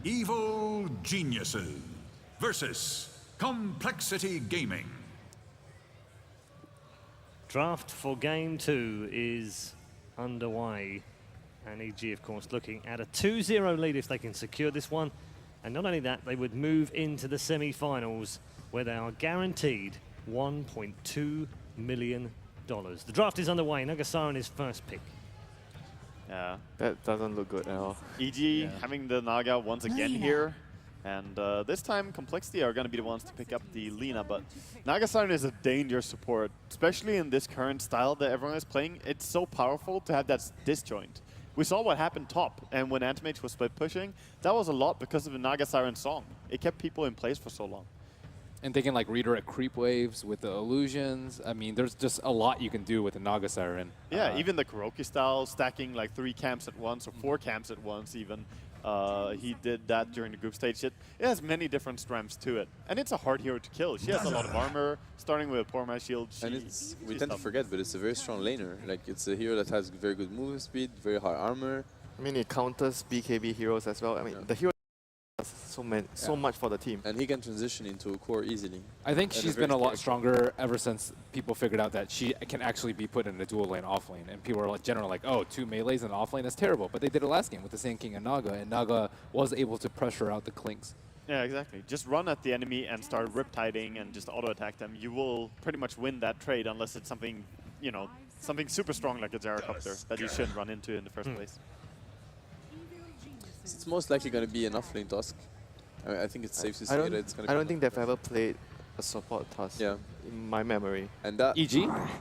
Evil Geniuses versus Complexity Gaming. Draft for game 2 is underway. And EG, of course, looking at a 2-0 lead if they can secure this one. And not only that, they would move into the semi-finals where they are guaranteed $1.2 million. The draft is underway. Nagasiren is first pick. Yeah. That doesn't look good at all. EG having the Naga once again here. And this time, Complexity are going to be the ones to pick up the Lina. But Nagasiren is a dangerous support, especially in this current style that everyone is playing. It's so powerful to have that disjoint. We saw what happened top, and when Antimage was split pushing, that was a lot because of the Nagasiren song. It kept people in place for so long. And they can like redirect creep waves with the illusions. I mean, there's just a lot you can do with the Nagasiren. Yeah, even the Kuroki style, stacking like 3 camps at once or 4 camps at once even. He did that during the group stage. It has many different strengths to it. And it's a hard hero to kill. She has a lot of armor, starting with a poor man shield. And it's, we tend to forget, but it's a very strong laner. Like, it's a hero that has very good movement speed, very high armor. I mean, it counters BKB heroes as well. I mean, the hero does so much for the team. And he can transition into a core easily. I think she's been a lot stronger ever since people figured out that she can actually be put in a dual lane off lane. And people are like, generally like, oh, 2 melees in off lane, that's terrible. But they did it last game with the Sand King and Naga, and Naga was able to pressure out the Clinks. Yeah, exactly. Just run at the enemy and start riptiding and just auto-attack them. You will pretty much win that trade unless it's something, you know, something super strong like a Gyrocopter that you shouldn't run into in the first place. It's most likely going to be an off-lane Tusk. I mean, I think it's safe to say that it's going to be. I don't think they've ever played a support Tusk in my memory. And that EG?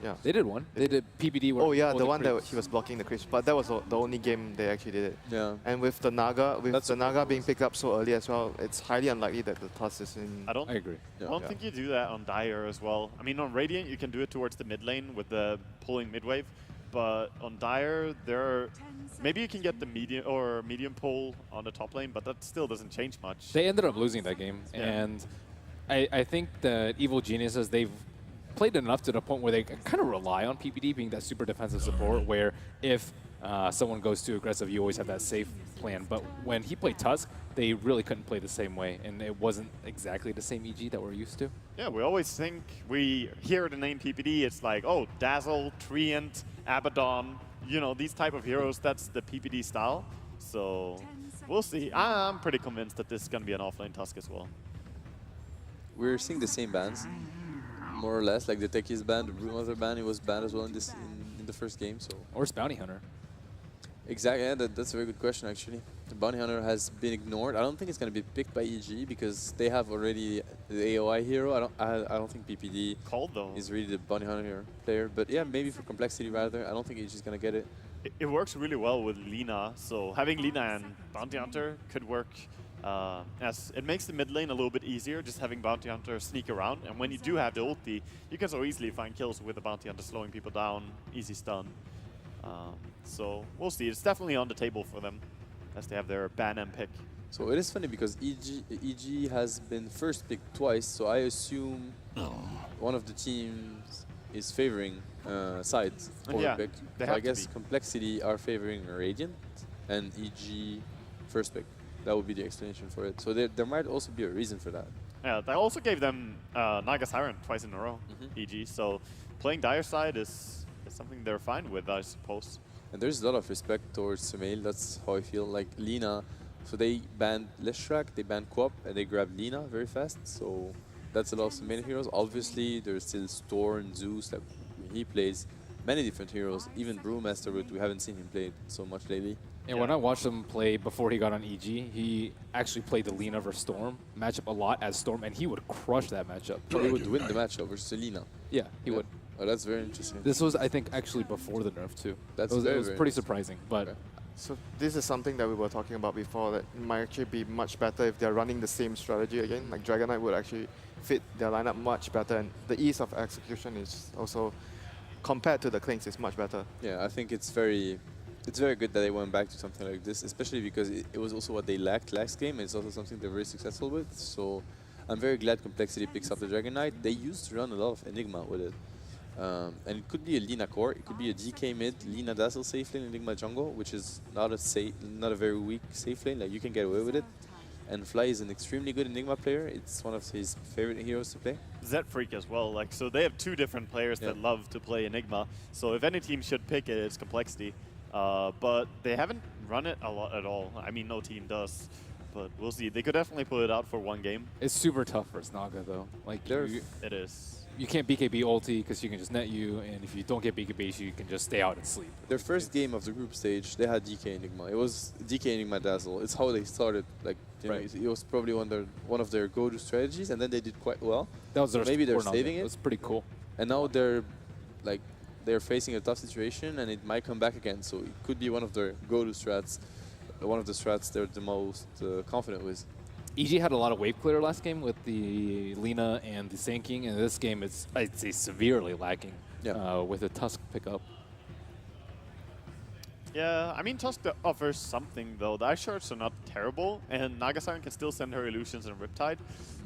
Yeah. They did one. They did PBD. Oh yeah, the one that he was blocking the creeps. But that was the only game they actually did it. Yeah. And with the Naga, being picked up so early as well, it's highly unlikely that the Tusk is in. I agree. I don't think you do that on Dire as well. I mean, on Radiant, you can do it towards the mid lane with the pulling mid wave. But on Dire, maybe you can get the medium pull on the top lane, but that still doesn't change much. They ended up losing that game, and I think the Evil Geniuses, they've played enough to the point where they kind of rely on PPD being that super defensive support, where if someone goes too aggressive, you always have that safe plan. But when he played Tusk, they really couldn't play the same way, and it wasn't exactly the same EG that we're used to. Yeah, we always think, we hear the name PPD, it's like, oh, Dazzle, Treant, Abaddon, you know, these type of heroes, that's the PPD style. So we'll see. I'm pretty convinced that this is going to be an offlane Tusk as well. We're seeing the same bans, more or less. Like the Techies ban, the Brewmaster ban, it was banned as well in the first game. So. Or it's Bounty Hunter. Exactly, yeah, that's a very good question actually. The Bounty Hunter has been ignored. I don't think it's going to be picked by EG because they have already the AOI hero. I don't think PPD is really the Bounty Hunter player. But yeah, maybe for Complexity rather. I don't think EG is going to get it. It works really well with Lina. So having Lina and Bounty Hunter could work as it makes the mid lane a little bit easier, just having Bounty Hunter sneak around. And when you do have the ulti, you can so easily find kills with the Bounty Hunter slowing people down, easy stun. So we'll see. It's definitely on the table for them as they have their ban and pick. So it is funny because EG has been first picked twice, so I assume one of the teams is favoring sides for pick. So I guess Complexity are favoring Radiant and EG first pick. That would be the explanation for it. So there might also be a reason for that. Yeah, they also gave them Nagasiren twice in a row, EG. So playing Dire side is something they're fine with, I suppose. And there's a lot of respect towards Sumail. That's how I feel. Like Lina, so they banned Leshrac, they banned Quap, and they grabbed Lina very fast. So that's a lot of Sumail heroes. Obviously, there's still Storm, Zeus, that he plays many different heroes. Even Brewmaster, but we haven't seen him play so much lately. And when I watched him play before he got on EG, he actually played the Lina versus Storm matchup a lot as Storm, and he would crush that matchup. So he would win the matchup versus Lina. Yeah, he would. Oh, that's very interesting. This was, I think, actually before the nerf too. It was pretty surprising, but. So this is something that we were talking about before, that it might actually be much better if they're running the same strategy again. Like Dragon Knight would actually fit their lineup much better, and the ease of execution is also, compared to the Clinks, is much better. Yeah, I think it's very good that they went back to something like this, especially because it was also what they lacked last game, and it's also something they're very successful with. So I'm very glad Complexity picks up the Dragon Knight. They used to run a lot of Enigma with it. And it could be a Lina core, it could be a DK mid, Lina Dazzle safe lane, Enigma jungle, which is not a very weak safe lane, like you can get away with it. And Fly is an extremely good Enigma player. It's one of his favorite heroes to play. Z Freak as well. Like, so they have two different players that love to play Enigma. So if any team should pick it, it's Complexity. But they haven't run it a lot at all. I mean, no team does. But we'll see. They could definitely pull it out for one game. It's super tough versus Naga, though. Like, It is. you can't BKB ulti because you can just net you, and if you don't get BKB, you can just stay out and sleep. Their first game of the group stage, they had DK Enigma. It was DK Enigma Dazzle. It's how they started. Like, you know, it was probably one of their go-to strategies, and then they did quite well. That was their maybe they're Naga. saving it. It was pretty cool. And now they're facing a tough situation, and it might come back again. So it could be one of their go-to strats, one of the strats they're the most confident with. EG had a lot of wave clear last game with the Lina and the Sand King, and this game it's I'd say severely lacking with a Tusk pickup. Yeah, I mean, Tusk offers something, though. The Ice Shards are not terrible, and Naga-san can still send her Illusions and Riptide,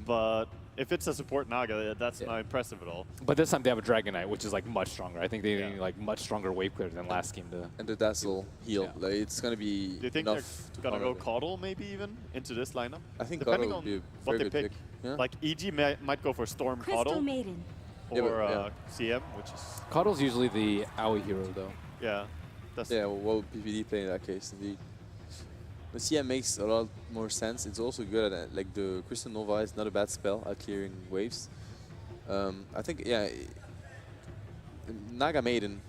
but if it's a support Naga, that's not impressive at all. But this time they have a Dragon Knight, which is like much stronger. I think they need like much stronger wave clear than last game to. And the Dazzle heal, like, it's gonna be. Do you think they're gonna go Caudle maybe even into this lineup? I think depending Caudle on would be a what very they good pick. pick. Yeah. Like EG might go for Storm Crystal Caudle Maiden. or CM, which is Caudle's usually the AoE hero though. yeah. That's Yeah, well, what would PPD play in that case, indeed? The CM makes a lot more sense. It's also good at like the Crystal Nova is not a bad spell at clearing waves. I think Naga Maiden,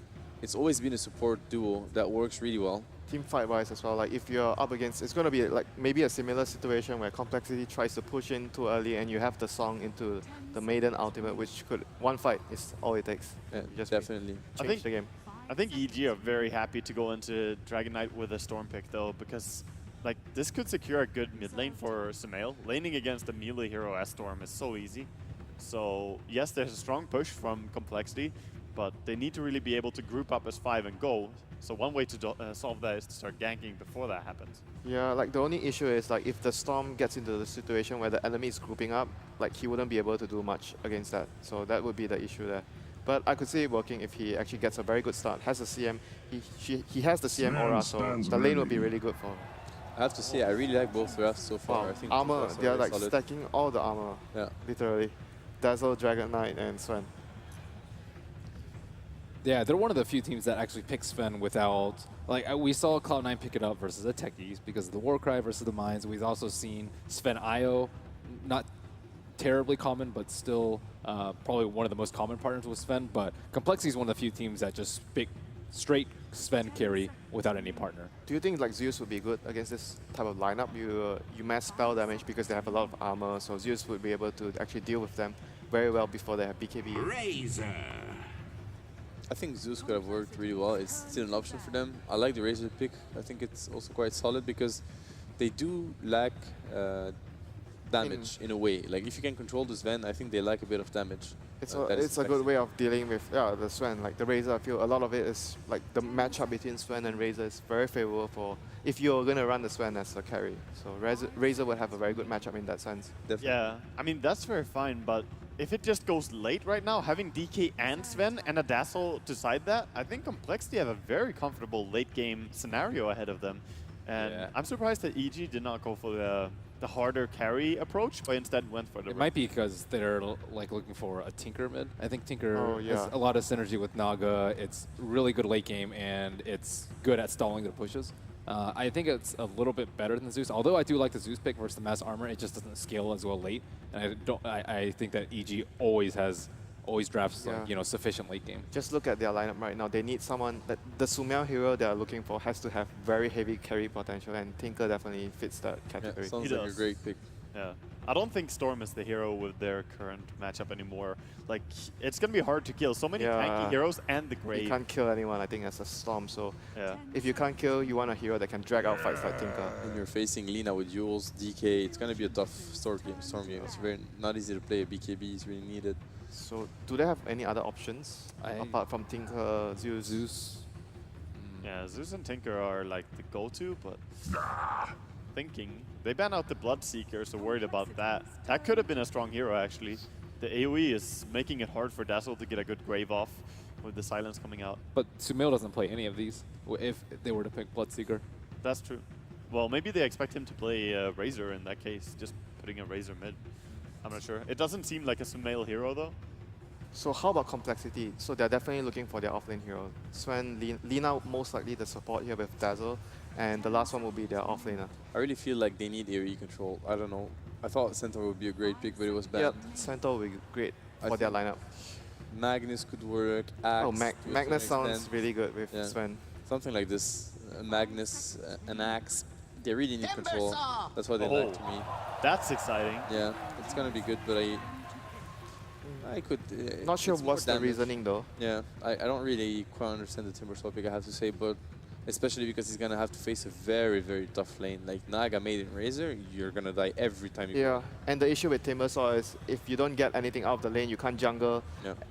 it's always been a support duo that works really well. Team fight wise as well, like if you're up against, it's going to be like maybe a similar situation where Complexity tries to push in too early and you have the Song into the Maiden ultimate, which could, one fight is all it takes. Yeah, You just definitely. change the game. I think EG are very happy to go into Dragon Knight with a Storm pick though, because like this could secure a good mid lane for Sumail. Laning against a melee hero as Storm is so easy. So yes, there's a strong push from Complexity, but they need to really be able to group up as 5 and go. So one way to solve that is to start ganking before that happens. Yeah, like the only issue is like if the Storm gets into the situation where the enemy is grouping up, like he wouldn't be able to do much against that. So that would be the issue there. But I could see it working if he actually gets a very good start, has a CM, he has the CM aura, so the lane would be really good for him. I have to say, I really like both drafts so far. I think armor, both they are very like solid. stacking all the armor, literally. Dazzle, Dragon Knight, and Sven. Yeah, they're one of the few teams that actually pick Sven without, like, we saw Cloud9 pick it up versus the Techies because of the Warcry versus the Mines. We've also seen Sven IO, not terribly common, but still probably one of the most common partners with Sven. But Complexity is one of the few teams that just pick straight Sven carry without any partner. Do you think like Zeus would be good against this type of lineup? You mass spell damage because they have a lot of armor, so Zeus would be able to actually deal with them very well before they have BKB. Razor. I think Zeus could have worked really well. It's still an option for them. I like the Razor pick. I think it's also quite solid because they do lack damage in a way. Like if you can control the Sven, I think they lack a bit of damage. It's a good way of dealing with the Sven. Like the Razor, I feel a lot of it is like the matchup between Sven and Razor is very favorable for if you're going to run the Sven as a carry. So Razor would have a very good matchup in that sense. Definitely. Yeah, I mean, that's very fine, but if it just goes late right now, having DK and Sven and a Dazzle to side that, I think Complexity have a very comfortable late game scenario ahead of them. And I'm surprised that EG did not go for the harder carry approach, but instead went for the... It might be because they're like looking for a Tinker mid. I think Tinker has a lot of synergy with Naga. It's really good late game, and it's good at stalling their pushes. I think it's a little bit better than Zeus, although I do like the Zeus pick versus the mass armor. It just doesn't scale as well late, and I think that EG always drafts like, sufficient late game. Just look at their lineup right now. They need someone that the Sumail hero they are looking for has to have very heavy carry potential, and Tinker definitely fits that category. Yeah, sounds like a great pick. Yeah. I don't think Storm is the hero with their current matchup anymore. Like, it's going to be hard to kill. So many tanky heroes and the Grave. You can't kill anyone, I think, as a Storm. So if you can't kill, you want a hero that can drag out fights like Tinker. When you're facing Lina with Jules, DK, it's going to be a tough storm game. It's very not easy to play. BKB is really needed. So do they have any other options apart from Tinker, Zeus? Yeah, Zeus and Tinker are like the go-to, but thinking. They ban out the Bloodseeker, so worried about that. That could have been a strong hero, actually. The AoE is making it hard for Dazzle to get a good Grave off with the Silence coming out. But Sumail doesn't play any of these if they were to pick Bloodseeker. That's true. Well, maybe they expect him to play Razor in that case, just putting a Razor mid. I'm not sure. It doesn't seem like a Sumail hero though. So how about complexity? So they're definitely looking for their offlane hero. Sven, Lina most likely the support here with Dazzle, and the last one will be their offlaner. I really feel like they need AoE control. I don't know. I thought Centaur would be a great pick, but it was bad. Yep, Centaur will be great for their lineup. Magnus could work. Axe Magnus sounds really good with Sven. Something like this. Magnus, an Axe. They really need control. That's what they like to me. That's exciting. Yeah, it's gonna be good, but I could. Not sure what's the reasoning though. Yeah, I don't really quite understand the Timbersaw pick, I have to say, but especially because he's gonna have to face a very, very tough lane. Like Naga made in Razor, you're gonna die every time you go. And the issue with Timbersaw is if you don't get anything out of the lane, you can't jungle,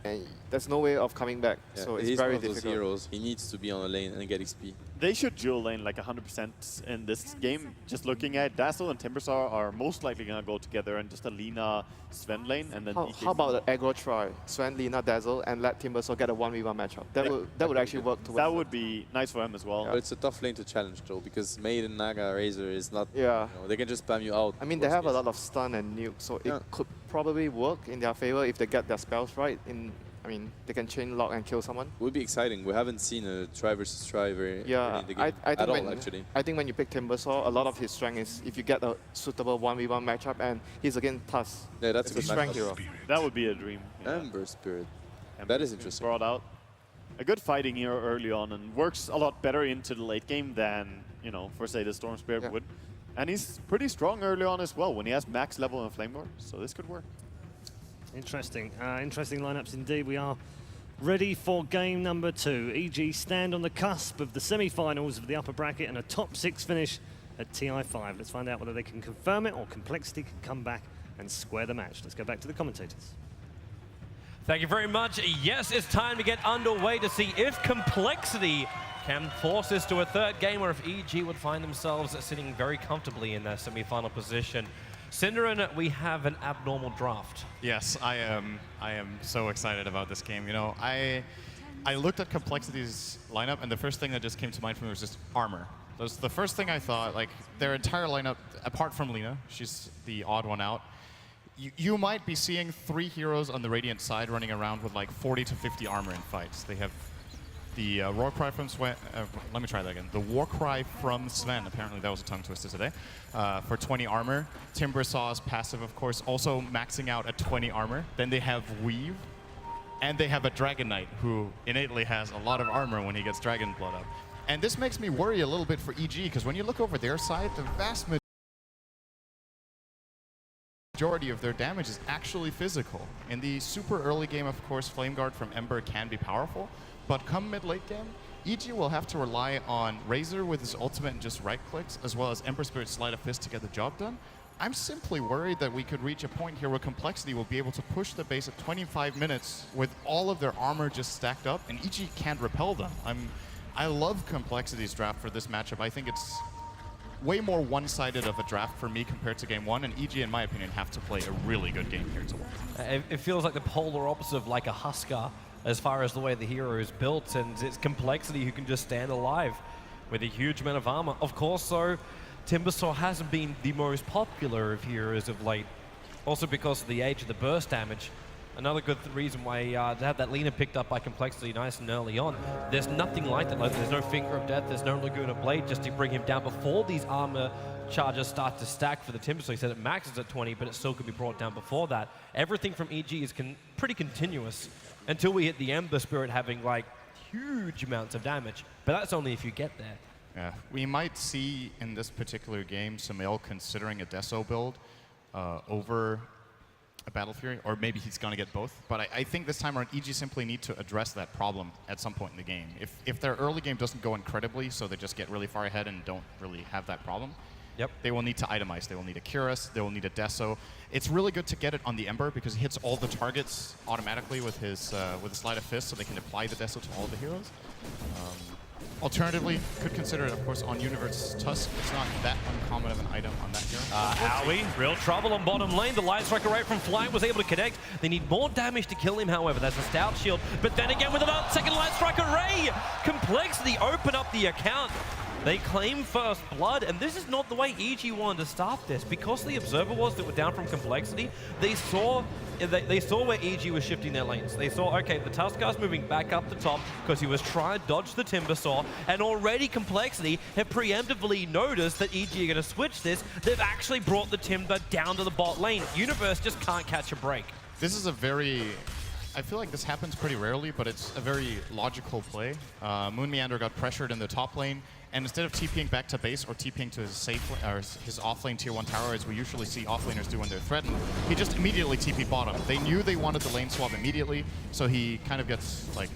and there's no way of coming back. So it's very difficult. Those heroes. He needs to be on the lane and get XP. They should dual lane like 100% in this game. Just looking at Dazzle and Timbersaw are most likely gonna go together and just a Lina Sven lane, and then how about the aggro try? Sven, Lina, Dazzle, and let Timbersaw get a 1v1 matchup. That would actually work towards that would be nice for him as well. But it's a tough lane to challenge though, because Maiden, Naga, Razor is not. Yeah. You know, they can just spam you out. I mean, they have a lot of stun and nuke, so it could probably work in their favor if they get their spells right. I mean, they can chain lock and kill someone. It would be exciting. We haven't seen a try versus try in the game at all, actually. I think when you pick Timbersaw, a lot of his strength is if you get a suitable 1v1 matchup, and he's against Tusk. Yeah, that's a good strength hero. That would be a dream. Ember Spirit. That is interesting. Brought out a good fighting hero early on and works a lot better into the late game than, you know, for say the Storm Spirit would. And he's pretty strong early on as well when he has max level and Flame Lord, so this could work. Interesting. Interesting lineups indeed. We are ready for game number 2. EG stand on the cusp of the semi-finals of the upper bracket and a top 6 finish at TI5. Let's find out whether they can confirm it or Complexity can come back and square the match. Let's go back to the commentators. Thank you very much. Yes, it's time to get underway to see if Complexity can force this to a third game, or if EG would find themselves sitting very comfortably in their semi-final position. Cinderin, we have an abnormal draft. Yes, I am so excited about this game. You know, I looked at Complexity's lineup, and the first thing that just came to mind for me was just armor. That's the first thing I thought. Like, their entire lineup, apart from Lina, she's the odd one out. You might be seeing 3 heroes on the Radiant side running around with like 40 to 50 armor in fights. They have the Warcry from Sven, let me try that again. The Warcry from Sven, apparently that was a tongue twister today, for 20 armor. Timbersaw's passive, of course, also maxing out at 20 armor. Then they have Weave, and they have a Dragon Knight, who innately has a lot of armor when he gets Dragon Blood up. And this makes me worry a little bit for EG, because when you look over their side, the vast majority of their damage is actually physical. In the super early game, of course, Flame Guard from Ember can be powerful. But come mid-late game, EG will have to rely on Razor with his ultimate and just right-clicks, as well as Ember Spirit Sleight of Fist to get the job done. I'm simply worried that we could reach a point here where Complexity will be able to push the base at 25 minutes with all of their armor just stacked up, and EG can't repel them. I love Complexity's draft for this matchup. I think it's way more one-sided of a draft for me compared to game 1, and EG, in my opinion, have to play a really good game here to win. It feels like the polar opposite of like a Husker, as far as the way the hero is built, and it's Complexity who can just stand alive with a huge amount of armor. Of course, though, Timbersaw hasn't been the most popular of heroes of late, also because of the age of the burst damage. Another good reason why to have that Lina picked up by Complexity nice and early on. There's nothing like that. Like, there's no Finger of Death, there's no Laguna Blade just to bring him down before these armor charges start to stack for the Timbersaw. He said it maxes at 20, but it still could be brought down before that. Everything from EG is pretty continuous until we hit the Ember Spirit having like huge amounts of damage. But that's only if you get there. Yeah, we might see in this particular game Sumail considering a Deso build over a Battle Fury, or maybe he's going to get both. But I think this time around, EG simply need to address that problem at some point in the game. If their early game doesn't go incredibly, so they just get really far ahead and don't really have that problem, they will need to itemize. They will need a Cuirass, they will need a Deso. It's really good to get it on the Ember because he hits all the targets automatically with his Sleight of Fist, so they can apply the Deso to all the heroes. Alternatively, could consider it, of course, on Universe Tusk. It's not that uncommon of an item on that hero. Howie, real trouble on bottom lane. The Light Strike array from Flying was able to connect. They need more damage to kill him, however. That's a Stout Shield. But then again, with another second Light Strike array, Complexity open up the account. They claim first blood, and this is not the way EG wanted to start this. Because the observer was that were down from complexity, they saw where EG was shifting their lanes. They saw, okay, the Tuskar's moving back up the top because he was trying to dodge the Timbersaw, and already complexity have preemptively noticed that EG are going to switch this. They've actually brought the Timber down to the bot lane. Universe just can't catch a break. This is a very... I feel like this happens pretty rarely, but it's a very logical play. Moon Meander got pressured in the top lane, and instead of TPing back to base or TPing to his safe or his offlane tier 1 tower, as we usually see offlaners do when they're threatened, he just immediately TP'd bottom. They knew they wanted the lane swap immediately, so he kind of gets, like,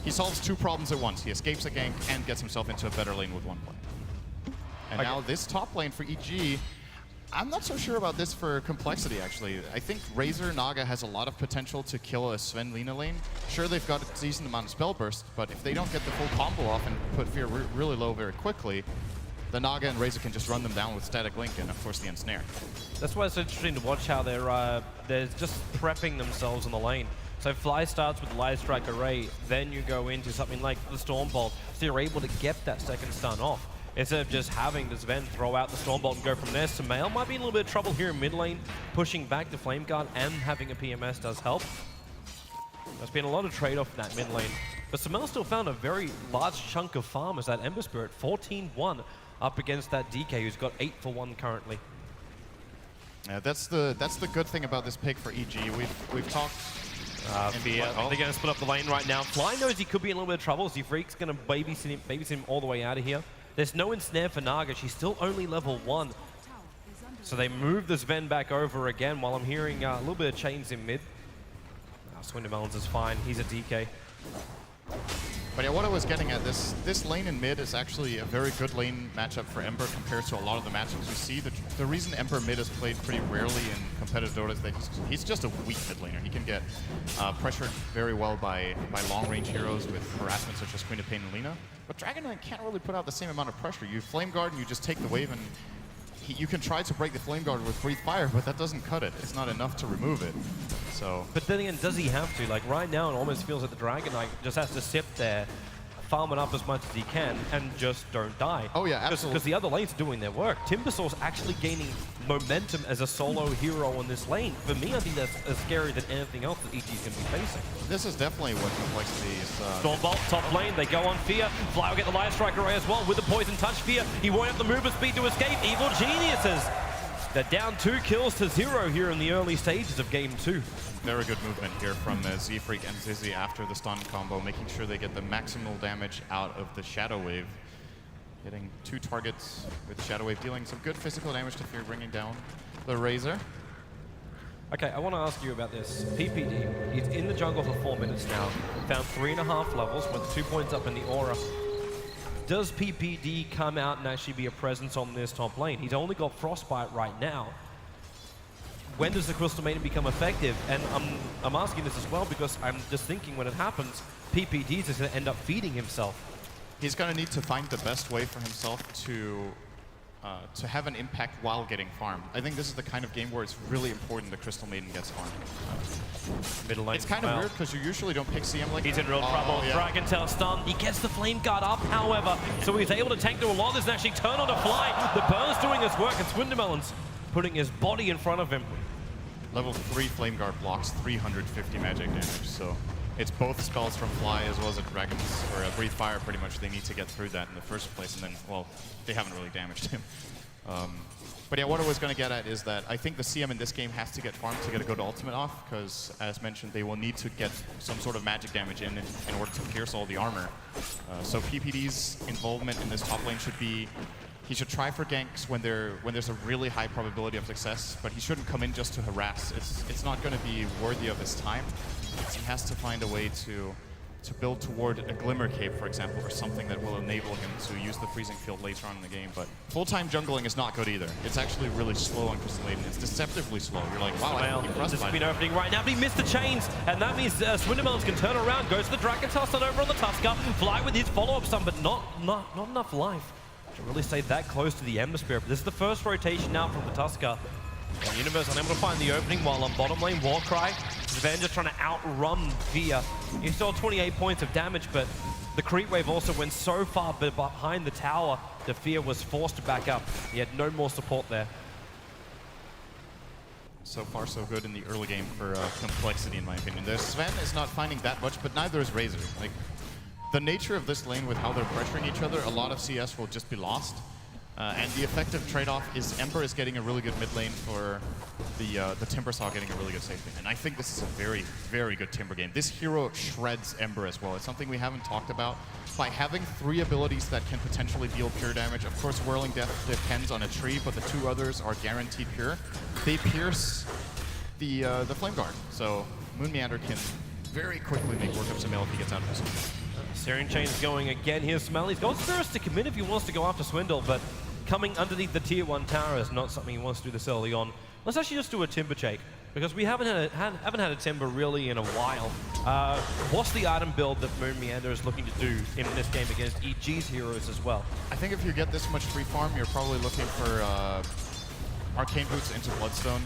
he solves 2 problems at once. He escapes a gank and gets himself into a better lane with 1 play. And now this top lane for EG, I'm not so sure about this for complexity, actually. I think Razor Naga has a lot of potential to kill a Sven Lina lane. Sure, they've got a decent amount of spell burst, but if they don't get the full combo off and put fear really low very quickly, the Naga and Razor can just run them down with static link and, of course, the ensnare. That's why it's interesting to watch how they're just prepping themselves in the lane. So Fly starts with the Light Strike Array, then you go into something like the Storm Bolt, so you're able to get that second stun off. Instead of just having the Sven throw out the Stormbolt and go from there, Sumail might be in a little bit of trouble here in mid lane. Pushing back the Flame Guard and having a PMS does help. There's been a lot of trade-off in that mid lane. But Sumail still found a very large chunk of farm as that Ember Spirit, 14-1, up against that DK, who's got 8 for 1 currently. Yeah, that's the good thing about this pick for EG. We've talked... They're going to split up the lane right now. Fly knows he could be in a little bit of trouble. Z-Freak's going to babysit him all the way out of here. There's no ensnare for Naga. She's still only level 1. So they move the Sven back over again while I'm hearing a little bit of chains in mid. Swindermelons is fine. He's a DK. But yeah, what I was getting at, this lane in mid is actually a very good lane matchup for Ember compared to a lot of the matchups we see. The reason Ember mid is played pretty rarely in competitive Dota is that he's just a weak mid laner. He can get pressured very well by long-range heroes with harassment such as Queen of Pain and Lina. But Dragon Knight can't really put out the same amount of pressure. You Flame Guard and you just take the wave, and you can try to break the Flame Guard with Breathe Fire, but that doesn't cut it. It's not enough to remove it. So. But then again, does he have to? Like right now, it almost feels like the Dragon Knight just has to sit there, farm it up as much as he can, and just don't die. Oh yeah, absolutely. Because the other lanes are doing their work. Timbersaw's actually gaining momentum as a solo hero on this lane. For me, I think that's as scary than anything else that EG is going to be facing. This is definitely what complexity is. Stormbolt, top lane, they go on Fear. Fly will get the Light Strike Array as well with the Poison Touch Fear. He won't have the movement speed to escape. Evil Geniuses. They're down 2 kills to 0 here in the early stages of game 2. Very good movement here from Z-Freak and Zizzy after the stun combo, making sure they get the maximal damage out of the Shadow Wave. Hitting 2 targets with Shadow Wave, dealing some good physical damage to Fear, bringing down the Razor. Okay, I want to ask you about this. PPD, he's in the jungle for 4 minutes now. Found 3.5 levels with 2 points up in the aura. Does PPD come out and actually be a presence on this top lane? He's only got Frostbite right now. When does the Crystal Maiden become effective? And I'm asking this as well because I'm just thinking when it happens, PPD is just going to end up feeding himself. He's going to need to find the best way for himself to have an impact while getting farmed. I think this is the kind of game where it's really important the Crystal Maiden gets farmed. Middle lane. It's kind of weird because you usually don't pick CM like He's in real trouble. Yeah. Dragon Tail stun. He gets the Flame Guard up, however, so he's able to tank through a lot of this and actually turn on a Fly. The burn's doing his work, and Swindermelon's putting his body in front of him. Level 3 Flame Guard blocks 350 magic damage, so it's both spells from Fly as well as a Dragon's or a Breathe Fire. Pretty much they need to get through that in the first place, and then, well, they haven't really damaged him. But yeah, what I was going to get at is that I think the CM in this game has to get farmed to get a good ultimate off, because as mentioned, they will need to get some sort of magic damage in order to pierce all the armor. So PPD's involvement in this top lane should be, he should try for ganks when there's a really high probability of success, but he shouldn't come in just to harass. It's not going to be worthy of his time. He has to find a way to build toward a Glimmer Cape, for example, or something that will enable him to use the Freezing Field later on in the game. But full-time jungling is not good either. It's actually really slow on Crystal Maiden. It's deceptively slow. You're like, wow, I think this has been opening right now, but he missed the chains, and that means Swindermelons can turn around, goes to the Dragon Tail stun over on the Tusker, Fly with his follow-up stun, but not enough life to really stay that close to the Ember Spirit. But this is the first rotation now from the Tusker. And Universe unable to find the opening while on bottom lane, Warcry. Sven just trying to outrun Fear. He saw 28 points of damage, but The creep wave also went so far behind the tower, Defear was forced to back up. He had no more support there. So far, so good in the early game for Complexity, in my opinion. Sven is not finding that much, but neither is Razor. Like, the nature of this lane with how they're pressuring each other, a lot of CS will just be lost. And the effective trade-off is Ember is getting a really good mid lane for the Timber Saw getting a really good safe lane. And I think this is a very, very good Timber game. This hero shreds Ember as well. It's something we haven't talked about. By having 3 abilities that can potentially deal pure damage, of course Whirling Death depends on a tree, but the 2 others are guaranteed pure. They pierce the Flame Guard. So Moon Meander can very quickly make work of Sumail if he gets out of this one. Searing Chain's going again here. Sumail, he's got Spirits to commit if he wants to go after Swindle, but coming underneath the tier 1 tower is not something he wants to do this early on. Let's actually just do a Timber Shake, because we haven't had a Timber really in a while. What's the item build that Moon Meander is looking to do in this game against EG's heroes as well? I think if you get this much free farm, you're probably looking for Arcane Boots into Bloodstone.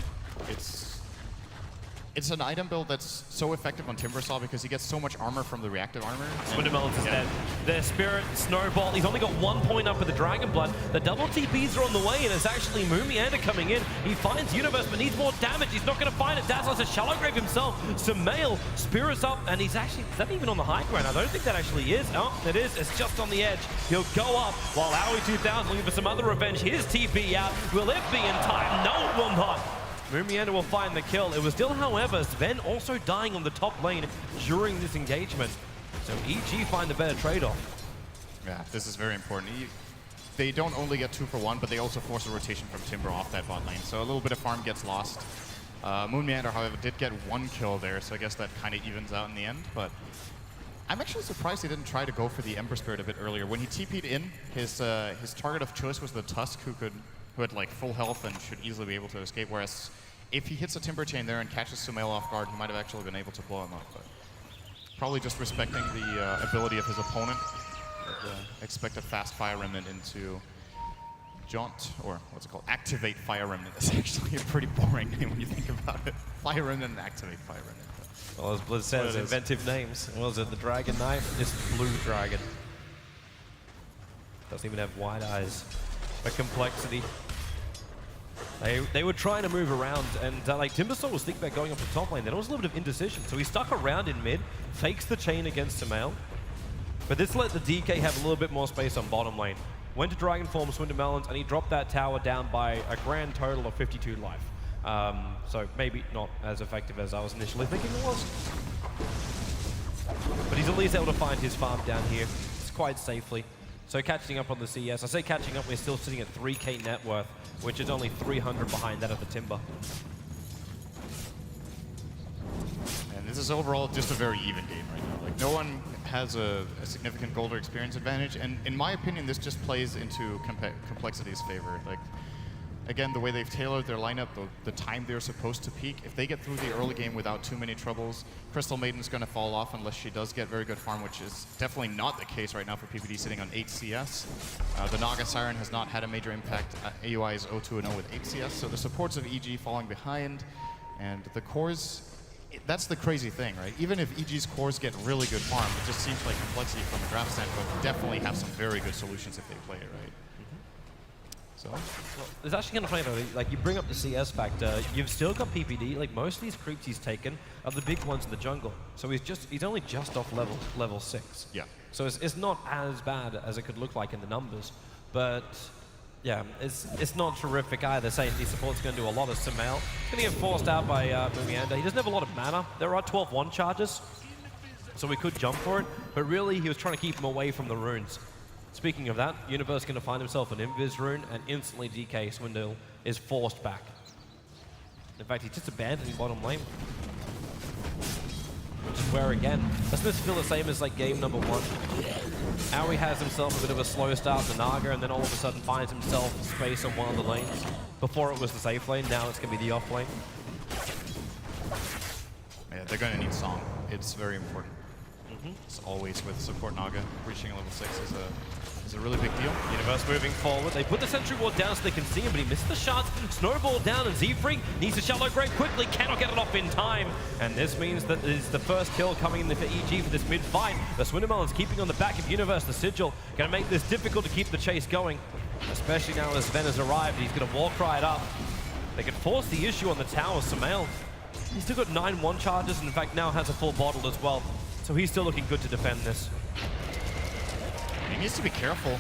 It's an item build that's so effective on Timbersaw because he gets so much armor from the reactive armor. Swindlemelons is dead. The Spirit, Snowball, he's only got 1 point up with the Dragon Blood. The double TPs are on the way, and it's actually Moon Meander coming in. He finds Universe, but needs more damage. He's not going to find it. Dazzler's a Shallow Grave himself. Sumail, Spirit's up, and he's actually, is that even on the high ground? I don't think that actually is. Oh, it is. It's just on the edge. He'll go up while Aoi 2000 looking for some other revenge. His TP out. Will it be in time? No, it will not. Moon Meander will find the kill. It was still, however, Sven also dying on the top lane during this engagement. So EG find the better trade-off. Yeah, this is very important. They don't only get 2 for 1, but they also force a rotation from Timber off that bot lane. So a little bit of farm gets lost. Moon Meander, however, did get 1 kill there, so I guess that kind of evens out in the end. But I'm actually surprised he didn't try to go for the Ember Spirit a bit earlier. When he TP'd in, his target of choice was the Tusk, who had like full health and should easily be able to escape, whereas if he hits a Timber Chain there and catches Sumail off guard, he might have actually been able to blow him up. But probably just respecting the ability of his opponent. Expect a fast Fire Remnant into Jaunt, or what's it called? Activate Fire Remnant. It's actually a pretty boring name when you think about it. Fire Remnant and Activate Fire Remnant. Well, as Blizz says, inventive names. What was it, the Dragon Knight? This Blue Dragon. Doesn't even have wide eyes. But Complexity. They were trying to move around, and like Timbersaw was thinking about going up the top lane. There was a little bit of indecision, so he stuck around in mid, fakes the chain against Sumail. But this let the DK have a little bit more space on bottom lane. Went to Dragon Form, Swindlemelons, and he dropped that tower down by a grand total of 52 life. So maybe not as effective as I was initially thinking it was. But he's at least able to find his farm down here. It's quite safely. So catching up on the CS. I say catching up, we're still sitting at 3k net worth, which is only 300 behind that of the Timber. And this is overall just a very even game right now. Like, no one has a significant gold or experience advantage, and in my opinion, this just plays into Complexity's favor. Like, again, the way they've tailored their lineup, the time they're supposed to peak, if they get through the early game without too many troubles, Crystal Maiden's going to fall off unless she does get very good farm, which is definitely not the case right now for PPD sitting on 8 CS. The Naga Siren has not had a major impact. AUI is 0-2-0 with 8 CS, so the supports of EG falling behind, and the cores, that's the crazy thing, right? Even if EG's cores get really good farm, it just seems like Complexity from a draft standpoint definitely have some very good solutions if they play it right. So, well, it's actually kind of funny though, like you bring up the CS factor, you've still got PPD, like most of these creeps he's taken are the big ones in the jungle. So he's only just off level 6. Yeah. So it's not as bad as it could look like in the numbers, but yeah, it's not terrific either. Saying the support's going to do a lot of Sumail. He's going to get forced out by Moon Meander. He doesn't have a lot of mana. There are 12 1 charges, so we could jump for it, but really he was trying to keep him away from the runes. Speaking of that, Universe going to find himself an Invis rune, and instantly DK Swindle is forced back. In fact, he's just abandoning bottom lane. Which is where, again, doesn't this feel the same as like game number 1? Aoi has himself a bit of a slow start to Naga, and then all of a sudden finds himself space on one of the lanes. Before it was the safe lane, now it's going to be the off lane. Yeah, they're going to need Song. It's very important. It's always with support Naga. Reaching level 6 is is a really big deal. Universe moving forward. They put the sentry ward down so they can see him, but he missed the shots. Snowball down, and Z-Freak needs a shallow grave quickly. Cannot get it off in time. And this means that it is the first kill coming in for EG for this mid-fight. The Swindlemelon is keeping on the back of Universe. The Sigil going to make this difficult to keep the chase going, especially now as Sven has arrived. He's going to Warcry it up. They can force the issue on the tower. Sumail, he's still got 9-1 charges, and in fact now has a full bottle as well. So he's still looking good to defend this. He needs to be careful.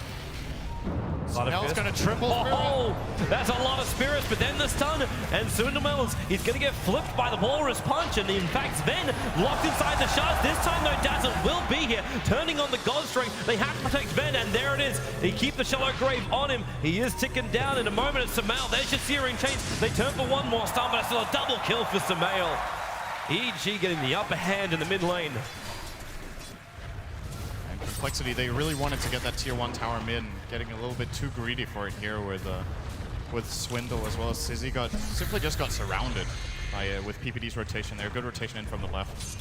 Sumail's going to triple Spirit. Oh, that's a lot of spirits, but then the stun, and Swindlemelon, he's going to get flipped by the Walrus Punch, and in fact Sven locked inside the shards. This time though, Dazzle will be here, turning on the God Strength. They have to protect Sven, and there it is. They keep the Shallow Grave on him. He is ticking down in a moment. It's Sumail. There's your Searing Chains. They turn for one more stun, but it's still a double kill for Sumail. EG getting the upper hand in the mid lane. Complexity, they really wanted to get that tier 1 tower mid, getting a little bit too greedy for it here with Swindle, as well as Sizzy simply just got surrounded by with PPD's rotation there. Good rotation in from the left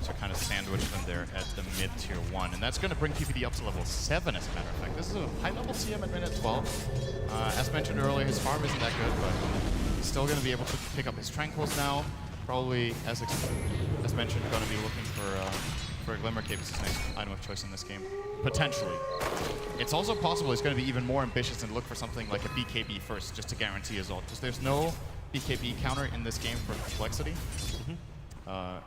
to kind of sandwich them there at the mid tier 1, and that's going to bring PPD up to level 7 as a matter of fact. This is a high level CM at minute 12. As mentioned earlier, his farm isn't that good, but he's still going to be able to pick up his Tranquils now. Probably, as mentioned, going to be looking for a Glimmer Cape as his next item of choice in this game. Potentially. It's also possible he's going to be even more ambitious and look for something like a BKB first, just to guarantee his ult, because there's no BKB counter in this game for Complexity.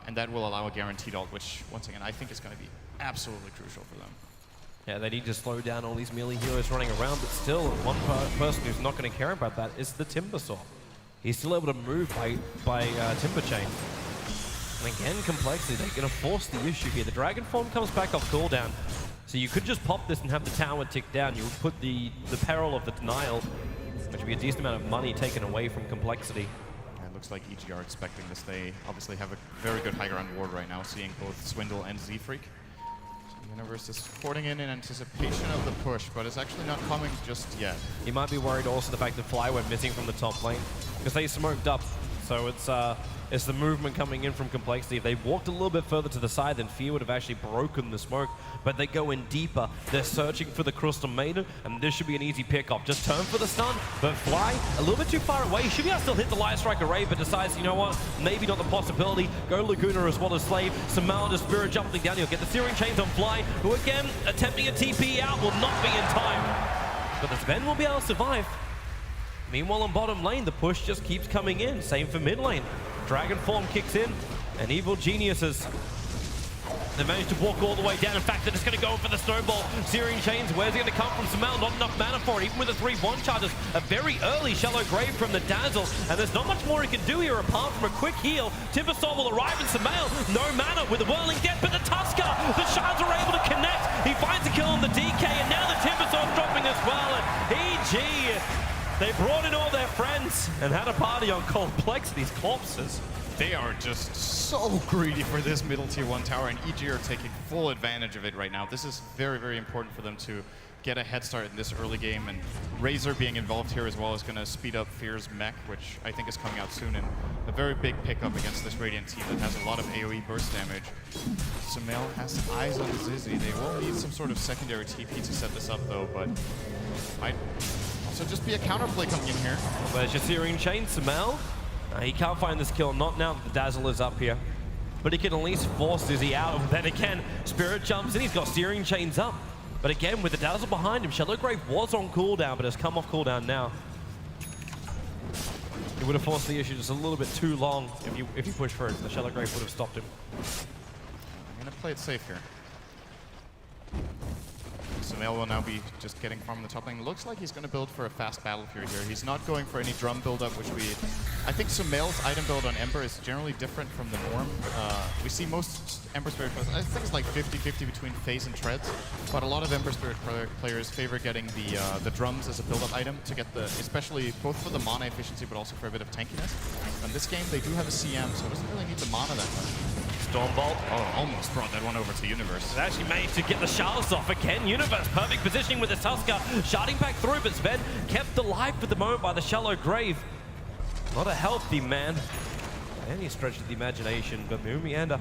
And that will allow a guaranteed ult, which, once again, I think is going to be absolutely crucial for them. Yeah, they need to slow down all these melee heroes running around, but still, one person who's not going to care about that is the Timbersaw. He's still able to move by Timber Chain. And again, Complexity, they're going to force the issue here. The Dragon Form comes back off cooldown. So you could just pop this and have the tower tick down. You would put the peril of the denial, which would be a decent amount of money taken away from Complexity. Yeah, it looks like EG are expecting this. They obviously have a very good high ground ward right now, seeing both Swindle and Z-Freak. So Universe is porting in anticipation of the push, but it's actually not coming just yet. He might be worried also the fact that Fly went missing from the top lane, because they smoked up. So it's the movement coming in from Complexity. If they walked a little bit further to the side, then Fear would have actually broken the smoke. But they go in deeper. They're searching for the Crystal Maiden, and this should be an easy pickup. Just turn for the stun, but Fly a little bit too far away. Should be able to still hit the Light Strike array, but decides, you know what, maybe not the possibility. Go Laguna as well as Slave. Sumail just Spirit jumping down. He'll get the Searing Chains on Fly, who again, attempting a TP out, will not be in time. But the Sven will be able to survive. Meanwhile, on bottom lane, the push just keeps coming in. Same for mid lane. Dragon Form kicks in, and Evil Geniuses, they managed to walk all the way down. In fact, they're just going to go for the Snowball. Searing Chains, where's it going to come from? Sumail, not enough mana for it, even with the 3-1 charges. A very early Shallow Grave from the Dazzle, and there's not much more he can do here apart from a quick heal. Timbersaw will arrive in Sumail, no mana with the Whirling Death, but the Tusker, the shards are able to connect. He finds a kill on the DK, and now the Timbersaw's dropping as well, and EG, they brought in all their friends and had a party on Complexity's corpses. They are just so greedy for this middle tier 1 tower, and EG are taking full advantage of it right now. This is very, very important for them to get a head start in this early game, and Razor being involved here as well is going to speed up Fear's mech, which I think is coming out soon, and a very big pickup against this Radiant team that has a lot of AoE burst damage. Sumail has eyes on Zizzy. They will need some sort of secondary TP to set this up though, but might also just be a counterplay coming in here. There's your Searing Chain, Sumail. He can't find this kill, not now that the Dazzle is up here. But he can at least force Zizzy out. And then again, Spirit jumps in, he's got Searing Chains up. But again, with the Dazzle behind him, Shallow Grave was on cooldown, but has come off cooldown now. He would have forced the issue just a little bit too long if you pushed for it. The Shallow Grave would have stopped him. I'm going to play it safe here. Sumail will now be just getting farm on the top lane. Looks like he's going to build for a fast battlefield here. He's not going for any drum build-up, which I think Sumail's item build on Ember is generally different from the norm. We see most Ember Spirit players, I think it's like 50-50 between phase and treads, but a lot of Ember Spirit players favor getting the drums as a build-up item to get the, especially both for the mana efficiency, but also for a bit of tankiness. In this game, they do have a CM, so it doesn't really need the mana that much. Stormbolt. Oh, almost brought that one over to Universe. They actually managed to get the shards off again. Universe, perfect positioning with the Tusker. Sharding back through, but Sven kept alive for the moment by the Shallow Grave. Not a healthy man. Any stretch of the imagination, but Meander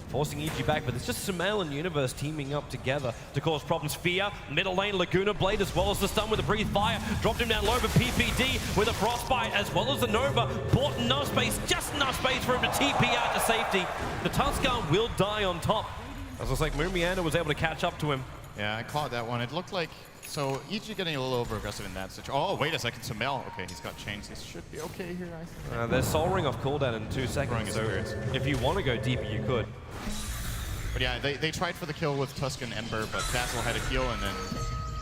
forcing EG back, but it's just Sumail and Universe teaming up together to cause problems. Fear, middle lane, Laguna Blade, as well as the stun with the Breathe Fire. Dropped him down low, but PPD with a Frostbite, as well as the Nova. Bought enough space, just enough space for him to TP out to safety. The Tuskar will die on top. As I was like, Moomiander was able to catch up to him. Yeah, I caught that one. It looked like, so EG getting a little over-aggressive in that situation. Oh, wait a second, Sumail. Okay, he's got chains. He should be okay here, I think. They're Soul Ring off cooldown in 2 seconds, so if you want to go deeper, you could. But yeah, they tried for the kill with Tusk and Ember, but Dazzle had a heal, and then,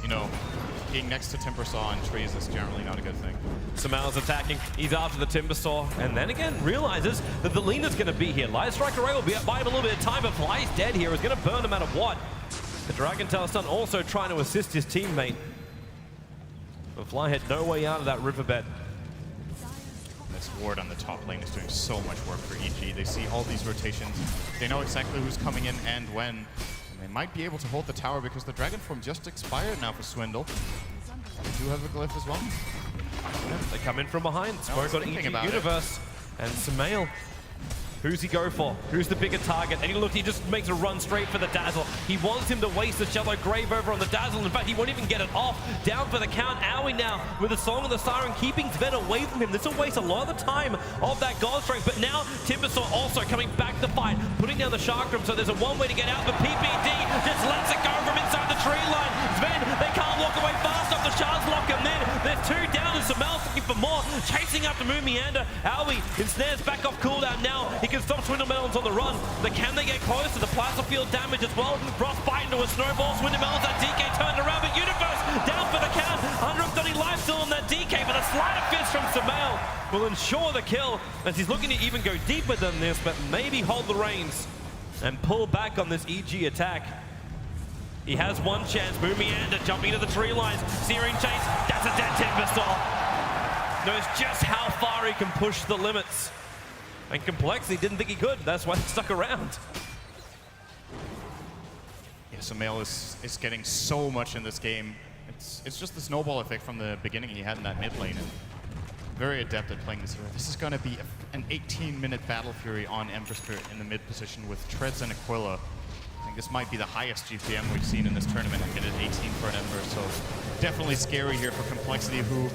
you know, being next to Timbersaw and trees is generally not a good thing. Sumail's attacking. He's after the Timbersaw, and then again realizes that the Lena's going to be here. Light Strike Array will buy him a little bit of time, but Fly's dead here. Is going to burn no matter what. The Dragon Tail stun also trying to assist his teammate. But Fly had no way out of that riverbed. This ward on the top lane is doing so much work for EG. They see all these rotations. They know exactly who's coming in and when. And they might be able to hold the tower because the Dragon Form just expired now for Swindle. They do have a glyph as well. Yeah, they come in from behind. Smoke on EG Universe. And Sumail. Who's he go for? Who's the bigger target? And he just makes a run straight for the Dazzle. He wants him to waste the Shallow Grave over on the Dazzle. In fact, he won't even get it off. Down for the count. Owie now with the Song of the Siren, keeping Sven away from him. This will waste a lot of the time of that God Strength. But now Timbersaw also coming back to fight, putting down the Shark Room. So there's a one way to get out, but PPD just lets it go from inside the tree line. Sven, they can't walk away fast enough. The Shards lock him in. There's 2 down, and Sumail's looking for more. Chasing after Moomiander. Owie ensnares back off cooldown now. He can stop Swindle Melons on the run, but can they get close to the plasma field damage as well? Frostbite into a snowball. Swindle Melons, that DK turned around, but Universe down for the count. 130 life still on that DK, but a sleight of fist from Sumail will ensure the kill as he's looking to even go deeper than this, but maybe hold the reins and pull back on this EG attack. He has one chance. Moomiander jumping into the tree lines. Searing Chains, that's a dead Timbersaw. Knows just how far he can push the limits. And Complexity didn't think he could. That's why he stuck around. Yeah, Sumail is getting so much in this game. It's just the snowball effect from the beginning he had in that mid lane. And very adept at playing this hero. This is going to be an 18-minute Battle Fury on Ember Spirit in the mid position with Treads and Aquila. I think this might be the highest GPM we've seen in this tournament. Hit at 18 for an Ember, so definitely scary here for Complexity, who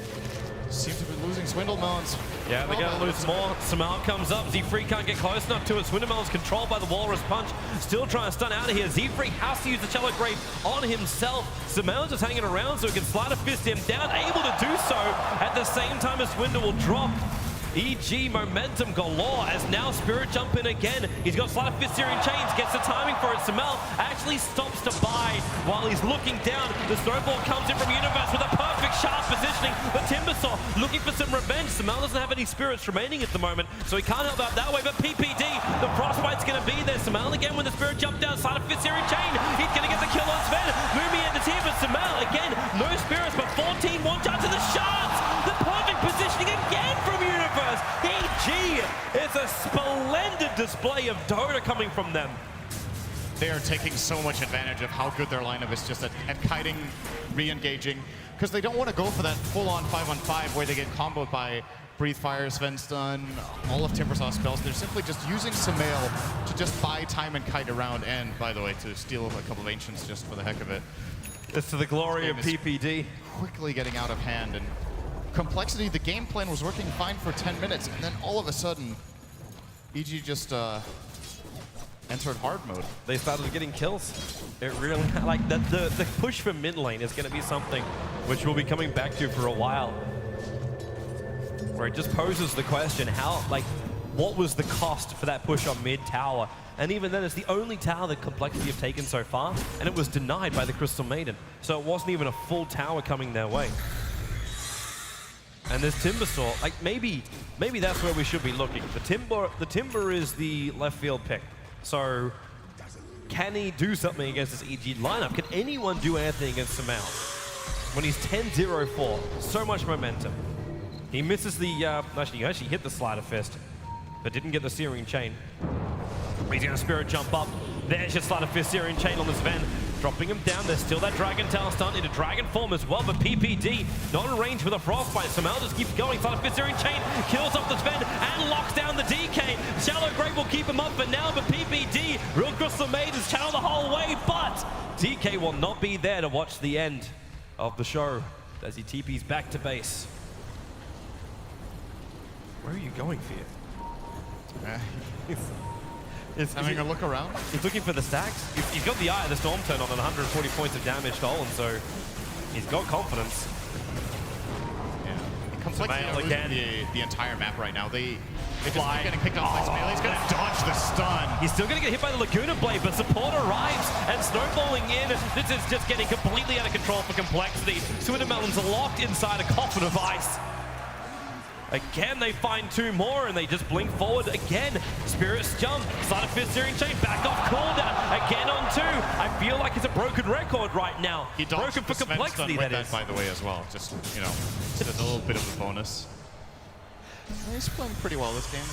seem to be losing Swindle Melons. Yeah, they're going to lose more. Sumail comes up. Z-Free can't get close enough to it. Swindle Melons controlled by the Walrus Punch. Still trying to stun out of here. Z-Free has to use the Shallow Grave on himself. Sumail just hanging around so he can slide a fist him down. Able to do so at the same time as Swindle will drop. EG momentum galore as now Spirit Jump in again. He's got Sleight of Fist Searing Chains, gets the timing for it. Sumail actually stops to buy while he's looking down. The snowball comes in from Universe with a perfect sharp positioning. But Timbersaw looking for some revenge. Sumail doesn't have any spirits remaining at the moment, so he can't help out that way. But PPD, the Frostbite's going to be there. Sumail again with the Spirit Jump down. Sleight of Fist Searing Chain. He's going to get the kill on Sven. Moomiander's here, but Sumail again, no spirits, but 14 one-shots to the Shards. The perfect positioning again from Universe. EG is a splendid display of Dota coming from them. They are taking so much advantage of how good their lineup is just at kiting, re-engaging, because they don't want to go for that full-on 5-on-5 where they get comboed by Breathe Fire, Sven Stun, all of Timbersaw's spells. They're simply just using Sumail to just buy time and kite around, and by the way, to steal a couple of Ancients just for the heck of it. It's to the glory of PPD. Quickly getting out of hand, and Complexity, the game plan was working fine for 10 minutes, and then all of a sudden, EG just entered hard mode. They started getting kills. It really, like, the push for mid lane is going to be something which we'll be coming back to for a while. Where it just poses the question, what was the cost for that push on mid tower? And even then, it's the only tower that Complexity have taken so far, and it was denied by the Crystal Maiden. So it wasn't even a full tower coming their way. And this Timbersaw, like maybe that's where we should be looking. The Timber is the left field pick. So can he do something against this EG lineup? Can anyone do anything against Sumail? When he's 10-0-4, so much momentum. He misses the, actually he hit the Sleight of Fist, but didn't get the Searing Chain. He's gonna Spirit Jump up. There's your Sleight of Fist Searing Chain on this Sven. dropping him down. There's still that Dragon Tail stun into Dragon Form as well, but PPD not in range for the Frostbite. Sumail just keeps going. Side of Fissurian Chain kills off the Sven and locks down the DK. Shallow Grave will keep him up for now, but PPD, Real Crystal Maidens channel the whole way, but DK will not be there to watch the end of the show as he TPs back to base. Where are you going, Fear? He's having a look around. He's looking for the stacks. He's got the Eye of the Storm Turn on 140 points of damage stolen, so he's got confidence. Yeah. Complexity are losing the entire map right now. They just keep getting picked off by Sumail. He's going to dodge the stun. He's still going to get hit by the Laguna Blade, but support arrives and snowballing in. This is just getting completely out of control for Complexity. Swintermelon's locked inside a coffin of ice. Again, they find two more, and they just blink forward again. Spirit's jump, side of Fissurian Chain, back off cooldown, again on two. I feel like it's a broken record right now. He broken for Complexity, that is. By the way, as well. Just, you know, just a little bit of a bonus. He's playing pretty well this game.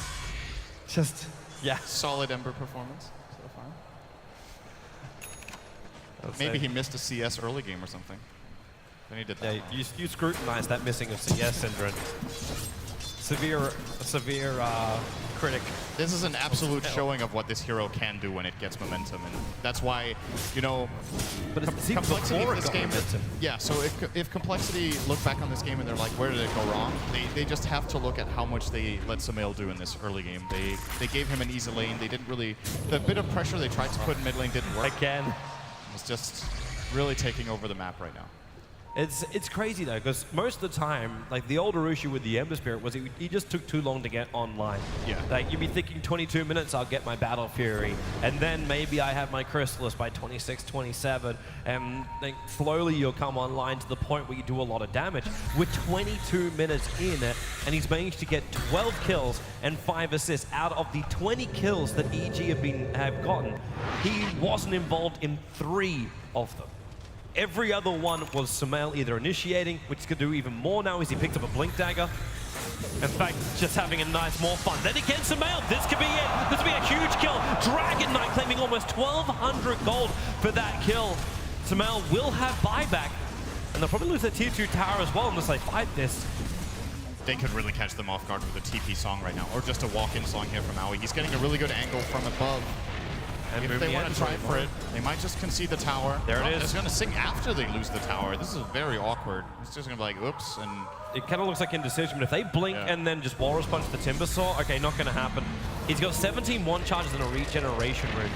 Just, yeah. Solid Ember performance so far. Maybe he missed a CS early game or something. Then he did that. Yeah, you scrutinize that missing of CS, Syndra. Severe critic. This is an absolute showing of what this hero can do when it gets momentum, and that's why, you know, but Complexity in this game. Yeah, so if Complexity look back on this game and they're like, where did it go wrong? They just have to look at how much they let Sumail do in this early game. They gave him an easy lane. They didn't really, the bit of pressure they tried to put in mid lane didn't work. Again, it's just really taking over the map right now. It's crazy though, because most of the time, like the older issue with the Ember Spirit was he just took too long to get online. Yeah. Like you'd be thinking 22 minutes, I'll get my Battle Fury, and then maybe I have my Chrysalis by 26, 27, and then slowly you'll come online to the point where you do a lot of damage. We're 22 minutes in, and he's managed to get 12 kills and 5 assists out of the 20 kills that EG have gotten. He wasn't involved in 3 of them. Every other one was Sumail either initiating, which he could do even more now as he picked up a Blink Dagger. In fact, just having a nice more fun. Then again, Sumail, this could be it. This would be a huge kill. Dragon Knight claiming almost 1,200 gold for that kill. Sumail will have buyback, and they'll probably lose their tier 2 tower as well unless they fight this. They could really catch them off guard with a TP song right now, or just a walk-in song here from Aoi. He's getting a really good angle from above. And if they want to try for it, they might just concede the tower. There it is. It's going to sing after they lose the tower. This is very awkward. It's just going to be like, oops, and... It kind of looks like indecision, but if they blink and then just Walrus Punch the Timber Saw, okay, not going to happen. He's got 17 one charges and a regeneration rune.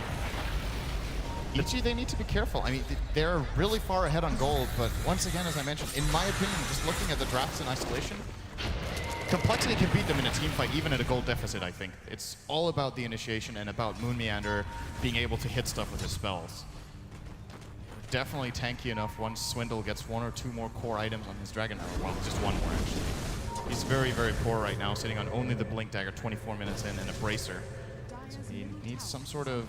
EG, they need to be careful. I mean, they're really far ahead on gold, but once again, as I mentioned, in my opinion, just looking at the drafts in isolation, Complexity can beat them in a team fight, even at a gold deficit, I think. It's all about the initiation and about Moon Meander being able to hit stuff with his spells. Definitely tanky enough once Swindle gets 1 or 2 more core items on his Dragon Arrow. Well, just 1 more, actually. He's very, very poor right now, sitting on only the Blink Dagger 24 minutes in and a Bracer. So he needs some sort of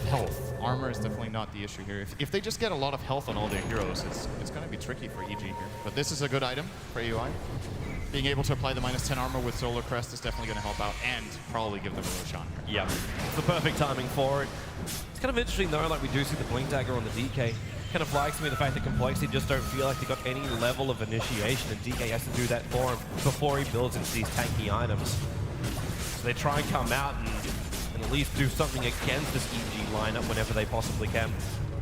health. Armor is definitely not the issue here. If they just get a lot of health on all their heroes, it's going to be tricky for EG here. But this is a good item for AUI. Being able to apply the -10 armor with Solar Crest is definitely going to help out and probably give them a Roshan here. Yeah, it's the perfect timing for it. It's kind of interesting though, like we do see the Blink Dagger on the DK. Kind of flags to me the fact that Complexity just don't feel like they got any level of initiation, and DK has to do that for him before he builds into these tanky items. So they try and come out and at least do something against this EG lineup whenever they possibly can.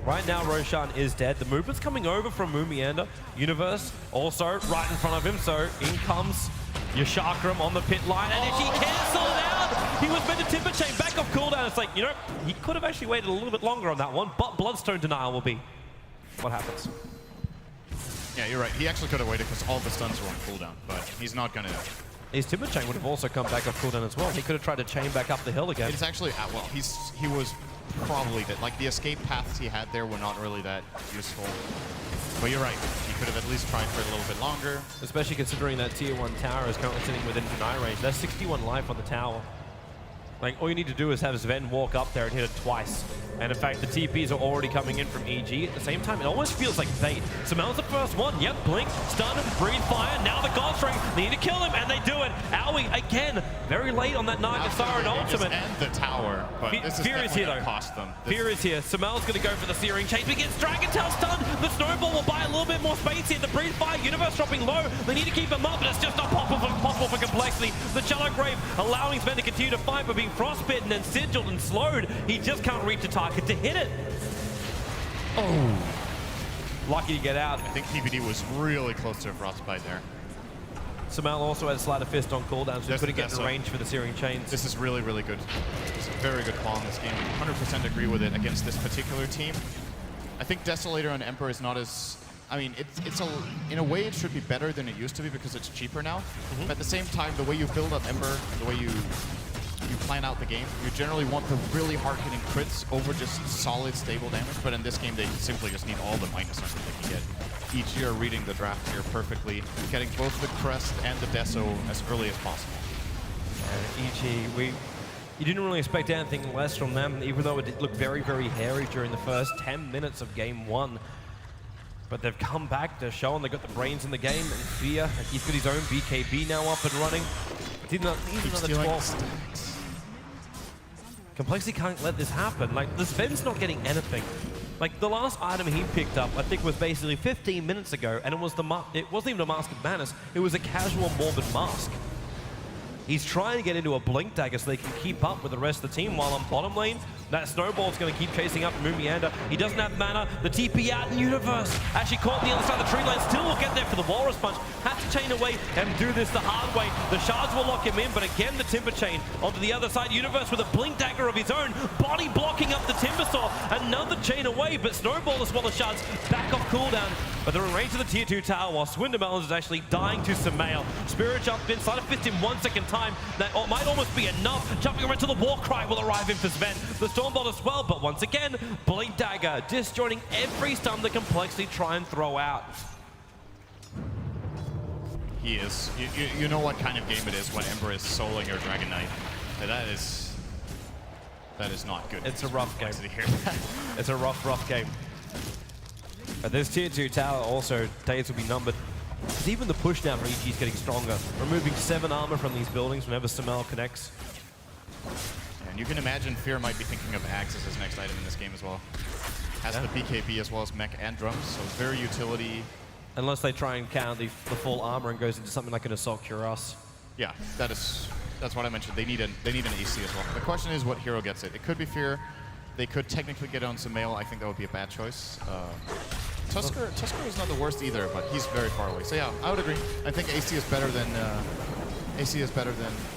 Right now, Roshan is dead. The movement's coming over from Moomiander. Universe also right in front of him, so in comes Yashakram on the pit line, and if he cancels it out, he was meant to Timber Chain back off cooldown. It's like, you know, he could have actually waited a little bit longer on that one, but Bloodstone Denial will be what happens. Yeah, you're right. He actually could have waited because all the stuns were on cooldown, but he's not going to. His Timber Chain would have also come back off cooldown as well. He could have tried to chain back up the hill again. It's actually, well, he was probably that, like the escape paths he had there were not really that useful. But you're right, he could have at least tried for it a little bit longer. Especially considering that tier 1 tower is currently sitting within deny range. There's 61 life on the tower. Like, all you need to do is have Sven walk up there and hit it twice. And in fact, the TPs are already coming in from EG. At the same time, it almost feels like bait. Sumail's the first one. Yep, blink, stun him, breathe fire. Now the God String. They need to kill him, and they do it. Aoi, again, very late on that Naga Siren ultimate. And the tower, but this is Fear is here, though. Cost them. Fear is here. Sumail's going to go for the Searing Chains. He gets Dragon Tail stunned. The Snowball will buy a little bit more space here. The breathe fire, Universe dropping low. They need to keep him up, but it's just not possible for Complexity. The Shallow Grave allowing Sven to continue to fight, but being frostbitten and sigiled and slowed. He just can't reach the target to hit it. Oh, lucky to get out. I think PPD was really close to a frostbite there. Sumail also had a Sleight of Fist on cooldown, so he couldn't get in range for the Searing Chains. This is really, really good. It's a very good call in this game. 100% agree with it against this particular team. I think Desolator on Emperor is not as... I mean, in a way, it should be better than it used to be because it's cheaper now. But at the same time, the way you build up Ember, the way you plan out the game, you generally want the really hard-hitting crits over just solid, stable damage. But in this game, they simply just need all the minus armor they can get. EG are reading the draft here perfectly, getting both the Crest and the Deso as early as possible. EG, you didn't really expect anything less from them, even though it did look very, very hairy during the first 10 minutes of game 1. But they've come back, they're showing they've got the brains in the game, and Fear, he's got his own BKB now up and running. He's another 12. Complexity can't let this happen. Like, the Sven's not getting anything. Like, the last item he picked up, I think, was basically 15 minutes ago, and it wasn't even a Mask of Madness, it was a casual Morbid Mask. He's trying to get into a Blink Dagger so they can keep up with the rest of the team, while on bottom lane, that Snowball's going to keep chasing up Mumianda. He doesn't have mana. The TP out in Universe. Actually caught on the other side of the tree line. Still will get there for the Walrus Punch. Has to chain away and do this the hard way. The shards will lock him in, but again the Timber Chain onto the other side. Universe with a Blink Dagger of his own. Body blocking up the Timber Saw. Another chain away, but Snowball as well as shards back off cooldown. But they're in range of the tier 2 tower, while Swindamelons is actually dying to Sumail. Spirit jumped in, Sleight of Fist in 1 second time. That might almost be enough. Jumping around to the War Cry will arrive in for Sven. The Stormbolt as well, but once again, Blink Dagger disjoining every stun the Complexity try and throw out. He is. You know what kind of game it is when Ember is soloing your Dragon Knight. That is not good. It's a rough game. It's a rough game. But this tier 2 tower also, days will be numbered. Because even the push down for EG is getting stronger, removing 7 armor from these buildings whenever Sumail connects. And you can imagine Fear might be thinking of Axe as his next item in this game as well. Has the BKB as well as mech and drums, so very utility. Unless they try and counter the full armor and goes into something like an Assault Cuirass. Yeah, that's what I mentioned. They need an AC as well. The question is what hero gets it. It could be Fear. They could technically get on Sumail. I think that would be a bad choice. Tusker is not the worst either, but he's very far away. So yeah, I would agree. I think AC is better than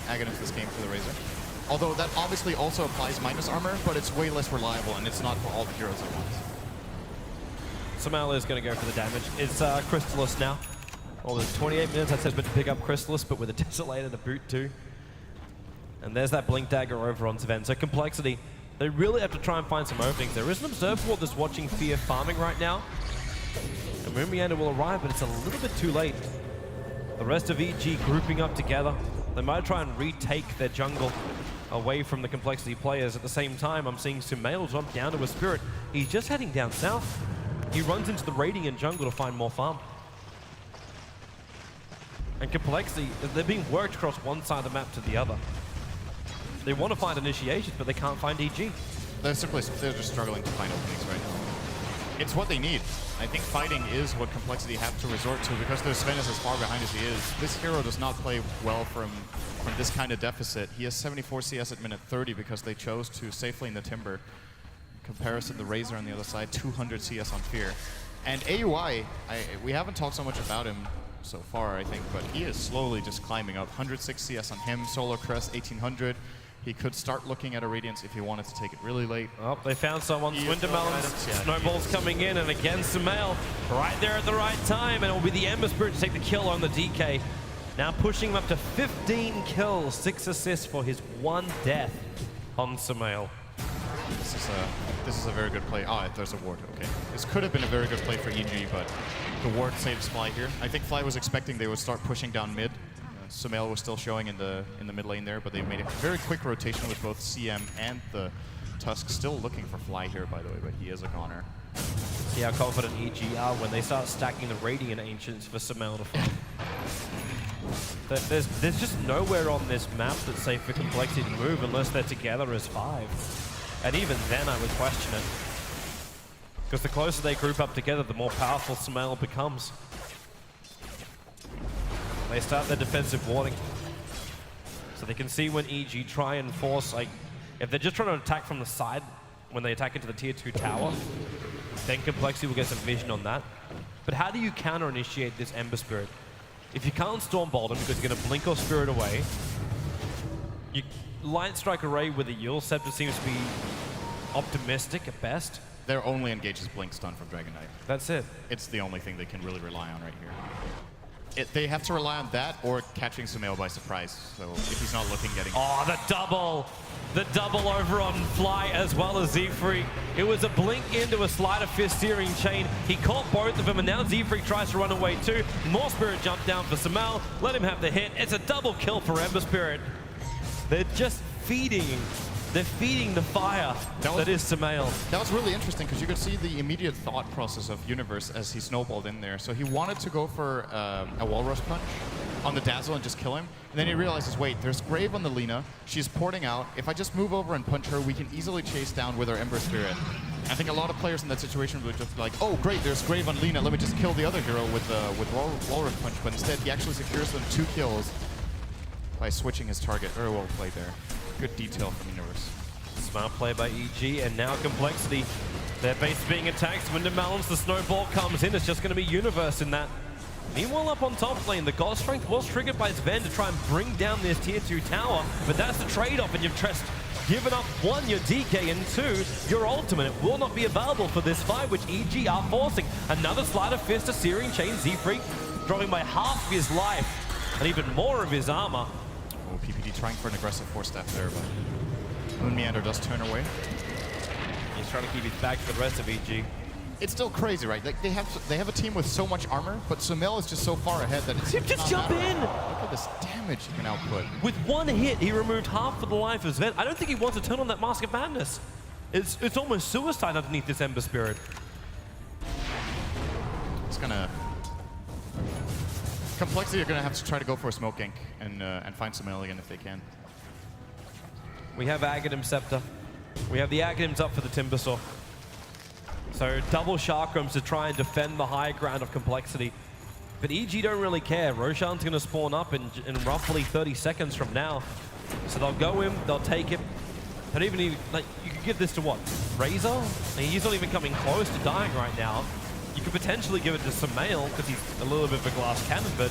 Aghanim this game for the Razor. Although that obviously also applies minus armor, but it's way less reliable and it's not for all the heroes at once. Sumail is going to go for the damage. It's Crystallis now. Well, there's 28 minutes I said to pick up Crystallis, but with a Desolator to boot too. And there's that Blink Dagger over on Sven. So Complexity, they really have to try and find some openings. There is an Observer Ward that's watching Fear farming right now. And Mumianda will arrive, but it's a little bit too late. The rest of EG grouping up together. They might try and retake their jungle away from the Complexity players. At the same time, I'm seeing Sumail jump down to a Spirit. He's just heading down south. He runs into the Radiant jungle to find more farm. And Complexity, they're being worked across one side of the map to the other. They want to find initiations, but they can't find EG. They're just struggling to find openings right now. It's what they need. I think fighting is what Complexity have to resort to because their Sven is as far behind as he is. This hero does not play well from this kind of deficit. He has 74 CS at minute 30 because they chose to safely in the Timber. In comparison, the Razor on the other side, 200 CS on Fear. And AUI, we haven't talked so much about him so far, I think, but he is slowly just climbing up. 106 CS on him, Solar Crest 1800. He could start looking at a Radiance if he wanted to take it really late. Oh, they found someone. Swindamelons. Snowball's coming in, and again, Sumail right there at the right time, and it will be the Ember Spirit to take the kill on the DK. Now pushing him up to 15 kills, 6 assists for his 1 death on Sumail. This is a very good play. Ah, there's a ward. Okay. This could have been a very good play for EG, but the ward saves Fly here. I think Fly was expecting they would start pushing down mid. Sumail was still showing in the mid lane there, but they made a very quick rotation with both CM and the Tusk still looking for Fly here, by the way, but he is a goner. See how confident EG are when they start stacking the Radiant Ancients for Sumail to farm. There's just nowhere on this map that's safe for Complexity to move unless they're together as 5. And even then I would question it. Because the closer they group up together, the more powerful Sumail becomes. They start their defensive warding. So they can see when EG try and force, like, if they're just trying to attack from the side, when they attack into the tier 2 tower, then Complexity will get some vision on that. But how do you counter-initiate this Ember Spirit? If you can't Stormbolt him because you're going to blink or Spirit away, you Light Strike Array with a Yule Scepter seems to be optimistic at best. Their only engage is Blink Stun from Dragon Knight. That's it. It's the only thing they can really rely on right here. They have to rely on that or catching Sumail by surprise. So if he's not looking, getting... Oh, the double! The double over on Fly as well as Z-Freak. It was a blink into a Sleight of Fist Searing Chain. He caught both of them, and now Z-Freak tries to run away too. More Spirit jump down for Sumail. Let him have the hit. It's a double kill for Ember Spirit. They're just feeding. They're feeding the fire that is Sumail. That was really interesting because you could see the immediate thought process of Universe as he snowballed in there. So he wanted to go for a Walrus Punch on the Dazzle and just kill him. And then he realizes, wait, there's Grave on the Lina. She's porting out. If I just move over and punch her, we can easily chase down with our Ember Spirit. I think a lot of players in that situation would just be like, oh, great, there's Grave on Lina. Let me just kill the other hero with Walrus Punch. But instead, he actually secures them 2 kills by switching his target. Very well played there. Good detail from Universe. Smart play by EG, and now Complexity. Their base being attacked. Swindlemelons, the snowball comes in. It's just going to be Universe in that. Meanwhile, up on top lane, the God Strength was triggered by Sven to try and bring down this tier 2 tower, but that's the trade-off, and you've just given up 1, your DK, and 2, your ultimate. It will not be available for this fight, which EG are forcing. Another Sleight of Fist, a Searing Chain, Z-Freak dropping by half of his life, and even more of his armor. Oh, PPD trying for an aggressive 4-step there, but Moon Meander does turn away. He's trying to keep his back for the rest of EG. It's still crazy, right? Like they have a team with so much armor, but Sumail is just so far ahead that it's just jump in. Look at this damage he can output. With 1 hit, he removed half of the life of Sven. I don't think he wants to turn on that Mask of Madness. It's almost suicide underneath this Ember Spirit. It's gonna... Complexity are gonna have to try to go for a smoke gank and find Sumail again if they can. We have Aghanim Scepter. We have the Aghanims up for the Timbersaw. So double Chakrams to try and defend the high ground of Complexity. But EG don't really care. Roshan's going to spawn up in roughly 30 seconds from now. So they'll go in, they'll take him. But even like, you could give this to what? Razor? I mean, he's not even coming close to dying right now. You could potentially give it to Sumail because he's a little bit of a glass cannon, but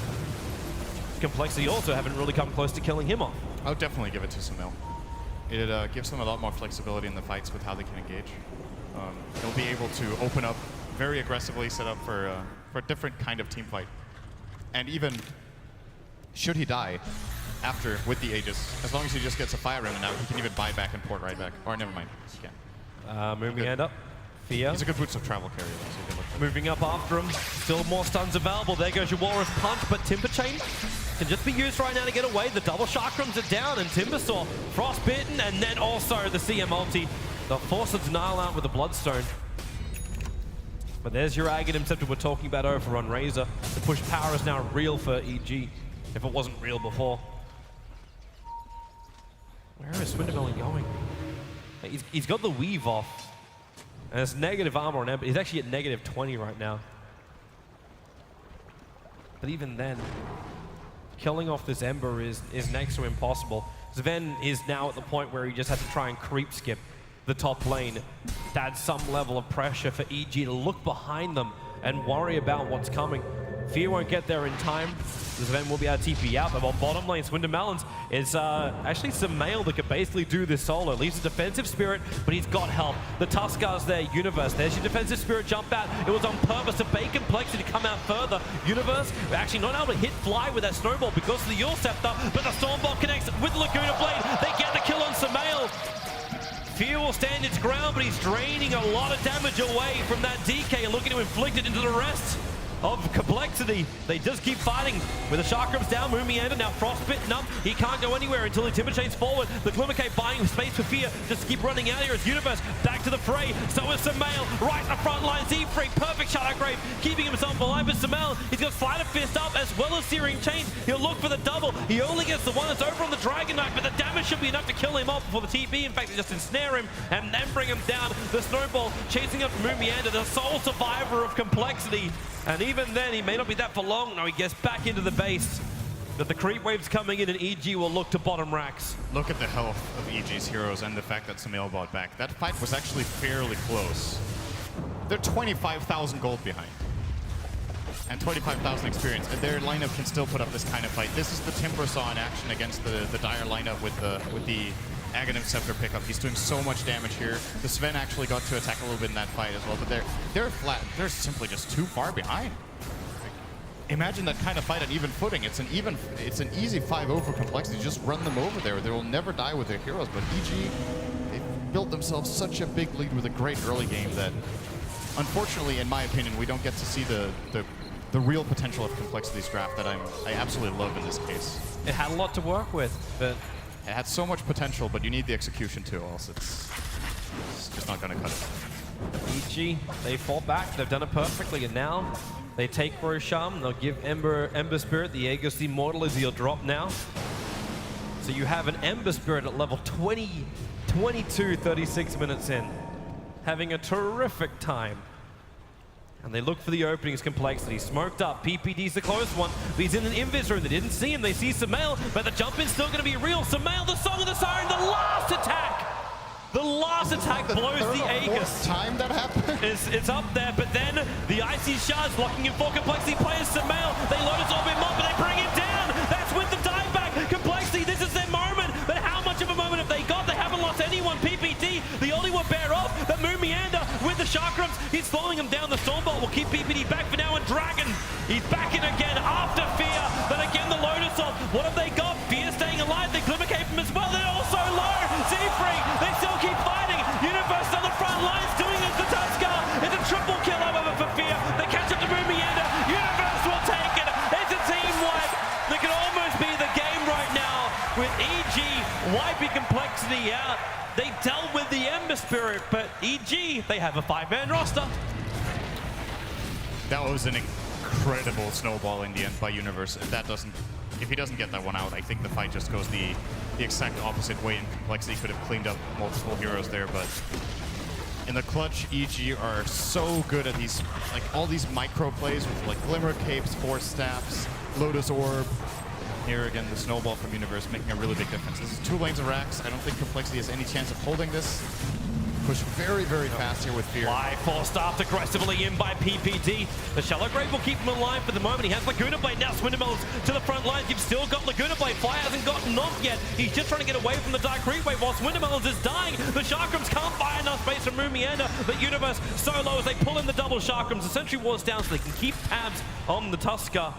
Complexity also haven't really come close to killing him off. I would definitely give it to Sumail. It gives them a lot more flexibility in the fights with how they can engage. They'll be able to open up very aggressively, set up for a different kind of team fight. And even should he die after with the Aegis, as long as he just gets a Fire Remnant out, he can even buy back and port right back. Or never mind, he can. Moving hand up. Fear. He's a good Boots of Travel carrier, though, so you can look for Moving up after him. Still more stuns available. There goes your Walrus Punch, but Timber Chain can just be used right now to get away. The double Chakrams are down, and Timbersaw frostbitten, and then also the CM ulti. They'll force a denial out with the Bloodstone. But there's your Aghanim Scepter we're talking about over on Razor. The push power is now real for EG, if it wasn't real before. Where is Swindlemelon going? He's got the weave off. And it's negative armor on Ember. He's actually at negative 20 right now. But even then, killing off this Ember is next to impossible. Sven is now at the point where he just has to try and creep skip the top lane to add some level of pressure for EG to look behind them and worry about what's coming. Fear won't get there in time. Sven will be able to TP out, but on bottom lane, Swindlemelons is actually Sumail that could basically do this solo. Leaves a defensive spirit, but he's got help. The Tuskar's there, Universe. There's your defensive spirit jump out. It was on purpose to bait Complexity to come out further. Universe actually not able to hit Fly with that snowball because of the Yule Scepter, but the Stormbolt connects with Laguna Blade. They get the kill on Sumail. Fear will stand its ground, but he's draining a lot of damage away from that DK and looking to inflict it into the rest of Complexity. They just keep fighting with the Chakrams down. Mumienda now frostbitten up. He can't go anywhere until he timber chains forward. The Glimmer Cape buying space for Fear just to keep running out here as Universe back to the fray. So is Sumail right in the front line. Z-Free, perfect Shadow Grave, keeping himself alive. But Sumail, he's got Flight of Fist up as well as Searing Chains. He'll look for the double. He only gets the one that's over on the Dragon Knight, but the damage should be enough to kill him off before the TP. In fact, they just ensnare him and then bring him down. The Snowball chasing up Mumienda, the sole survivor of Complexity. And even then, he may not be that for long. No, he gets back into the base. But the creep wave's coming in and EG will look to bottom racks. Look at the health of EG's heroes and the fact that Sumail bought back. That fight was actually fairly close. They're 25,000 gold behind. And 25,000 experience, and their lineup can still put up this kind of fight. This is the Timbersaw in action against the Dire lineup with the Aghanim Scepter pickup. He's doing so much damage here. The Sven actually got to attack a little bit in that fight as well, but they're flat. They're simply just too far behind. Imagine that kind of fight on even footing. It's an easy 5-0 for Complexity. Just run them over there. They will never die with their heroes. But EG, they've built themselves such a big lead with a great early game that, unfortunately, in my opinion, we don't get to see the real potential of Complexity's draft that I absolutely love in this case. It had a lot to work with, but it had so much potential, but you need the execution too, or else it's just not going to cut it. EG, they fall back. They've done it perfectly, and now they take Roshan. They'll give Ember Spirit. The Aegis Immortal is he'll drop now. So you have an Ember Spirit at level 20, 22, 36 minutes in, having a terrific time. And they look for the openings. Complexity smoked up. PPD's the close one. But he's in an invis room. They didn't see him. They see Sumail, but the jump in's still going to be real. Sumail, the Song of the Siren, the last attack! The last attack blows the Aegis. Time that happened? It's up there, but then the Icy Shards locking in for Complexity players. Sumail, they Lotus Orb him up, but they bring him down. That's with the dieback. Complexity, this is their moment. But how much of a moment have they got? They haven't lost anyone. PPD, the only one bear off. But Mumienda with the Chakrams, he's slowing him down. The Stormbolt will keep PPD back for now. And Dragon, he's back in again after Fear. But again, the Lotus Orb. What have they got? Fear staying alive. They Glimmer Cape him as well. They're also low. Z-Free, they still keep fighting. Universe on the front lines doing it to Tuskar. It's a triple kill however for Fear. They catch up to Mumienda. Universe will take it. It's a team wipe. That could almost be the game right now with EG wiping Complexity out. They dealt with the Ember Spirit, but EG, they have a 5-man roster. That was an incredible snowball in the end by Universe. If he doesn't get that one out, I think the fight just goes the exact opposite way, and Complexity could have cleaned up multiple heroes there, but in the clutch, EG are so good at these, like all these micro plays with like Glimmer Capes, Force Staffs, Lotus Orb. Here again, the snowball from Universe making a really big difference. This is 2 lanes of racks. I don't think Complexity has any chance of holding this. Push very, very fast here with Fear. Fly forced after aggressively in by PPD. The Shallow Grave will keep him alive for the moment. He has Laguna Blade now. Swindlemel's to the front lines. You've still got Laguna Blade. Fly hasn't gotten off yet. He's just trying to get away from the Dark Creep Wave while Swindlemel's is dying. The Chakrams can't buy enough space from Mumienda, but Universe solo as they pull in the double Chakrams. The Sentry Ward's down so they can keep tabs on the Tuskar.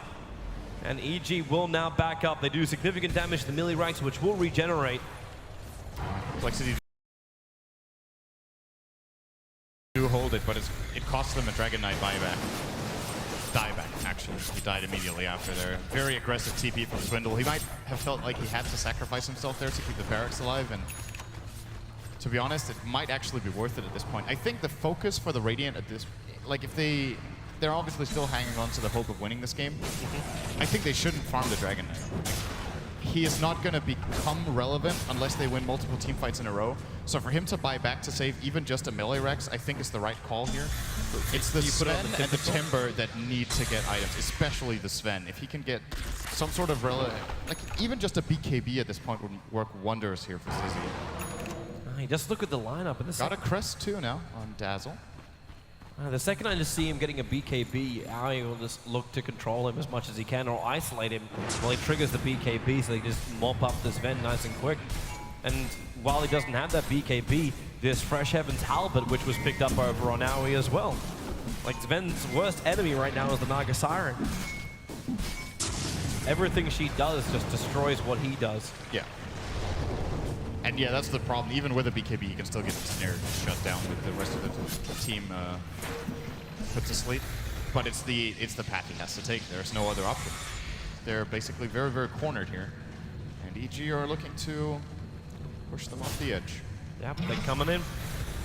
And EG will now back up. They do significant damage to the melee ranks, which will regenerate. Complexity do hold it, but it costs them a Dragon Knight buyback. Dieback, actually. He died immediately after there. Very aggressive TP from Swindle. He might have felt like he had to sacrifice himself there to keep the barracks alive, and to be honest, it might actually be worth it at this point. I think the focus for the Radiant at this, like if they're obviously still hanging on to the hope of winning this game. I think they shouldn't farm the Dragon Knight. He is not going to become relevant unless they win multiple team fights in a row. So for him to buy back to save even just a melee Rex, I think is the right call here. It's the Sven and the Timber that need to get items, especially the Sven. If he can get some sort of like even just a BKB at this point would work wonders here for Sizzy. Just look at the lineup. And got a crest too now on Dazzle. The second I just see him getting a BKB, Aoi will just look to control him as much as he can or isolate him while he triggers the BKB so they just mop up this Sven nice and quick. And while he doesn't have that BKB, there's Fresh Heaven's Halberd, which was picked up over on Aoi as well. Like Sven's worst enemy right now is the Naga Siren. Everything she does just destroys what he does. Yeah. And yeah, that's the problem. Even with a BKB, he can still get snared and shut down with the rest of the team put to sleep. but it's the path he has to take. There's no other option. They're basically very, very cornered here. And EG are looking to push them off the edge. Yep, they're coming in.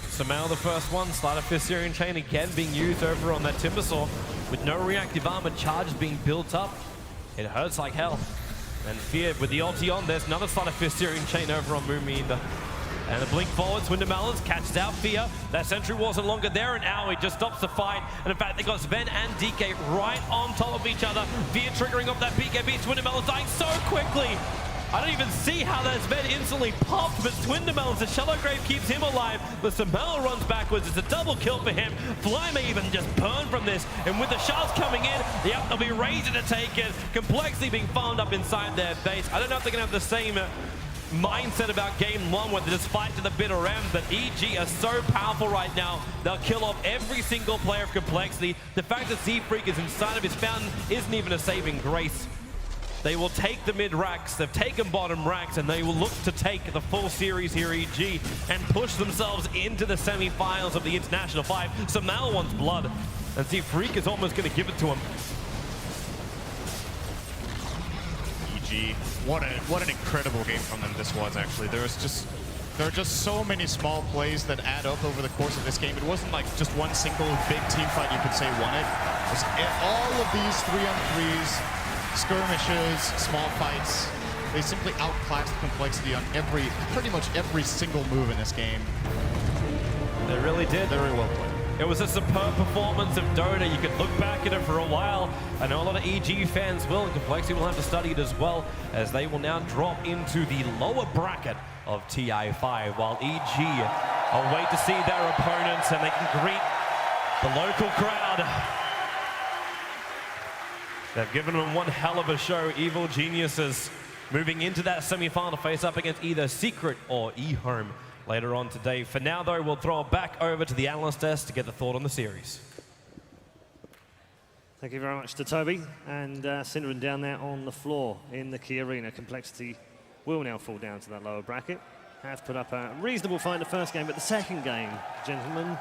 Sumail the first one, Slider Fist Syrian Chain again being used over on that Timbersaw with no reactive armor, charges being built up. It hurts like hell. And Fear with the ulti on, there's another Slider Fist Syrian Chain over on Moominda. And the blink forwards, Wintermelons catches out Fear. That sentry wall's no longer there, and Aoi just stops the fight. And in fact, they got Sven and DK right on top of each other. Fear triggering up that BKB, Wintermelons dying so quickly. I don't even see how that Sven instantly popped, but Twindermelons, the Shallow Grave keeps him alive. But Sumail runs backwards. It's a double kill for him. Fly may even just burn from this. And with the shards coming in, yep, they'll be ready to take it. Complexity being farmed up inside their base. I don't know if they're going to have the same mindset about game one where they just fight to the bitter end, but EG are so powerful right now. They'll kill off every single player of Complexity. The fact that Z-Freak is inside of his fountain isn't even a saving grace. They will take the mid racks, they've taken bottom racks, and they will look to take the full series here, EG, and push themselves into the semi-finals of the International 5. Sumail wants blood, and Z-Freak is almost going to give it to him. EG, what an incredible game from them this was, actually. There are just so many small plays that add up over the course of this game. It wasn't like just one single big team fight you could say won it. It was all of these 3-on-3s, skirmishes, small fights. They simply outclassed Complexity on pretty much every single move in this game. They really did. Very well played. It was a superb performance of Dota. You could look back at it for a while. I know a lot of EG fans will, and Complexity will have to study it as well, as they will now drop into the lower bracket of TI5, while EG await to see their opponents, and they can greet the local crowd. They've given them one hell of a show. Evil Geniuses moving into that semi-final to face up against either Secret or eHome later on today. For now, though, we'll throw it back over to the analyst desk to get the thought on the series. Thank you very much to Toby. And Synderen down there on the floor in the key arena. Complexity will now fall down to that lower bracket. Have put up a reasonable fight in the first game, but the second game, gentlemen,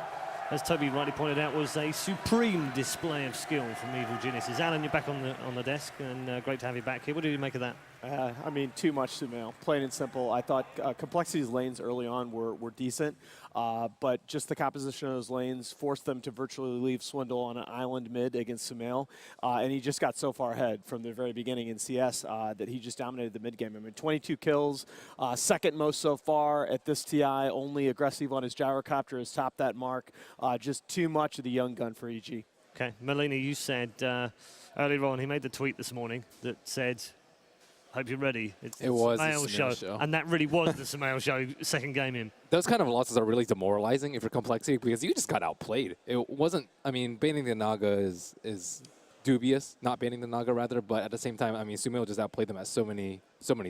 as Toby rightly pointed out, was a supreme display of skill from Evil Geniuses. Alan, you're back on the desk, and great to have you back here. What did you make of that? I mean, too much Sumail. Plain and simple. I thought Complexity's lanes early on were decent, but just the composition of those lanes forced them to virtually leave Swindle on an island mid against Sumail, and he just got so far ahead from the very beginning in CS that he just dominated the mid game. I mean, 22 kills, second most so far at this TI. Only Aggressive on his gyrocopter has topped that mark. Just too much of the young gun for EG. Okay, Melina, you said earlier on, he made the tweet this morning that said, hope you're ready. It was the Sumail show. And that really was the Sumail show, second game in. Those kind of losses are really demoralizing if you're Complexity, because you just got outplayed. It wasn't, I mean, banning the Naga is dubious, not banning the Naga rather, but at the same time, I mean, Sumail just outplayed them at so many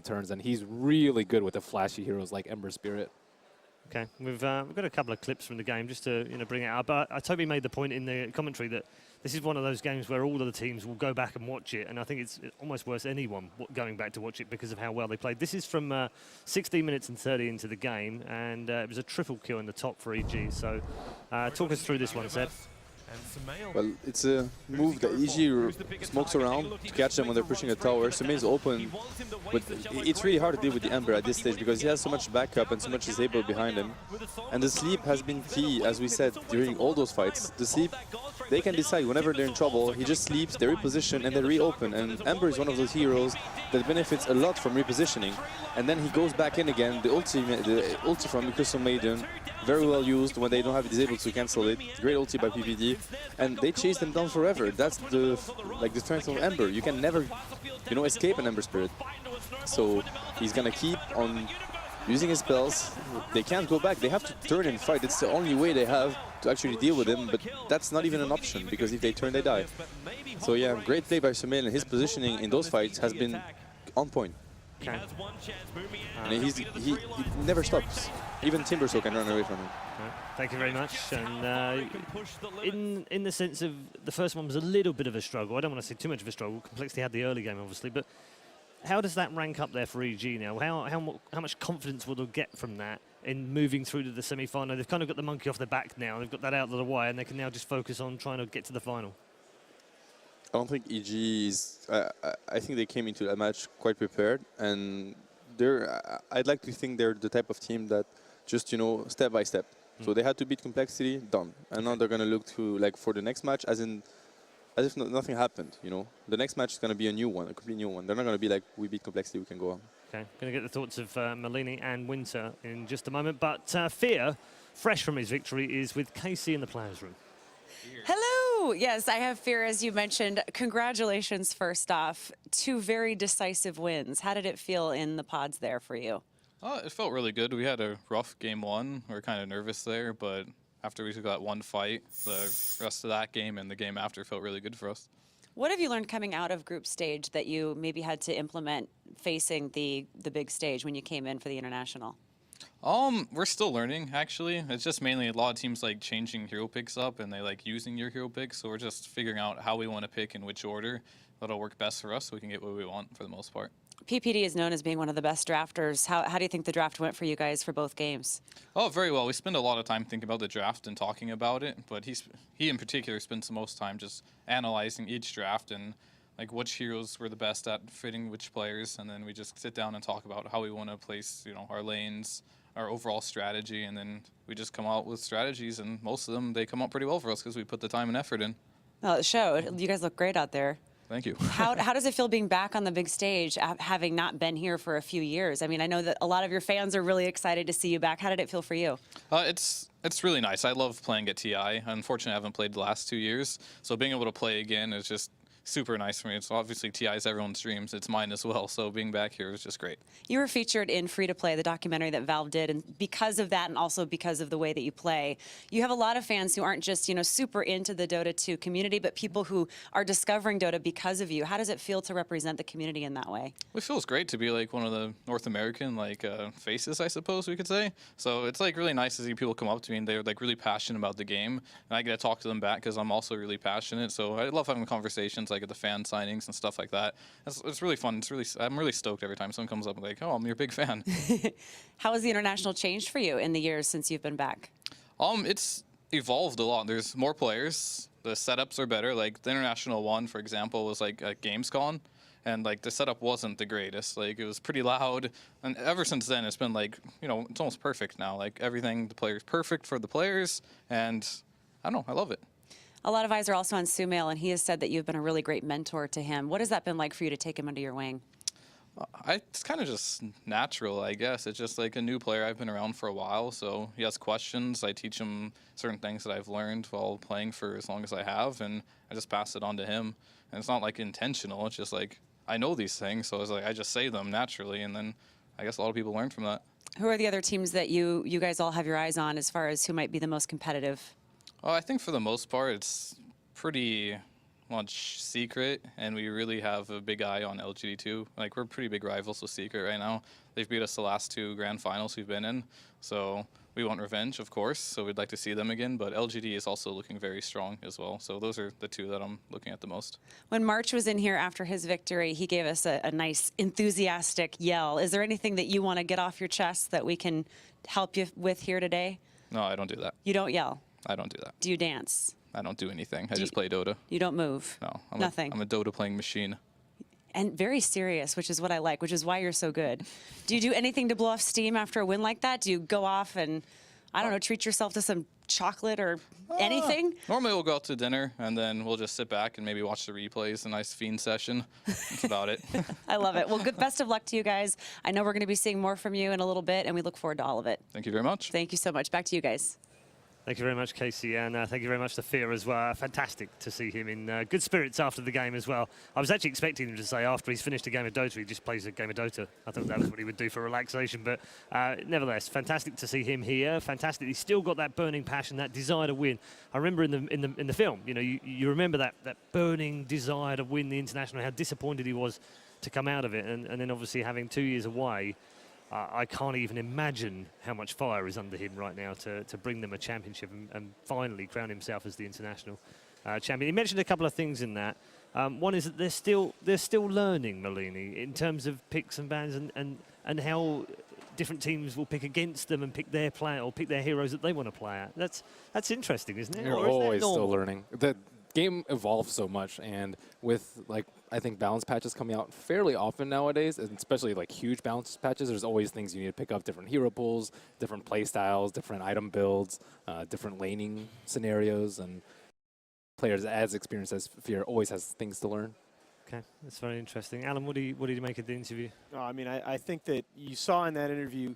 turns, and he's really good with the flashy heroes like Ember Spirit. Okay, we've got a couple of clips from the game just to bring it up. But Toby made the point in the commentary that this is one of those games where all of the teams will go back and watch it, and I think it's almost worth anyone going back to watch it because of how well they played. This is from 16 minutes and 30 into the game, and it was a triple kill in the top for EG. So talk us through this one, Seb. Well, it's a move that EG smokes around to catch them when they're pushing a tower. Sumail's open, but it's really hard to deal with the Ember at this stage because he has so much backup and so much disable behind him. And the sleep has been key, as we said, during all those fights. The sleep, they can decide whenever they're in trouble, he just sleeps, they reposition, and they reopen. And Ember is one of those heroes that benefits a lot from repositioning. And then he goes back in again, the ulti from Crystal Maiden, very well used when they don't have disable to cancel it. Great ulti by PPD. And they chase them down forever. That's the strength of Ember. You can never, escape an Ember Spirit. So he's gonna keep on using his spells. They can't go back. They have to turn and fight. It's the only way they have to actually deal with him. But that's not even an option because if they turn, they die. So yeah, great play by Sumail, and his positioning in those fights has been on point. Okay. And he never stops. Even Timbersaw can run away from him. Thank you very much. And in the sense of the first one was a little bit of a struggle. I don't want to say too much of a struggle. Complexity had the early game, obviously, but how does that rank up there for EG now? How much confidence will they get from that in moving through to the semi-final? They've kind of got the monkey off their back now. They've got that out of the way, and they can now just focus on trying to get to the final. I don't think EG is. I think they came into a match quite prepared, and I'd like to think they're the type of team that just step by step. So they had to beat Complexity, done, and now they're gonna look to like for the next match as if nothing happened. The next match is gonna be a new one, a complete new one. They're not gonna be like we beat Complexity, we can go on. Okay, going to get the thoughts of Malini and Winter in just a moment, but Fear, fresh from his victory, is with Casey in the players' room. Hello. Yes, I have Fear, as you mentioned. Congratulations, first off. 2 very decisive wins. How did it feel in the pods there for you? It felt really good. We had a rough game 1. We were kind of nervous there, but after we took that one fight, the rest of that game and the game after felt really good for us. What have you learned coming out of group stage that you maybe had to implement facing the big stage when you came in for the international? We're still learning, actually. It's just mainly a lot of teams like changing hero picks up and they like using your hero picks. So we're just figuring out how we want to pick in which order that'll work best for us so we can get what we want for the most part. PPD is known as being one of the best drafters. How do you think the draft went for you guys for both games? Oh, very well. We spend a lot of time thinking about the draft and talking about it, but he in particular spends the most time just analyzing each draft and like which heroes were the best at fitting which players, and then we just sit down and talk about how we want to place, our lanes, our overall strategy, and then we just come out with strategies, and most of them, they come out pretty well for us because we put the time and effort in. Well, it showed. You guys look great out there. Thank you. How does it feel being back on the big stage, having not been here for a few years? I mean, I know that a lot of your fans are really excited to see you back. How did it feel for you? It's really nice. I love playing at TI. Unfortunately, I haven't played the last 2 years, so being able to play again is just super nice for me. It's obviously TI's everyone's dreams. It's mine as well. So being back here is just great. You were featured in Free to Play, the documentary that Valve did, and because of that, and also because of the way that you play, you have a lot of fans who aren't just super into the Dota 2 community, but people who are discovering Dota because of you. How does it feel to represent the community in that way? It feels great to be like one of the North American faces, I suppose we could say. So it's like really nice to see people come up to me and they're like really passionate about the game, and I get to talk to them back because I'm also really passionate. So I love having conversations like at the fan signings and stuff like that. It's really fun. I'm really stoked every time someone comes up and like, oh, I'm your big fan. How has the international changed for you in the years since you've been back? It's evolved a lot. There's more players. The setups are better. Like the international one, for example, was like at Gamescom, and like the setup wasn't the greatest. Like it was pretty loud, and ever since then it's been like it's almost perfect now. Like everything, the player's perfect for the players, and I don't know, I love it. A lot of eyes are also on Sumail, and he has said that you've been a really great mentor to him. What has that been like for you to take him under your wing? It's kind of just natural, I guess. It's just like a new player. I've been around for a while, so he has questions. I teach him certain things that I've learned while playing for as long as I have, and I just pass it on to him. And it's not like intentional. It's just like I know these things, so it's like I just say them naturally, and then I guess a lot of people learn from that. Who are the other teams that you guys all have your eyes on as far as who might be the most competitive? Oh, I think for the most part, it's pretty much Secret, and we really have a big eye on LGD2. Like, we're pretty big rivals with Secret right now. They've beat us the last 2 grand finals we've been in, so we want revenge, of course, so we'd like to see them again, but LGD is also looking very strong as well, so those are the 2 that I'm looking at the most. When March was in here after his victory, he gave us a nice, enthusiastic yell. Is there anything that you want to get off your chest that we can help you with here today? No, I don't do that. You don't yell? I don't do that. Do you dance? I don't do anything. I just play Dota. You don't move? No. Nothing? I'm a Dota playing machine. And very serious, which is what I like, which is why you're so good. Do you do anything to blow off steam after a win like that? Do you go off and, I don't know, treat yourself to some chocolate or anything? Normally we'll go out to dinner, and then we'll just sit back and maybe watch the replays, a nice fiend session. That's about it. I love it. Well, best of luck to you guys. I know we're going to be seeing more from you in a little bit, and we look forward to all of it. Thank you very much. Thank you so much. Back to you guys. Thank you very much, Casey, and thank you very much to Fear as well. Fantastic to see him in good spirits after the game as well. I was actually expecting him to say after he's finished a game of Dota, he just plays a game of Dota. I thought that was what he would do for relaxation, but nevertheless, fantastic to see him here. Fantastic. He's still got that burning passion, that desire to win. I remember in the film, you remember that burning desire to win the international, how disappointed he was to come out of it, and then obviously having 2 years away. I can't even imagine how much fire is under him right now to bring them a championship and finally crown himself as the international champion. He mentioned a couple of things in that. One is that they're still learning, Malini, in terms of picks and bans and how different teams will pick against them and pick their player or pick their heroes that they want to play at. That's interesting, isn't it? You're always still learning. game evolves so much, and with like I think balance patches coming out fairly often nowadays, and especially like huge balance patches, there's always things you need to pick up, different hero pools, different play styles, different item builds, different laning scenarios, and players as experienced as Fear always has things to learn. Okay, that's very interesting. Alan, what did you make of the interview? I mean, I think that you saw in that interview,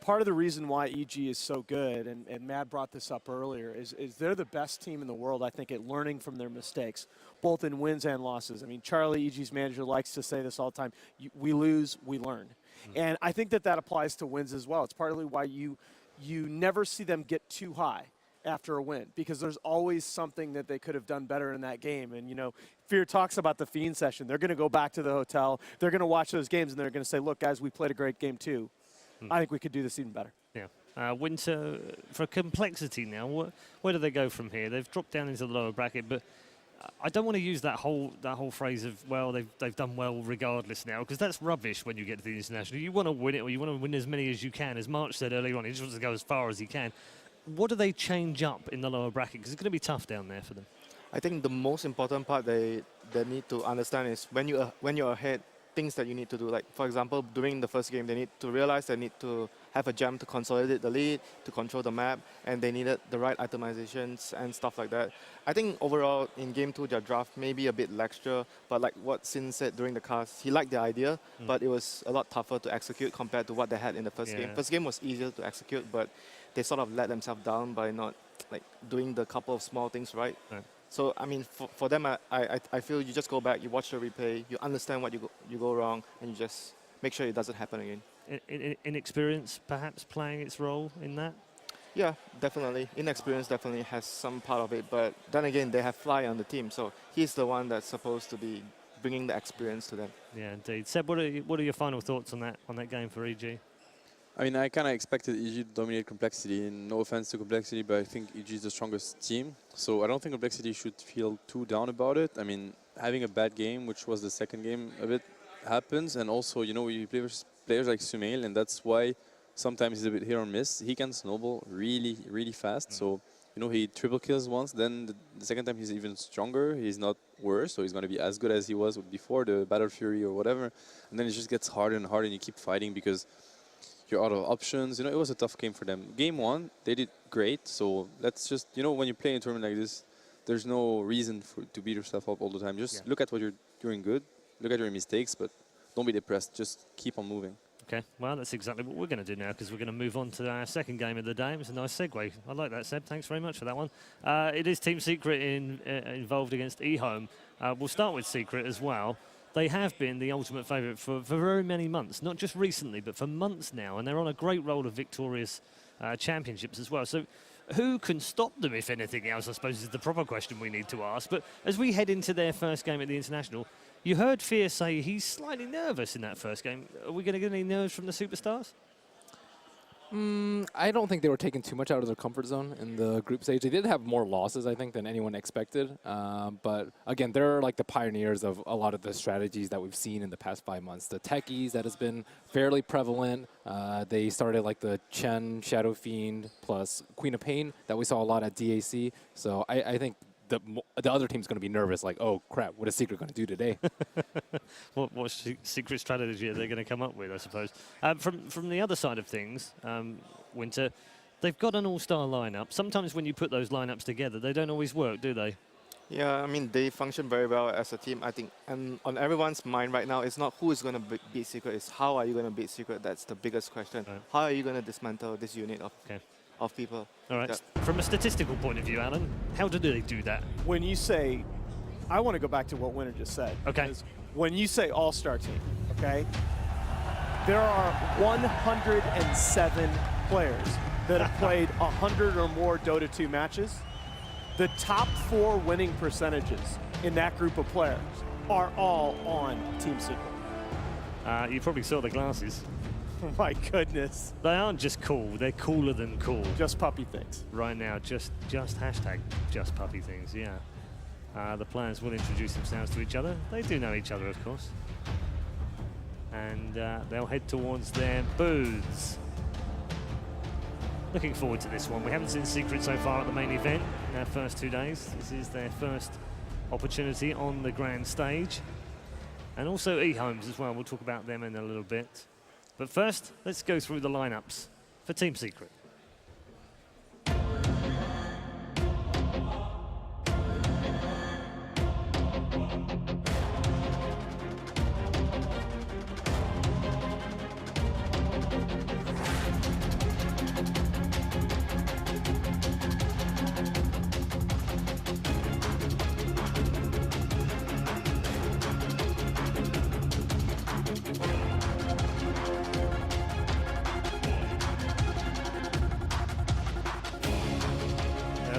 part of the reason why EG is so good, and Matt brought this up earlier, is they're the best team in the world, I think, at learning from their mistakes, both in wins and losses. I mean, Charlie, EG's manager, likes to say this all the time, we lose, we learn. And I think that that applies to wins as well. It's partly why you never see them get too high after a win, because there's always something that they could have done better in that game. And, you know, Fear talks about the Fiend session. They're going to go back to the hotel. They're going to watch those games, and they're going to say, look, guys, we played a great game too. I think we could do this even better. Yeah. Winter, for complexity now, where do they go from here? They've dropped down into the lower bracket, but I don't want to use that whole phrase of, well, they've done well regardless now, because that's rubbish when you get to the international. You want to win it, or you want to win as many as you can. As March said earlier on, he just wants to go as far as he can. What do they change up in the lower bracket? Because it's going to be tough down there for them. I think the most important part they need to understand is when you're ahead, things that you need to do. Like, for example, during the first game, they need to realize they need to have a gem to consolidate the lead, to control the map, and they needed the right itemizations and stuff like that. I think overall, in Game 2, their draft may be a bit lackluster, but like what Sin said during the cast, he liked the idea, but it was a lot tougher to execute compared to what they had in the first game. First game was easier to execute, but they sort of let themselves down by not like doing the couple of small things right. So, I mean, for them, I feel you just go back, you watch the replay, you understand what you go wrong, and you just make sure it doesn't happen again. Inexperience, perhaps, playing its role in that? Yeah, definitely. Inexperience definitely has some part of it, but then again, they have Fly on the team, so he's the one that's supposed to be bringing the experience to them. Yeah, indeed. Seb, what are your final thoughts on that game for EG? I mean, I kind of expected EG to dominate Complexity, and no offense to Complexity, but I think EG is the strongest team. So I don't think Complexity should feel too down about it. I mean, having a bad game, which was the second game of it, happens. And also, you know, you play with players like Sumail, and that's why sometimes he's a bit hit or miss. He can snowball really, really fast. So, you know, he triple kills once, then the second time he's even stronger. He's not worse, so he's going to be as good as he was before the Battle Fury or whatever. And then it just gets harder and harder, and you keep fighting because you're out of options. You know, it was a tough game for them. Game 1, they did great. So let's just, you know, when you play in a tournament like this, there's no reason to beat yourself up all the time. Just look at what you're doing good, look at your mistakes, but don't be depressed. Just keep on moving. Okay, well, that's exactly what we're going to do now, because we're going to move on to our second game of the day. It was a nice segue. I like that, Seb. Thanks very much for that one. It is Team Secret involved against eHome. We'll start with Secret as well. They have been the ultimate favourite for very many months, not just recently, but for months now, and they're on a great roll of victorious championships as well. So who can stop them, if anything else, I suppose, is the proper question we need to ask. But as we head into their first game at the International, you heard Fear say he's slightly nervous in that first game. Are we going to get any nerves from the superstars? I don't think they were taking too much out of their comfort zone in the group stage. They did have more losses, I think, than anyone expected. But again, they're like the pioneers of a lot of the strategies that we've seen in the past 5 months. The techies that has been fairly prevalent. They started like the Chen, Shadow Fiend, plus Queen of Pain that we saw a lot at DAC. So I think the other team's going to be nervous, like, oh crap, what is Secret going to do today? what secret strategy are they going to come up with, I suppose? From the other side of things, Winter, they've got an all-star lineup. Sometimes when you put those lineups together, they don't always work, do they? Yeah, I mean, they function very well as a team, I think. And on everyone's mind right now, it's not who is going to beat Secret, it's how are you going to beat Secret. That's the biggest question. Right. How are you going to dismantle this unit of people? All right. Yeah. From a statistical point of view, Alan, how do they do that? When you say, I want to go back to what Winter just said. Okay. When you say all-star team, okay, there are 107 players that have played 100 or more Dota 2 matches. The top 4 winning percentages in that group of players are all on Team Secret. You probably saw the glasses. Oh my goodness. They aren't just cool, they're cooler than cool. Just puppy things. Right now, just hashtag just puppy things, yeah. The players will introduce themselves to each other. They do know each other, of course. And they'll head towards their booths. Looking forward to this one. We haven't seen Secret so far at the main event in their first 2 days. This is their first opportunity on the grand stage. And also eHomes as well. We'll talk about them in a little bit. But first, let's go through the lineups for Team Secret.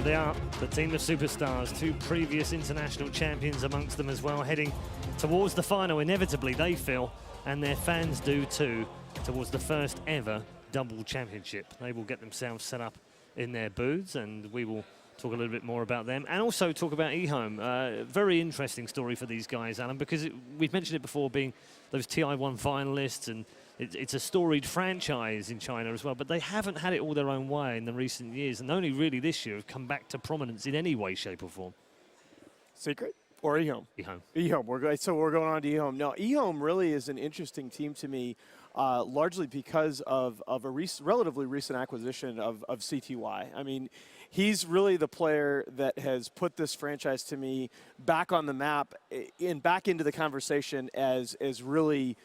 They are the team of superstars, 2 previous international champions amongst them as well, heading towards the final. Inevitably, they feel, and their fans do too, towards the first ever double championship. They will get themselves set up in their booths, and we will talk a little bit more about them, and also talk about eHome. Very interesting story for these guys, Alan, because we've mentioned it before, being those TI1 finalists, and it's a storied franchise in China as well, but they haven't had it all their own way in the recent years, and only really this year have come back to prominence in any way, shape, or form. Secret or eHome? eHome. eHome. We're going on to eHome. No, eHome really is an interesting team to me, largely because of a relatively recent acquisition of CTY. I mean, he's really the player that has put this franchise, to me, back on the map and back into the conversation as really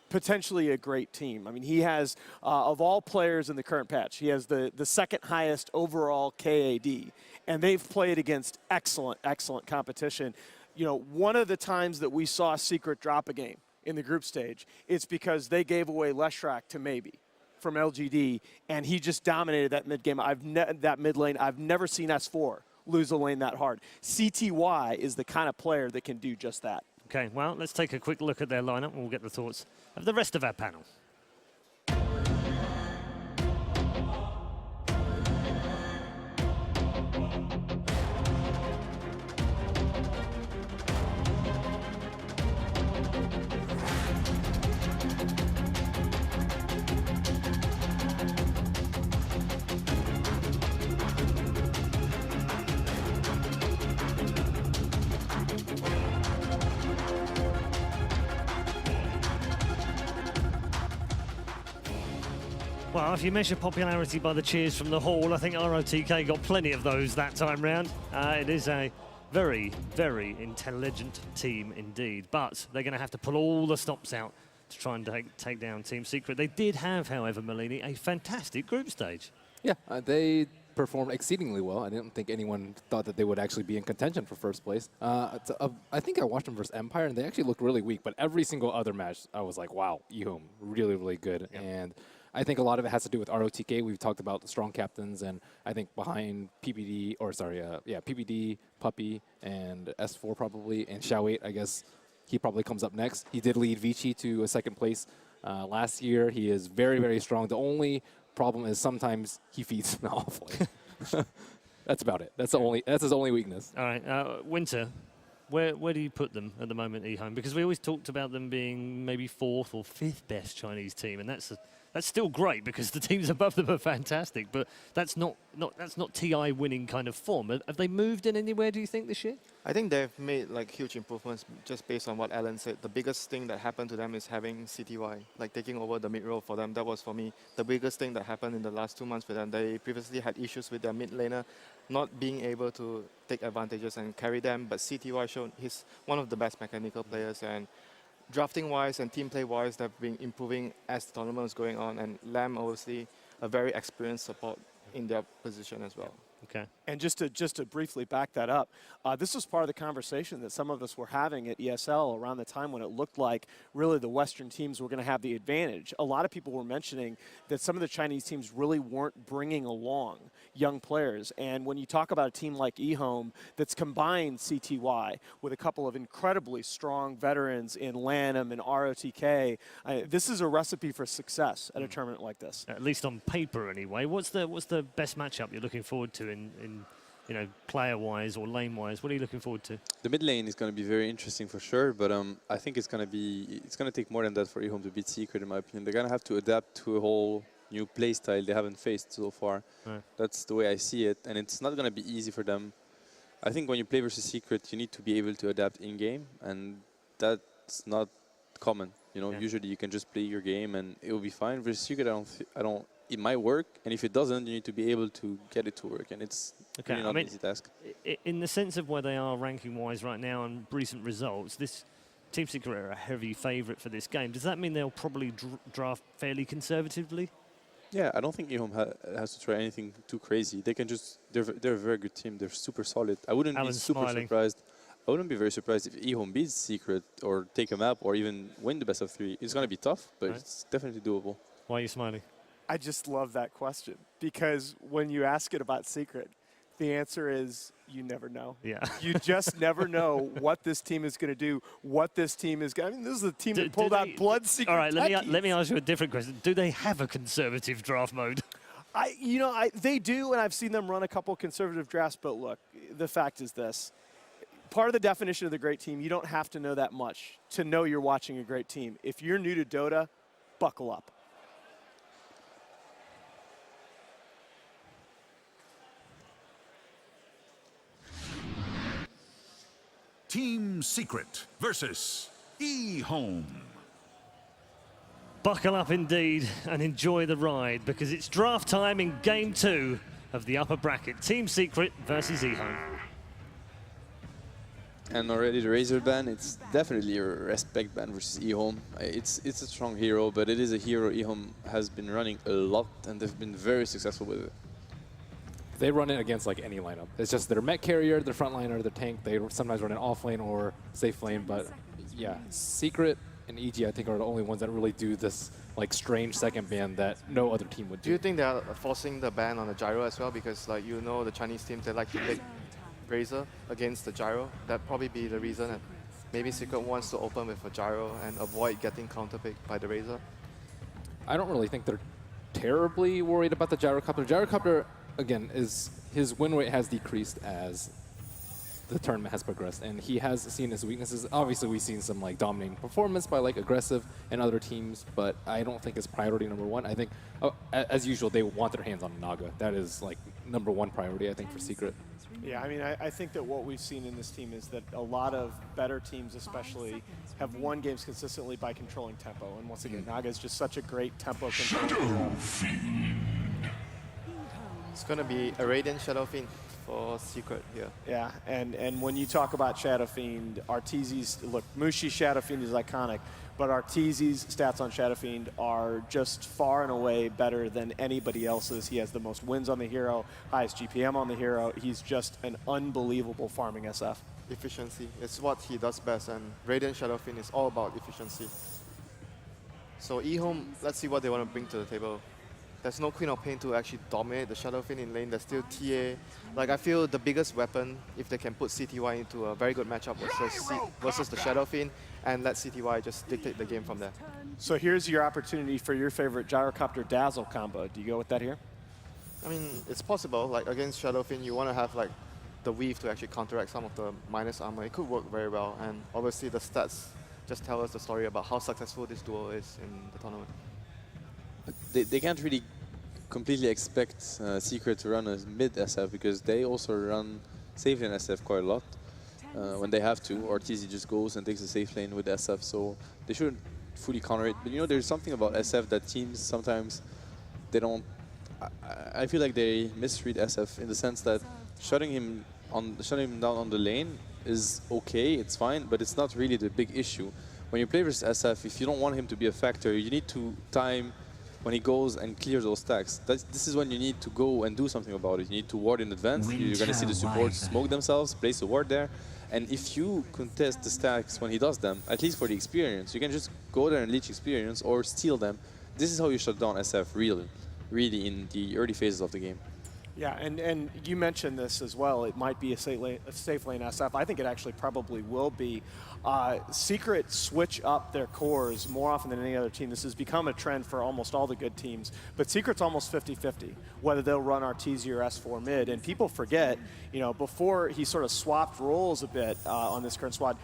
potentially a great team. I mean, he has, of all players in the current patch, he has the second highest overall KAD, and they've played against excellent competition. You know, one of the times that we saw Secret drop a game in the group stage, it's because they gave away Leshrak to Maybe from LGD, and he just dominated that mid game. That mid lane. I've never seen S4 lose a lane that hard. CTY is the kind of player that can do just that. Okay, well, let's take a quick look at their lineup, and we'll get the thoughts of the rest of our panel. Well, if you measure popularity by the cheers from the hall, I think ROTK got plenty of those that time round. It is a very, very intelligent team indeed, but they're going to have to pull all the stops out to try and take down Team Secret. They did have, however, Malini, a fantastic group stage. Yeah, they performed exceedingly well. I didn't think anyone thought that they would actually be in contention for first place. I think I watched them versus Empire, and they actually looked really weak, but every single other match, I was like, wow, eHome, really, really good. Yep. And I think a lot of it has to do with ROTK. We've talked about the strong captains, and I think behind PPD, PPD, Puppy, and S4 probably, and Xiao8, I guess he probably comes up next. He did lead Vici to a second place last year. He is very, very strong. The only problem is sometimes he feeds awfully. That's about it. That's his only weakness. All right, Winter, where do you put them at the moment, eHome? Because we always talked about them being maybe 4th or 5th best Chinese team, and that's still great because the teams above them are fantastic, but that's not TI winning kind of form. Have they moved in anywhere, do you think, this year? I think they've made like huge improvements just based on what Alan said. The biggest thing that happened to them is having CTY, like taking over the mid role for them. That was, for me, the biggest thing that happened in the last 2 months for them. They previously had issues with their mid laner not being able to take advantages and carry them, but CTY showed he's one of the best mechanical players, and drafting-wise and team play-wise, they've been improving as the tournament was going on, and Lam, obviously, a very experienced support in their position as well. Okay. And just to briefly back that up, this was part of the conversation that some of us were having at ESL around the time when it looked like really the Western teams were going to have the advantage. A lot of people were mentioning that some of the Chinese teams really weren't bringing along young players. And when you talk about a team like eHome that's combined CTY with a couple of incredibly strong veterans in LANM and ROTK, this is a recipe for success at a tournament like this. At least on paper, anyway. What's the best matchup you're looking forward to in player-wise or lane-wise? What are you looking forward to? The mid lane is going to be very interesting for sure, but I think it's going to take more than that for eHome to beat Secret, in my opinion. They're going to have to adapt to a whole new play style they haven't faced so far. Right. That's the way I see it, and it's not going to be easy for them. I think when you play versus Secret, you need to be able to adapt in-game, and that's not common. You know, usually you can just play your game and it will be fine. Versus Secret, I don't. It might work, and if it doesn't, you need to be able to get it to work, and it's really not an easy task. In the sense of where they are ranking-wise right now and recent results, this Team Secret are a heavy favourite for this game. Does that mean they'll probably draft fairly conservatively? Yeah, I don't think EHOM has to try anything too crazy. They can just, they're a very good team. They're super solid. I wouldn't be super surprised. I wouldn't be very surprised if EHOM beats Secret or take a map or even win the best of 3. It's going to be tough, but it's definitely doable. Why are you smiling? I just love that question because when you ask it about Secret, the answer is you never know. Yeah. You just never know what this team is going to do, what this team is going to. I mean, this is a team that pulled out Blood Secret. All right, let me ask you a different question. Do they have a conservative draft mode? They do, and I've seen them run a couple conservative drafts, but look, the fact is this. Part of the definition of the great team, you don't have to know that much to know you're watching a great team. If you're new to Dota, buckle up. Team Secret versus eHome. Buckle up indeed and enjoy the ride because it's draft time in Game 2 of the upper bracket. Team Secret versus eHome. And already the Razor ban, it's definitely a respect ban versus eHome. It's a strong hero, but it is a hero eHome has been running a lot and they've been very successful with it. They run it against like any lineup. It's just their mech carrier, their frontliner, their tank. They sometimes run it off lane or safe lane, but yeah, Secret and EG I think are the only ones that really do this like strange second ban that no other team would do. Do you think they are forcing the ban on the gyro as well? Because like you know the Chinese teams, they like to pick Razor against the gyro. That'd probably be the reason that maybe Secret wants to open with a gyro and avoid getting counterpicked by the Razor. I don't really think they're terribly worried about the gyrocopter. Gyrocopter, again, his win rate has decreased as the tournament has progressed, and he has seen his weaknesses. Obviously, we've seen some like dominating performance by like Aggressive and other teams, but I don't think it's priority number one. I think, as usual, they want their hands on Naga. That is like number one priority, I think, for Secret. Yeah, I mean, I think that what we've seen in this team is that a lot of better teams especially have won games consistently by controlling tempo. And once again, Naga is just such a great tempo controller. It's going to be a Radiant Shadow Fiend for Secret here. Yeah, and when you talk about Shadow Fiend, Arteezy's, look, Mushi's Shadow Fiend is iconic, but Arteezy's stats on Shadow Fiend are just far and away better than anybody else's. He has the most wins on the hero, highest GPM on the hero. He's just an unbelievable farming SF. Efficiency, it's what he does best, and Radiant Shadow Fiend is all about efficiency. So eHome, let's see what they want to bring to the table. There's no Queen of Pain to actually dominate the Shadow Fiend in lane. There's still TA. Like, I feel the biggest weapon, if they can put CTY into a very good matchup versus the Shadow Fiend, and let CTY just dictate the game from there. So here's your opportunity for your favorite Gyrocopter Dazzle combo. Do you go with that here? I mean, it's possible. Like, against Shadow Fiend, you want to have, like, the weave to actually counteract some of the minus armor. It could work very well, and obviously the stats just tell us the story about how successful this duo is in the tournament. They can't really completely expect Secret to run a mid SF because they also run safe lane SF quite a lot when they have to. Arteezy just goes and takes a safe lane with SF, so they shouldn't fully counter it. But you know, there's something about SF that teams sometimes they don't. I feel like they misread SF in the sense that shutting him down on the lane is okay, it's fine, but it's not really the big issue. When you play versus SF, if you don't want him to be a factor, you need to time when he goes and clears those stacks. This is when you need to go and do something about it. You need to ward in advance. You're going to see the supports smoke themselves, place a ward there. And if you contest the stacks when he does them, at least for the experience, you can just go there and leech experience or steal them. This is how you shut down SF really in the early phases of the game. Yeah, and you mentioned this as well. It might be a safe lane SF. I think it actually probably will be. Secret switch up their cores more often than any other team. This has become a trend for almost all the good teams. But Secret's almost 50-50, whether they'll run Arteezy or S4 mid. And people forget, you know, before he sort of swapped roles a bit on this current squad,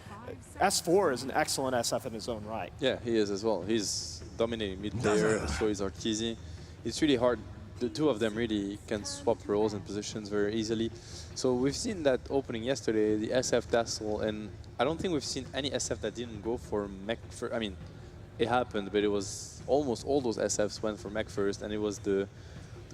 S4 is an excellent SF in his own right. Yeah, he is as well. He's dominating mid player, so is Arteezy. It's really hard the two of them really can swap roles and positions very easily. So we've seen that opening yesterday, the SF Dazzle, and I don't think we've seen any SF that didn't go for mech. I mean, it happened, but it was almost all those SFs went for mech first, and it was the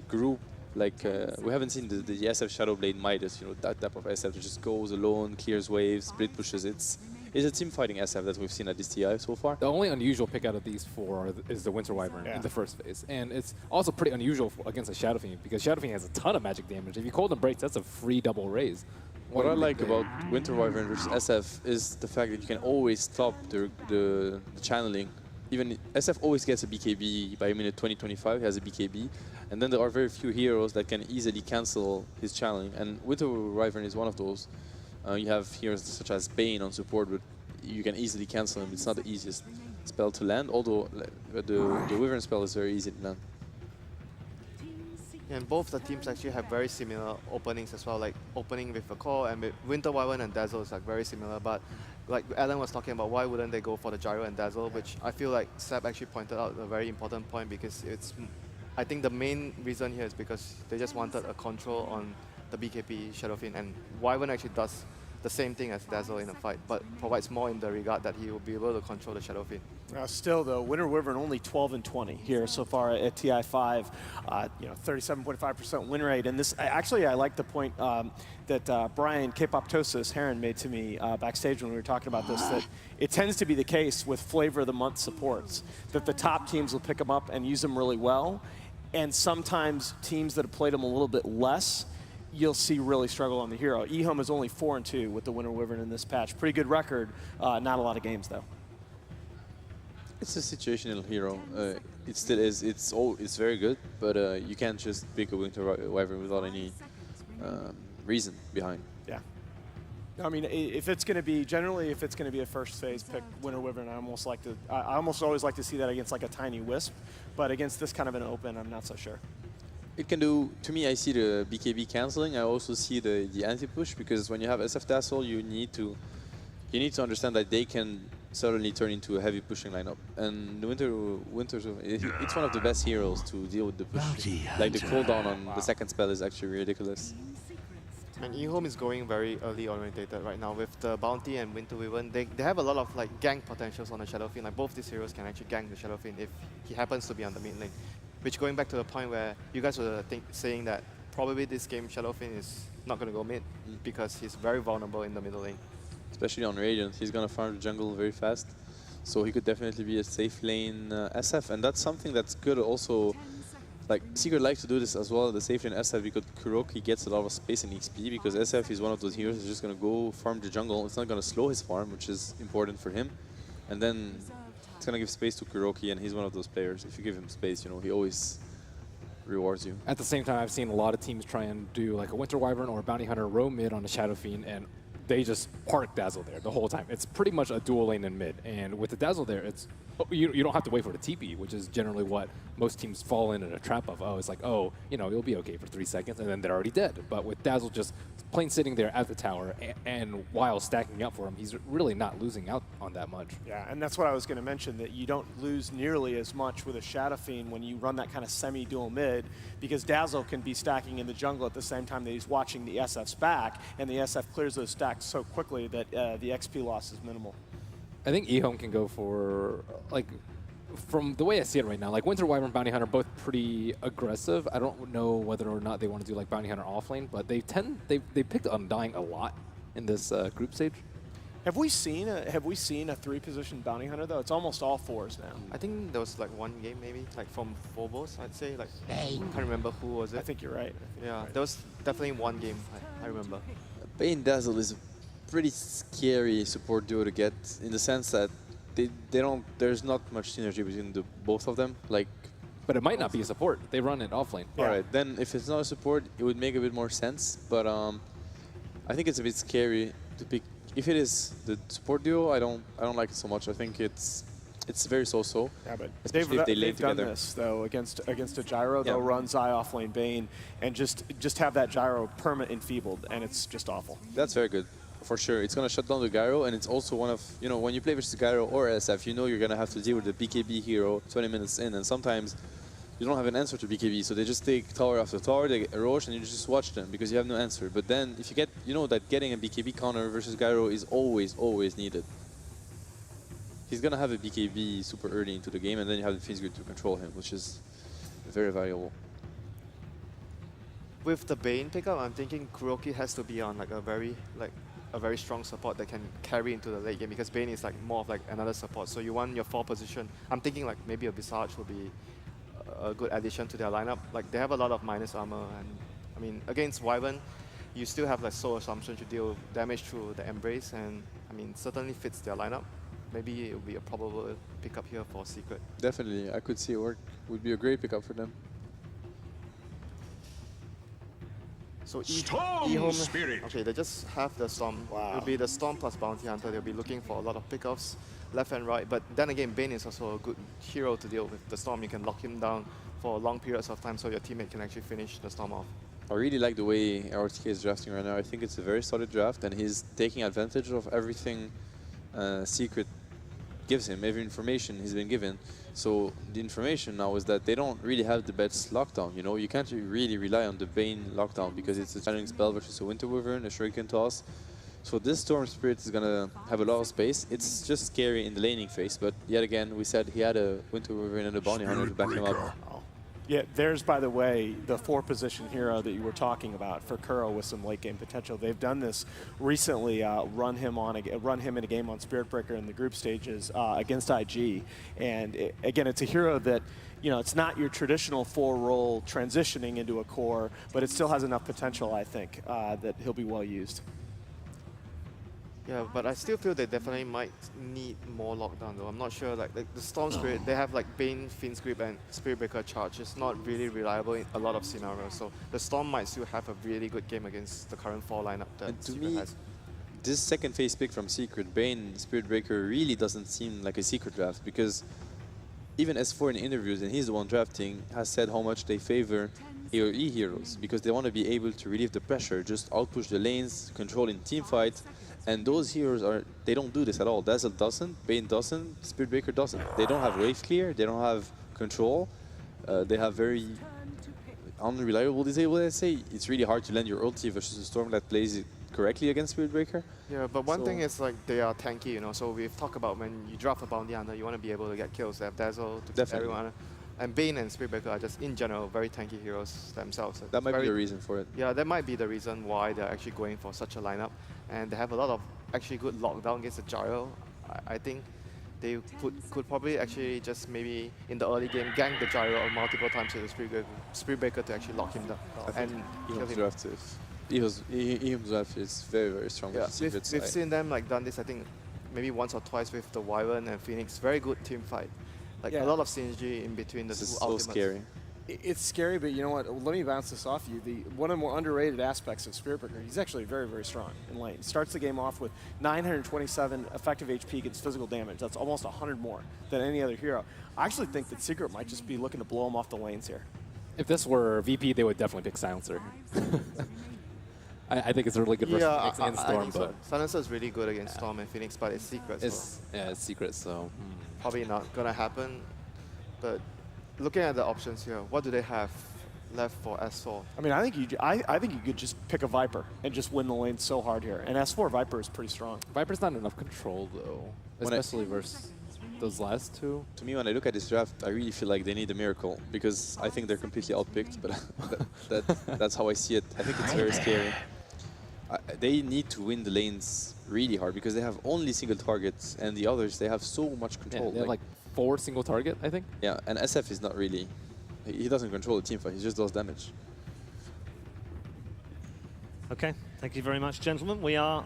group. Like we haven't seen the SF Shadowblade Midas, you know, that type of SF that just goes alone, clears waves, split pushes. It's a team fighting SF that we've seen at this TI so far. The only unusual pick out of these four is the Winter Wyvern in the first phase. And it's also pretty unusual against a Shadow Fiend because Shadow Fiend has a ton of magic damage. If you Cold and Breaks, that's a free double raise. What I like about Winter Wyvern versus SF is the fact that you can always stop the channeling. Even SF always gets a BKB by minute 20-25, he has a BKB. And then there are very few heroes that can easily cancel his channeling. And Winter Wyvern is one of those. You have heroes such as Bane on support, but you can easily cancel him. It's not the easiest spell to land, although the Wyvern spell is very easy to land. And both the teams actually have very similar openings as well, like opening with a core, and with Winter Wyvern and Dazzle is like very similar, but like Alan was talking about, why wouldn't they go for the Gyro and Dazzle, which I feel like Seb actually pointed out a very important point, because I think the main reason here is because they just wanted a control on the BKB Shadow Fiend, and Wyvern actually does the same thing as Dazzle in a fight, but provides more in the regard that he will be able to control the Shadow Fiend. Still, though, Winter Wyvern only 12-20 here so far at TI5. 37.5% win rate. And this, actually, I like the point that Brian K-Poptosis Heron made to me backstage when we were talking about this, that it tends to be the case with Flavor of the Month supports, that the top teams will pick them up and use them really well. And sometimes teams that have played them a little bit less, you'll see really struggle on the hero. eHome is only 4-2 with the Winter Wyvern in this patch. Pretty good record, not a lot of games though. It's a situational hero. It still is. It's very good, but you can't just pick a Winter Wyvern without any reason behind. Yeah. I mean, if it's going to be if it's going to be a first phase pick, Winter Wyvern, I almost always like to see that against like a tiny Wisp, but against this kind of an open, I'm not so sure. It can do, to me, I see the BKB canceling. I also see the anti-push, because when you have SF Dazzle, you need to understand that they can suddenly turn into a heavy pushing lineup. And it's one of the best heroes to deal with the push. Like the cooldown on the second spell is actually ridiculous. And eHome is going very early orientated right now with the Bounty and Winter Wyvern. They have a lot of like gank potentials on the Shadow Fiend. Like both these heroes can actually gank the Shadow Fiend if he happens to be on the mid lane. Which, going back to the point where you guys were saying that probably this game Shadow Fiend is not going to go mid because he's very vulnerable in the middle lane. Especially on Radiant, he's going to farm the jungle very fast. So he could definitely be a safe lane SF, and that's something that's good also. Like, Secret likes to do this as well, the safe lane SF, because Kuroki gets a lot of space and XP, because SF is one of those heroes who's just going to go farm the jungle. It's not going to slow his farm, which is important for him. And then it's going to give space to Kuroki, and he's one of those players. If you give him space, you know, he always rewards you. At the same time, I've seen a lot of teams try and do like a Winter Wyvern or a Bounty Hunter row mid on a Shadow Fiend, and they just park Dazzle there the whole time. It's pretty much a dual lane in mid, and with the Dazzle there, it's you don't have to wait for the TP, which is generally what most teams fall in a trap of. Oh, it's like, oh, you know, you'll be okay for 3 seconds, and then they're already dead. But with Dazzle just plain sitting there at the tower, and while stacking up for him, he's really not losing out on that much. Yeah, and that's what I was going to mention, that you don't lose nearly as much with a Shadow Fiend when you run that kind of semi-dual mid, because Dazzle can be stacking in the jungle at the same time that he's watching the SF's back, and the SF clears those stacks so quickly that the XP loss is minimal. I think eHome can go for, like, from the way I see it right now, like Winter Wyvern, Bounty Hunter, both pretty aggressive. I don't know whether or not they want to do like Bounty Hunter offlane, but they picked Undying a lot in this group stage. Have we seen a 3-position Bounty Hunter though? It's almost all 4s now. I think there was like one game maybe, like from Phobos, I'd say. Like, I can't remember who was it. I think you're right. Yeah, there was definitely one game, I remember. Bane Dazzle is a pretty scary support duo to get, in the sense that there's not much synergy between both of them. Like, but it might not be a support. They run it offlane. Yeah. All right, then if it's not a support, it would make a bit more sense. But I think it's a bit scary to pick. If it is the support duo, I don't like it so much. I think it's very so-so. Yeah, but especially if they lane they've done together. this though against a Gyro. They'll run Zai offlane Bane and just have that Gyro perma enfeebled, and it's just awful. That's very good. For sure, it's going to shut down the Gyro, and it's also one of, you know, when you play versus Gyro or SF, you know you're going to have to deal with the BKB hero 20 minutes in, and sometimes you don't have an answer to BKB, so they just take tower after tower, they get Roche, and you just watch them because you have no answer. But then if you get, you know that getting a BKB counter versus Gyro is always, always needed. He's gonna have a BKB super early into the game, and then you have the Phoenix Grid to control him, which is very valuable. With the Bane pickup, I'm thinking Kuroki has to be on like a very strong support that can carry into the late game, because Bane is like more of like another support. So you want your 4 position. I'm thinking like maybe a Visage would be a good addition to their lineup. Like they have a lot of minus armor, and I mean against Wyvern, you still have like Soul Assumption to deal damage through the Embrace, and I mean certainly fits their lineup. Maybe it would be a probable pickup here for Secret. Definitely, I could see it work. Would be a great pickup for them. So Storm Spirit. Okay, they just have the Storm. Wow. It'll be the Storm plus Bounty Hunter. They'll be looking for a lot of pickoffs, left and right. But then again, Bane is also a good hero to deal with. The Storm, you can lock him down for long periods of time so your teammate can actually finish the Storm off. I really like the way RTK is drafting right now. I think it's a very solid draft, and he's taking advantage of everything Secret gives him, every information he's been given. So the information now is that they don't really have the best lockdown. You know, you can't really rely on the Bane lockdown because it's a channeling spell versus a Winter Wyvern, a Shuriken Toss. So this Storm Spirit is gonna have a lot of space. It's just scary in the laning phase, but yet again, we said he had a Winter Wyvern and a Bounty Hunter to back him up. Yeah, there's, by the way, the 4-position hero that you were talking about for Kuro with some late-game potential. They've done this recently, run him in a game on Spirit Breaker in the group stages against IG. And again, it's a hero that, you know, it's not your traditional 4-role transitioning into a core, but it still has enough potential, I think, that he'll be well used. Yeah, but I still feel they definitely might need more lockdown though. I'm not sure, like the Storm Spirit, they have like Bane, Fiend's Grip and Spirit Breaker charge. It's not really reliable in a lot of scenarios. So the Storm might still have a really good game against the current 4 lineup that And to Secret me, has. this second phase pick from Secret, Bane, Spirit Breaker, really doesn't seem like a Secret draft, because even S4 in interviews, and he's the one drafting, has said how much they favor AoE heroes, because they want to be able to relieve the pressure, just outpush the lanes, control in team fight. And those heroes they don't do this at all. Dazzle doesn't, Bane doesn't, Spirit Breaker doesn't. They don't have wave clear, they don't have control. They have very unreliable disable, let's say. It's really hard to land your ulti versus a Storm that plays it correctly against Spirit Breaker. Yeah, but one thing is like they are tanky, you know. So we've talked about when you draft a Bounty Hunter, you want to be able to get kills. They have Dazzle to Definitely. everyone. And Bane and Spirit Breaker are just, in general, very tanky heroes themselves. That might be the reason for it. Yeah, that might be the reason why they're actually going for such a lineup. And they have a lot of actually good lockdown against the Gyro. I think they could probably actually just maybe in the early game gank the Gyro multiple times to the Spirit Breaker to actually lock him down. And kill him. Ehum's draft is very, very strong. Yeah, with we've seen them like done this, I think, maybe once or twice with the Wyvern and Phoenix. Very good team fight. Like a lot of synergy in between the two This is so ultimates. scary. It's scary, but you know what? Let me bounce this off you. One of the more underrated aspects of Spirit Breaker, he's actually very, very strong in lane. Starts the game off with 927 effective HP against physical damage. That's almost 100 more than any other hero. I actually think that Secret might just be looking to blow him off the lanes here. If this were VP, they would definitely pick Silencer. I think it's a really good versus against Storm, but Silencer is really good against Storm and Phoenix, but it's Secret. it's Secret, so probably not gonna happen. But looking at the options here, what do they have left for S4? I mean, I think you could just pick a Viper and just win the lane so hard here. And S4 Viper is pretty strong. Viper's not enough control though, especially versus those last two. To me, when I look at this draft, I really feel like they need a miracle, because I think they're completely outpicked, but that's how I see it. I think it's very scary. They need to win the lanes really hard, because they have only single targets, and the others, they have so much control. Yeah, they have like 4 single target, I think. Yeah, and SF is not really, he doesn't control the team fight, he just does damage. Okay, thank you very much, gentlemen. We are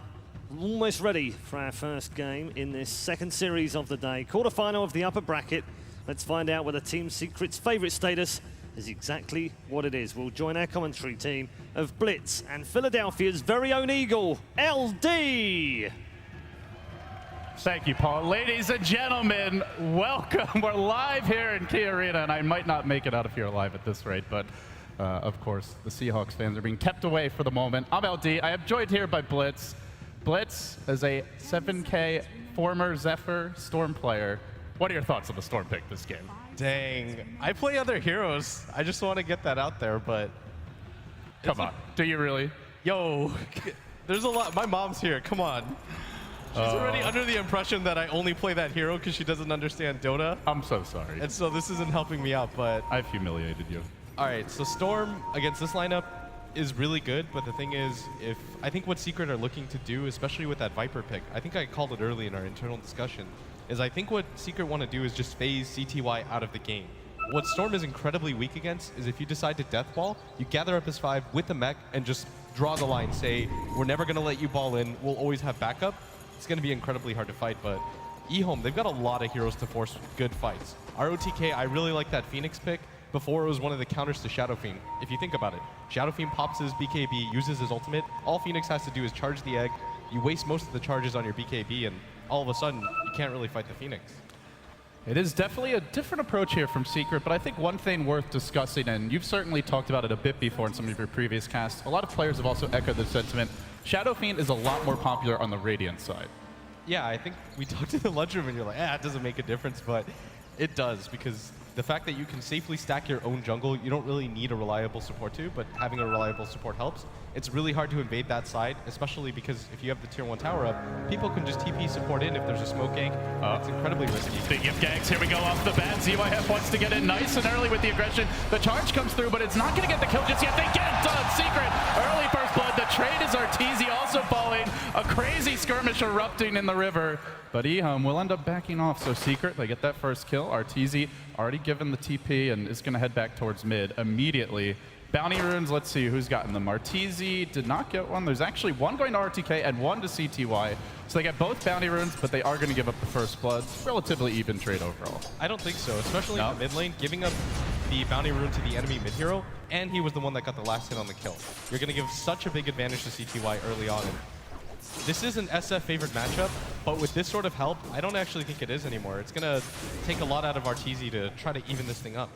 almost ready for our first game in this second series of the day. Quarterfinal of the upper bracket. Let's find out whether Team Secret's favorite status is exactly what it is. We'll join our commentary team of Blitz and Philadelphia's very own Eagle, LD. Thank you, Paul. Ladies and gentlemen, welcome. We're live here in Key Arena, and I might not make it out of here alive at this rate, but of course, the Seahawks fans are being kept away for the moment. I'm LD. I am joined here by Blitz. Blitz is a 7K former Zephyr Storm player What are your thoughts on the Storm pick this game? Dang. I play other heroes. I just want to get that out there, but... Come on. Do you really? Yo, there's a lot. My mom's here. Come on. She's already under the impression that I only play that hero because she doesn't understand Dota. I'm so sorry. And so this isn't helping me out, but... I've humiliated you. All right, so Storm against this lineup is really good, but the thing is, I think what Secret are looking to do, especially with that Viper pick, I think I called it early in our internal discussion, is I think what Secret want to do is just phase CTY out of the game. What Storm is incredibly weak against is if you decide to death ball, you gather up his 5 with the mech and just draw the line, say, we're never going to let you ball in, we'll always have backup. It's going to be incredibly hard to fight, but eHome, they've got a lot of heroes to force good fights. ROTK, I really like that Phoenix pick. Before, it was one of the counters to Shadow Fiend. If you think about it, Shadow Fiend pops his BKB, uses his ultimate. All Phoenix has to do is charge the egg. You waste most of the charges on your BKB, and all of a sudden, you can't really fight the Phoenix. It is definitely a different approach here from Secret, but I think one thing worth discussing, and you've certainly talked about it a bit before in some of your previous casts, a lot of players have also echoed the sentiment. Shadow Fiend is a lot more popular on the Radiant side. Yeah, I think we talked in the lunchroom and you're like, it doesn't make a difference, but it does, because the fact that you can safely stack your own jungle, you don't really need a reliable support to, but having a reliable support helps. It's really hard to invade that side, especially because if you have the tier 1 tower up, people can just TP support in if there's a smoke gank. It's incredibly risky. Speaking of ganks, here we go off the bat. ZYF wants to get in nice and early with the aggression. The charge comes through, but it's not going to get the kill just yet. They get done. Secret, early first blood. The trade is Arteezy also falling. A crazy skirmish erupting in the river. But eHome will end up backing off. So Secret, they get that first kill. Arteezy already given the TP and is going to head back towards mid immediately. Bounty runes, let's see who's gotten them. Arteezy did not get one. There's actually one going to RTK and one to CTY. So they get both bounty runes, but they are going to give up the first blood. Relatively even trade overall. I don't think so, especially in the mid lane, giving up the bounty rune to the enemy mid hero, and he was the one that got the last hit on the kill. You're going to give such a big advantage to CTY early on. And this is an SF favored matchup, but with this sort of help, I don't actually think it is anymore. It's going to take a lot out of Arteezy to try to even this thing up.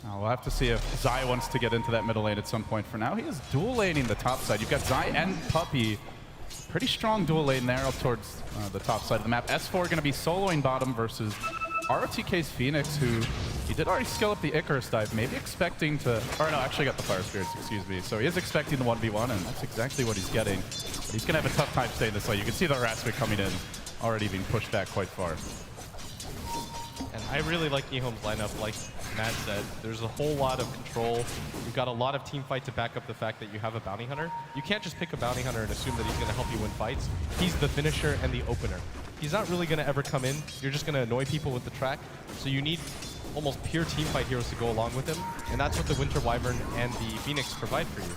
We'll have to see if Zai wants to get into that middle lane at some point. For now, he is dual laning the top side. You've got Zai and Puppey. Pretty strong dual lane there up towards the top side of the map. S4 going to be soloing bottom versus ROTK's Phoenix, who he did already skill up the Icarus dive, maybe expecting to, or no, actually got the Fire Spirits, excuse me. So he is expecting the 1v1, and that's exactly what he's getting. But he's going to have a tough time staying this lane. You can see the harassment coming in, already being pushed back quite far. And I really like eHome's lineup, like Matt said. There's a whole lot of control. You've got a lot of team fight to back up the fact that you have a bounty hunter. You can't just pick a bounty hunter and assume that he's going to help you win fights. He's the finisher and the opener. He's not really going to ever come in. You're just going to annoy people with the track. So you need almost pure team fight heroes to go along with him. And that's what the Winter Wyvern and the Phoenix provide for you.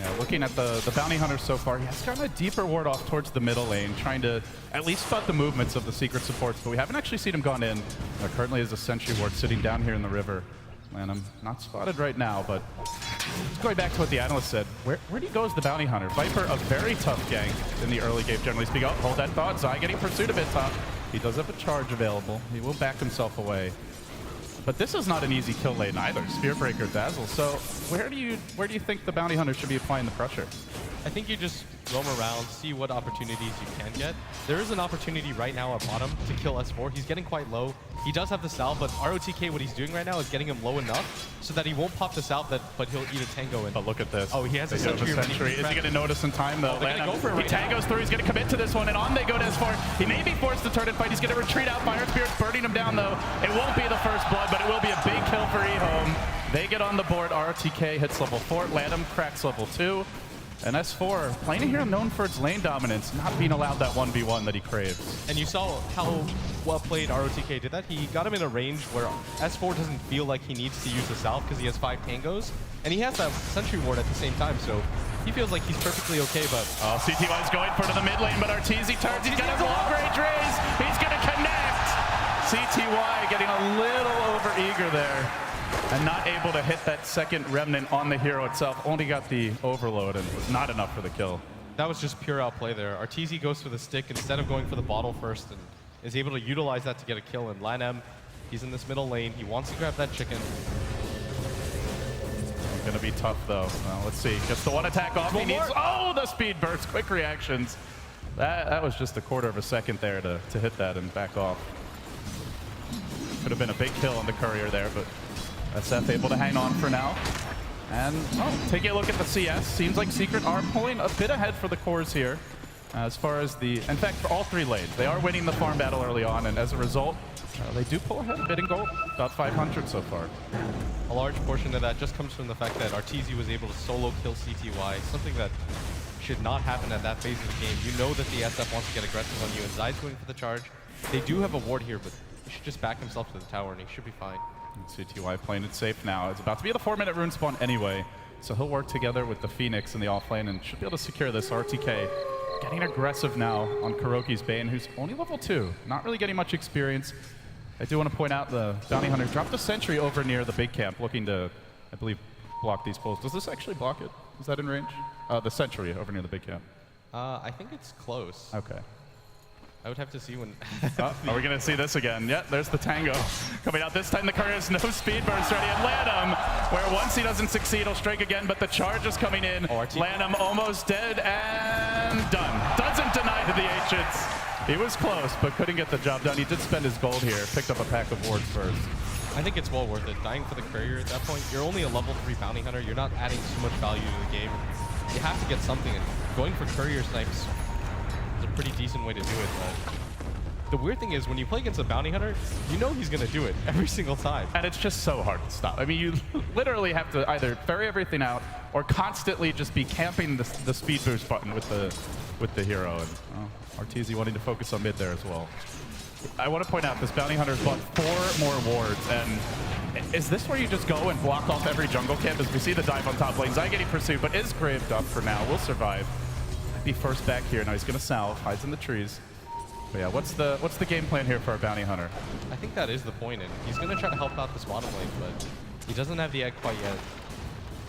Yeah, looking at the bounty hunter so far, he has gotten a deeper ward off towards the middle lane, trying to at least spot the movements of the secret supports, but we haven't actually seen him gone in. Currently is a sentry ward sitting down here in the river. And I'm not spotted right now, but just going back to what the analyst said, where do you go as the bounty hunter? Viper, a very tough gank in the early game, generally speaking. Oh, hold that thought. Zai getting pursued a bit top. He does have a charge available. He will back himself away. But this is not an easy kill lane either. Spearbreaker, Dazzle. So where do you think the bounty hunter should be applying the pressure? I think you just roam around, see what opportunities you can get. There is an opportunity right now at bottom to kill S4. He's getting quite low. He does have the salve, but ROTK, what he's doing right now is getting him low enough so that he won't pop the salve, but he'll eat a tango. And but look at this. Oh, he has a sentry. Is he going to notice in time, though? They're gonna go for it he tangos through. He's going to commit to this one, and on they go to S4. He may be forced to turn and fight. He's going to retreat out. Fire Spirit's burning him down, though. It won't be the first blood, but it will be a big kill for eHome. They get on the board. ROTK hits level 4. Landham cracks level 2. And S4, playing here known for its lane dominance, not being allowed that 1v1 that he craves. And you saw how well played ROTK did that. He got him in a range where S4 doesn't feel like he needs to use the salve because he has 5 tangos. And he has that sentry ward at the same time, so he feels like he's perfectly okay, but... Oh, CTY's going for the mid lane, but Arteezy turns. He's got his long-range raise. He's going to connect. CTY getting a little over-eager there. And not able to hit that second remnant on the hero itself. Only got the overload and was not enough for the kill. That was just pure outplay there. Arteezy goes for the stick instead of going for the bottle first and is able to utilize that to get a kill. And LanM, he's in this middle lane. He wants to grab that chicken. Gonna be tough though. Well, let's see. Gets the one attack off. He needs. Oh, the speed burst. Quick reactions. That was just a quarter of a second there to hit that and back off. Could have been a big kill on the courier there, but SF able to hang on for now. And taking a look at the CS, seems like Secret are pulling a bit ahead for the cores here. As far as the, in fact, for all 3 lanes, they are winning the farm battle early on, and as a result, they do pull ahead a bit in gold. About 500 so far. A large portion of that just comes from the fact that Arteezy was able to solo kill CTY, something that should not happen at that phase of the game. You know that the SF wants to get aggressive on you, and Zai's going for the charge. They do have a ward here, but he should just back himself to the tower, and he should be fine. And CTY playing it safe now. It's about to be the 4-minute rune spawn anyway, so he'll work together with the Phoenix in the off lane and should be able to secure this. RTK getting aggressive now on Kuroki's Bane, who's only level 2, not really getting much experience. I do want to point out the Bounty Hunter dropped a sentry over near the big camp, looking to, I believe, block these pulls. Does this actually block it? Is that in range? The sentry over near the big camp. I think it's close. Okay. I would have to see when... Are we going to see this again? Yeah, there's the Tango. Coming out this time, the courier's no speed burst ready. And Lanham, where once he doesn't succeed, he'll strike again, but the charge is coming in. Lanham almost dead and done. Doesn't deny to the ancients. He was close, but couldn't get the job done. He did spend his gold here, picked up a pack of wards first. I think it's well worth it. Dying for the courier at that point, you're only a level 3 bounty hunter. You're not adding too much value to the game. You have to get something, and going for courier snipes is a pretty decent way to do it. But the weird thing is, when you play against a bounty hunter, you know he's going to do it every single time. And it's just so hard to stop. I mean, you literally have to either ferry everything out or constantly just be camping the speed boost button with the hero. And Arteezy wanting to focus on mid there as well. I want to point out this bounty hunter's bought 4 more wards, and is this where you just go and block off every jungle camp? As we see the dive on top lane, Zai getting pursued, but is graved up for now. Will survive. Might be first back here. Now he's going to salve, hides in the trees. But yeah, what's the game plan here for our bounty hunter? I think that is the point, and he's going to try to help out this bottom lane, but he doesn't have the egg quite yet.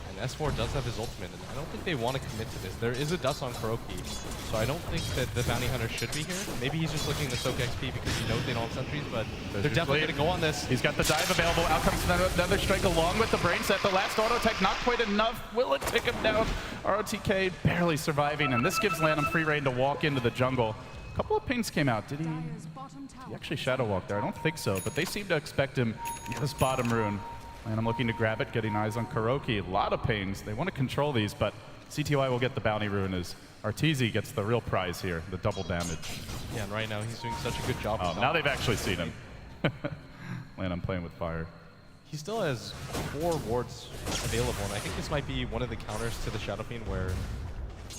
And S4 does have his ultimate, and I don't think they want to commit to this. There is a dust on Kuroki, so I don't think that the bounty hunter should be here. Maybe he's just looking to soak XP because he knows they don't have sentries, but they're definitely going to go on this. He's got the dive available. Out comes another strike along with the brain set. The last auto tech not quite enough. Will it take him down? ROTK barely surviving, and this gives Lanham free reign to walk into the jungle. A couple of pings came out. Did he actually shadow walk there? I don't think so, but they seem to expect him near this bottom rune. And I'm looking to grab it, getting eyes on Kuroki. A lot of pings. They want to control these, but CTY will get the bounty rune as Arteezy gets the real prize here, the double damage. Yeah, and right now he's doing such a good job. Oh, now they've actually seen him. I'm playing with fire. He still has 4 wards available, and I think this might be one of the counters to the Shadow Fiend where,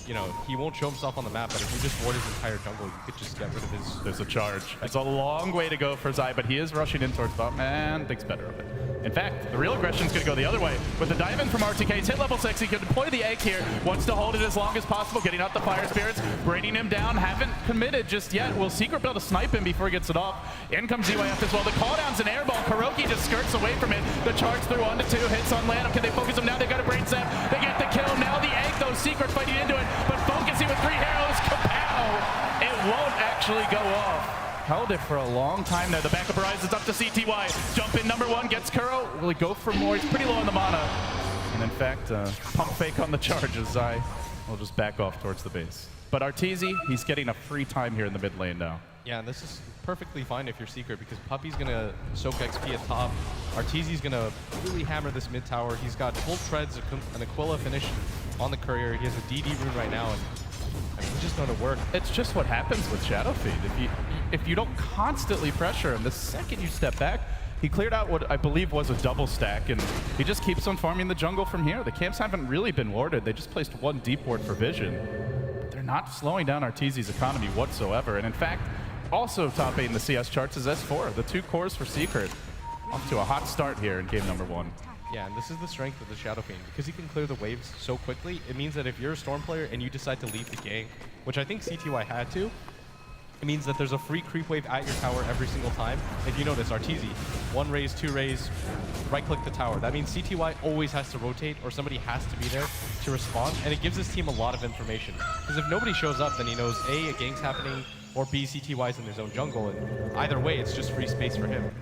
you know, he won't show himself on the map, but if you just ward his entire jungle, you could just get rid of his... There's a charge. It's a long way to go for Zai, but he is rushing in towards bottom, and thinks better of it. In fact, the real aggression is going to go the other way. With the dive in from RTK, he's hit level 6. He can deploy the egg here. Wants to hold it as long as possible, getting out the fire spirits, bringing him down. Haven't committed just yet. Will Secret be able to snipe him before he gets it off? In comes ZYF as well. The call down's an airball. Kuroki just skirts away from it. The charge through 1 to 2 hits on Lanham. Can they focus him now? They got a brain set. They get the kill. Now the egg, though. Secret fighting into it, but focusing with 3 arrows. Kapow! It won't actually go off. Held it for a long time there. The backup rises up to CTY. Jump in number 1, gets Kuro. Will he go for more? He's pretty low on the mana. And in fact, pump fake on the charges. Zai will just back off towards the base. But Arteezy, he's getting a free time here in the mid lane now. Yeah, and this is perfectly fine if you're Secret because Puppy's going to soak XP at top. Arteezy's going to really hammer this mid tower. He's got full treads, an Aquila finish on the courier. He has a DD rune right now, and it's just going to work. It's just what happens with Shadow Fiend. If you don't constantly pressure him, the second you step back, he cleared out what I believe was a double stack, and he just keeps on farming the jungle from here. The camps haven't really been warded. They just placed 1 deep ward for vision. But they're not slowing down Arteezy's economy whatsoever. And in fact, also topping the CS charts is S4, the 2 cores for Secret. Off to a hot start here in game number 1. Yeah, and this is the strength of the Shadow Fiend. Because he can clear the waves so quickly, it means that if you're a Storm player and you decide to leave the gank, which I think CTY had to, it means that there's a free creep wave at your tower every single time. If you notice, Arteezy, 1 raise, 2 raise, right-click the tower. That means CTY always has to rotate or somebody has to be there to respond, and it gives his team a lot of information. Because if nobody shows up, then he knows A, a gank's happening, or B, CTY's in his own jungle, and either way, it's just free space for him.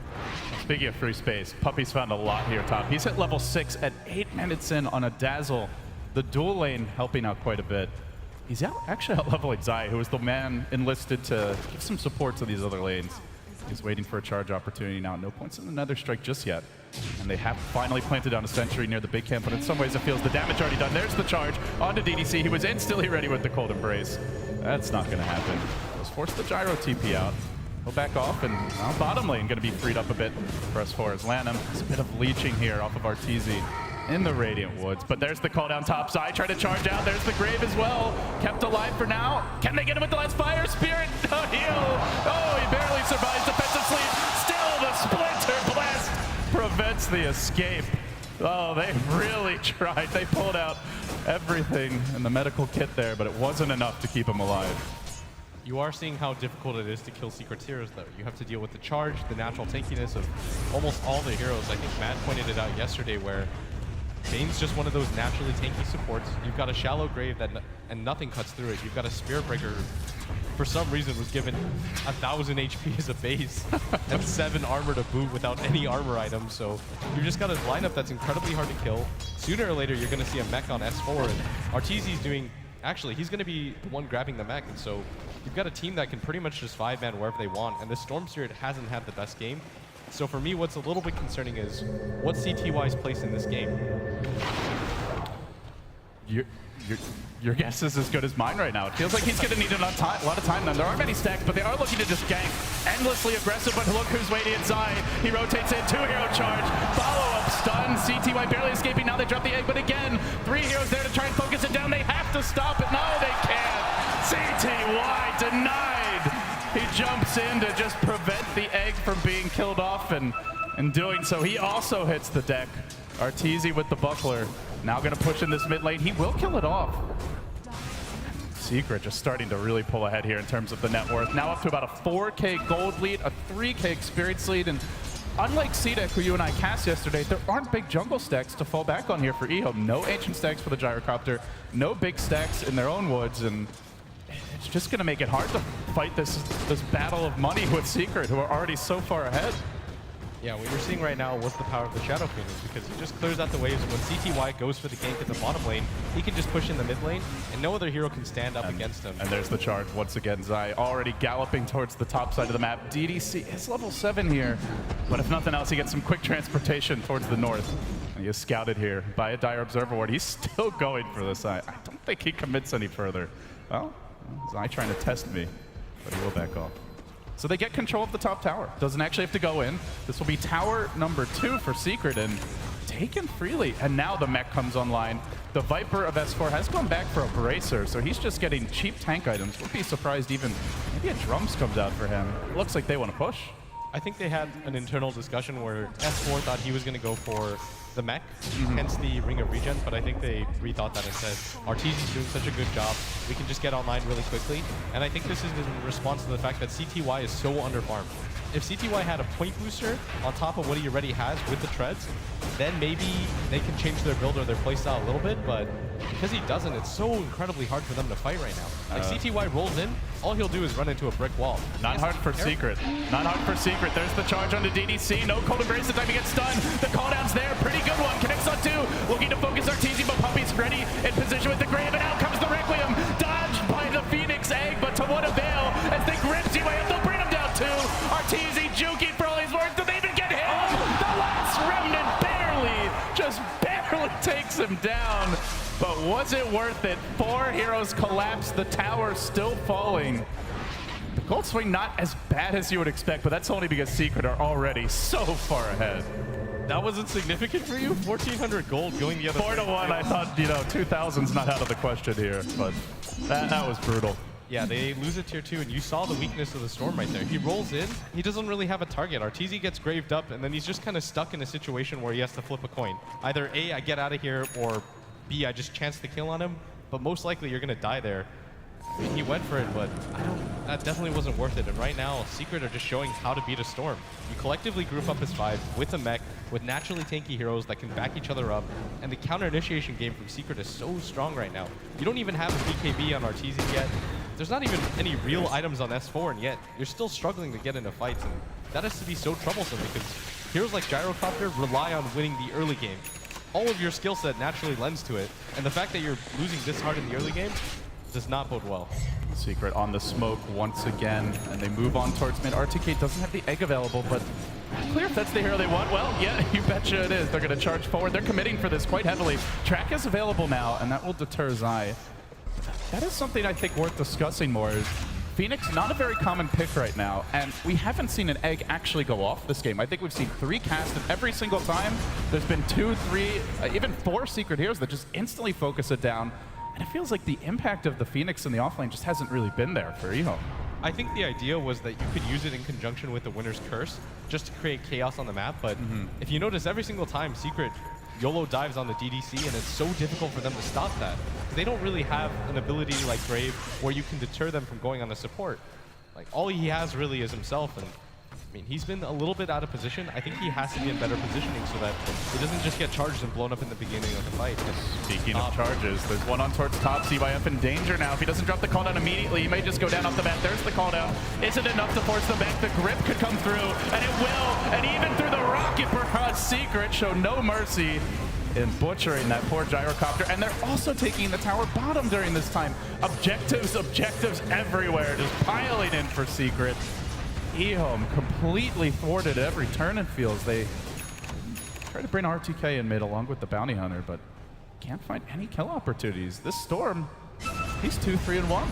Speaking of free space, Puppy's found a lot here top. He's hit level 6 at 8 minutes in on a Dazzle. The dual lane helping out quite a bit. He's actually out-leveling Zai, who was the man enlisted to give some support to these other lanes. He's waiting for a charge opportunity now. No points in the Nether Strike just yet. And they have finally planted down a sentry near the big camp, but in some ways it feels the damage already done. There's the charge onto DDC. He was instantly ready with the Cold Embrace. That's not going to happen. Let's force the Gyro TP out. He'll back off, and now bottom lane going to be freed up a bit for S4 as Lanham. There's a bit of leeching here off of Arteezy in the Radiant Woods, but there's the call down top side. Try to charge out. There's the Grave as well. Kept alive for now. Can they get him with the last Fire Spirit? No heal. Oh, he barely survives defensive sleep. Still the Splinter Blast prevents the escape. Oh, they really tried. They pulled out everything in the medical kit there, but it wasn't enough to keep him alive. You are seeing how difficult it is to kill Secret's heroes, though. You have to deal with the charge, the natural tankiness of almost all the heroes. I think Matt pointed it out yesterday where Bane's just one of those naturally tanky supports. You've got a shallow grave and nothing cuts through it. You've got a Spirit Breaker, for some reason, was given 1,000 HP as a base and 7 armor to boot without any armor items. So you've just got a lineup that's incredibly hard to kill. Sooner or later, you're going to see a mech on S4, and Arteezy's doing... Actually, he's going to be the one grabbing the mech, and so you've got a team that can pretty much just 5-man wherever they want, and the Storm Spirit hasn't had the best game. So for me, what's a little bit concerning is what's CTY's place in this game? Your guess is as good as mine right now. It feels like he's going to need a lot of time then. There aren't many stacks, but they are looking to just gank. Endlessly aggressive, but look who's waiting inside. He rotates in, 2-hero charge, follow-up stun. CTY barely escaping, now they drop the egg, but again, 3 heroes there to try and focus it down. They have to stop it. No, they can't. CTY denied. He jumps in to just prevent the egg from being killed off, and in doing so, he also hits the deck. Arteezy with the buckler. Now going to push in this mid lane. He will kill it off. Secret just starting to really pull ahead here in terms of the net worth. Now up to about a 4K gold lead, a 3K experience lead, and unlike Cedek, who you and I cast yesterday, there aren't big jungle stacks to fall back on here for eHome. No ancient stacks for the Gyrocopter, no big stacks in their own woods, and it's just going to make it hard to fight this battle of money with Secret, who are already so far ahead. Yeah, what you're seeing right now was the power of the Shadow Phoenix, because he just clears out the waves, and when CTY goes for the gank at the bottom lane, he can just push in the mid lane, and no other hero can stand up against him. And there's the charge once again. Zai already galloping towards the top side of the map. DDC is level 7 here, but if nothing else, he gets some quick transportation towards the north. And he is scouted here by a Dire Observer Ward. He's still going for this. I don't think he commits any further. Well, Zai trying to test me, but he will back off. So they get control of the top tower. Doesn't actually have to go in. This will be tower number 2 for Secret, and taken freely. And now the mech comes online. The Viper of S4 has gone back for a Bracer, so he's just getting cheap tank items. Would be surprised even maybe a Drums comes out for him. Looks like they want to push. I think they had an internal discussion where S4 thought he was going to go for the mech, hence the Ring of Regen, but I think they rethought that and said, Arteezy's doing such a good job, we can just get online really quickly. And I think this is in response to the fact that CTY is so underfarmed. If CTY had a point booster on top of what he already has with the treads, then maybe they can change their build or their playstyle a little bit, but because he doesn't, it's so incredibly hard for them to fight right now. Like CTY rolls in, all he'll do is run into a brick wall. Not hard for Secret. Not hard for Secret. There's the charge onto DDC. No Cold Embrace the time he gets stunned. The calldown's there. Pretty good one. Connects on 2. Looking to focus Arteezy, but Puppy's ready in position with the Grave, and out comes the Requiem. Dodged by the Phoenix Egg, but to what avail as they grip Z-Way. They'll bring him down 2. Arteezy juking for all his work. Do they even get him? The last remnant just barely takes him down. But was it worth it? 4 heroes collapse, the tower still falling. The gold swing not as bad as you would expect, but that's only because Secret are already so far ahead. That wasn't significant for you? 1,400 gold going the other way. 4-1, I thought, 2,000's not out of the question here, but that was brutal. Yeah, they lose a tier 2, and you saw the weakness of the Storm right there. He rolls in, he doesn't really have a target. Arteezy gets graved up, and then he's just kind of stuck in a situation where he has to flip a coin. Either A, I get out of here, or B, I just chance the kill on him, but most likely you're going to die there. I mean, he went for it, but that definitely wasn't worth it. And right now, Secret are just showing how to beat a Storm. You collectively group up as 5 with a mech, with naturally tanky heroes that can back each other up, and the counter initiation game from Secret is so strong right now. You don't even have a BKB on Arteezy yet. There's not even any real items on S4, and yet you're still struggling to get into fights, and that has to be so troublesome because heroes like Gyrocopter rely on winning the early game. All of your skill set naturally lends to it, and the fact that you're losing this hard in the early game does not bode well. Secret on the smoke once again, and they move on towards mid. RTK doesn't have the egg available, but clear if that's the hero they want. Well, yeah, you betcha it is. They're going to charge forward. They're committing for this quite heavily. Track is available now, and that will deter Zai. That is something I think worth discussing more. Is Phoenix, not a very common pick right now, and we haven't seen an egg actually go off this game. I think we've seen 3 casted every single time. There's been 2, 3, even 4 Secret heroes that just instantly focus it down. And it feels like the impact of the Phoenix in the offlane just hasn't really been there for eHome. I think the idea was that you could use it in conjunction with the Winner's Curse just to create chaos on the map, but if you notice, every single time Secret YOLO dives on the DDC, and it's so difficult for them to stop that. They don't really have an ability like Brave where you can deter them from going on the support. Like, all he has really is himself, and I mean, he's been a little bit out of position. I think he has to be in better positioning so that he doesn't just get charged and blown up in the beginning of the fight. Speaking of charges, there's one on towards top. CYF in danger now. If he doesn't drop the cooldown immediately, he may just go down off the bat. There's the cooldown. Is it enough to force them back? The grip could come through, and it will. And even through the rocket barrage, Secret show no mercy in butchering that poor gyrocopter. And they're also taking the tower bottom during this time. Objectives everywhere, just piling in for Secret. eHome completely thwarted every turn, it feels. They try to bring RTK in mid along with the Bounty Hunter, but can't find any kill opportunities. This Storm, he's 2-3-1.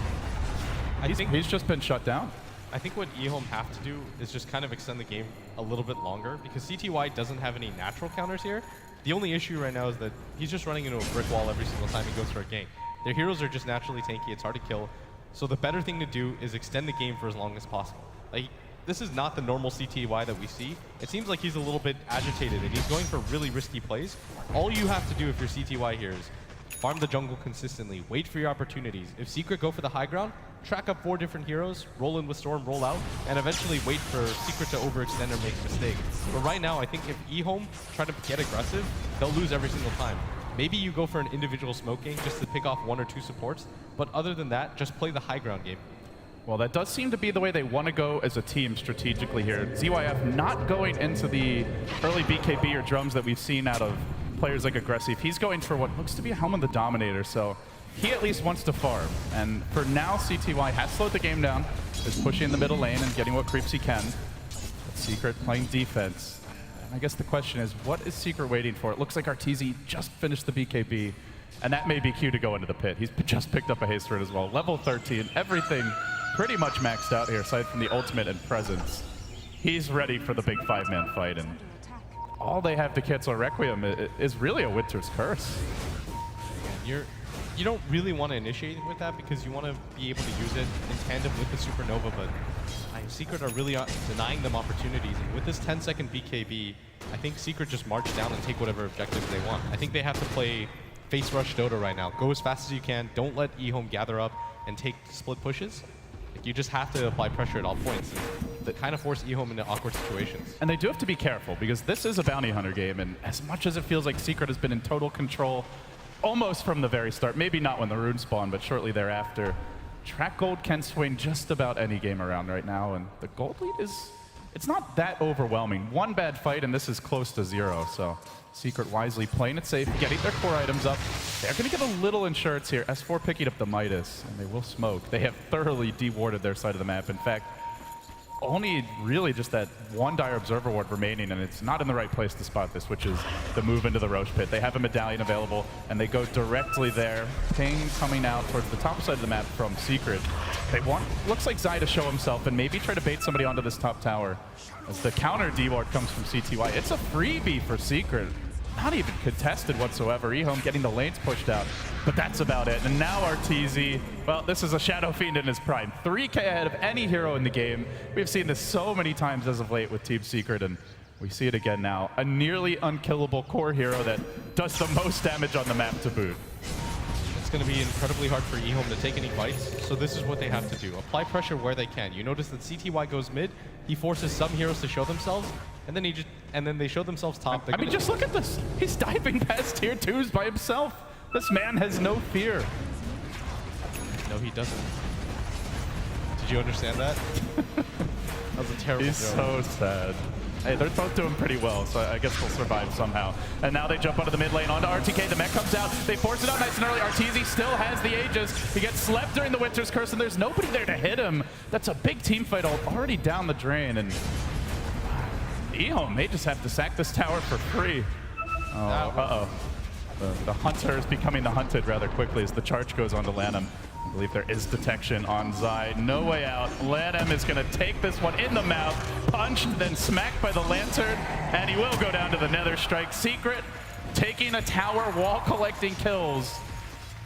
He's just been shut down. I think what eHome have to do is just kind of extend the game a little bit longer, because CTY doesn't have any natural counters here. The only issue right now is that he's just running into a brick wall every single time he goes for a gank. Their heroes are just naturally tanky, it's hard to kill. So the better thing to do is extend the game for as long as possible. Like, this is not the normal CTY that we see. It seems like he's a little bit agitated and he's going for really risky plays. All you have to do if you're CTY here is farm the jungle consistently, wait for your opportunities. If Secret go for the high ground, track up 4 different heroes, roll in with Storm, roll out, and eventually wait for Secret to overextend or make a mistake. But right now, I think if eHome try to get aggressive, they'll lose every single time. Maybe you go for an individual smoke game just to pick off 1 or 2 supports, but other than that, just play the high ground game. Well, that does seem to be the way they want to go as a team strategically here. ZYF not going into the early BKB or drums that we've seen out of players like Aggressive. He's going for what looks to be a Helm of the Dominator, so he at least wants to farm. And for now, CTY has slowed the game down, is pushing the middle lane and getting what creeps he can. But Secret playing defense. And I guess the question is, what is Secret waiting for? It looks like Arteezy just finished the BKB, and that may be cue to go into the pit. He's just picked up a haste rate as well. Level 13, everything pretty much maxed out here, aside from the ultimate and presence. He's ready for the big 5-man fight, and all they have to cancel Requiem is really a Winter's Curse. You don't really want to initiate with that because you want to be able to use it in tandem with the Supernova, but Secret are really denying them opportunities. And with this 10-second BKB, I think Secret just march down and take whatever objectives they want. I think they have to play face rush Dota right now. Go as fast as you can. Don't let eHome gather up and take split pushes. You just have to apply pressure at all points. That kind of force eHome into awkward situations. And they do have to be careful because this is a Bounty Hunter game, and as much as it feels like Secret has been in total control almost from the very start, maybe not when the rune spawned, but shortly thereafter, Track Gold can swing just about any game around right now, and the gold lead it's not that overwhelming. 1 bad fight, and this is close to 0, so Secret wisely playing it safe, getting their core items up. They're going to get a little insurance here. S4 picking up the Midas, and they will smoke. They have thoroughly de-warded their side of the map. In fact, only really just that 1 Dire Observer ward remaining, and it's not in the right place to spot this, which is the move into the Roche pit. They have a medallion available, and they go directly there. Ping coming out towards the top side of the map from Secret. They want, looks like Zai to show himself and maybe try to bait somebody onto this top tower. As the counter D-ward comes from CTY. It's a freebie for Secret. Not even contested whatsoever. eHome getting the lanes pushed out, but that's about it. And now Arteezy, well, this is a Shadow Fiend in his prime. 3K ahead of any hero in the game. We've seen this so many times as of late with Team Secret, and we see it again now. A nearly unkillable core hero that does the most damage on the map to boot. It's going to be incredibly hard for eHome to take any fights, so this is what they have to do. Apply pressure where they can. You notice that CTY goes mid, he forces some heroes to show themselves, and then they show themselves top. I mean, just look at this. He's diving past tier 2s by himself. This man has no fear. No, he doesn't. Did you understand that? That was a terrible joke. He's so sad. Hey, they're both doing pretty well, so I guess they'll survive somehow. And now they jump onto the mid lane, onto RTK. The mech comes out. They force it out nice and early. Arteezy still has the Aegis. He gets slept during the Winter's Curse, and there's nobody there to hit him. That's a big team fight already down the drain. And eHome may just have to sack this tower for free. Oh, uh-oh. The hunter is becoming the hunted rather quickly as the charge goes on to Lanham. I believe there is detection on Zai. No way out. Lanham is going to take this one in the mouth, punched, then smacked by the Lantern, and he will go down to the Nether Strike. Secret taking a tower while collecting kills.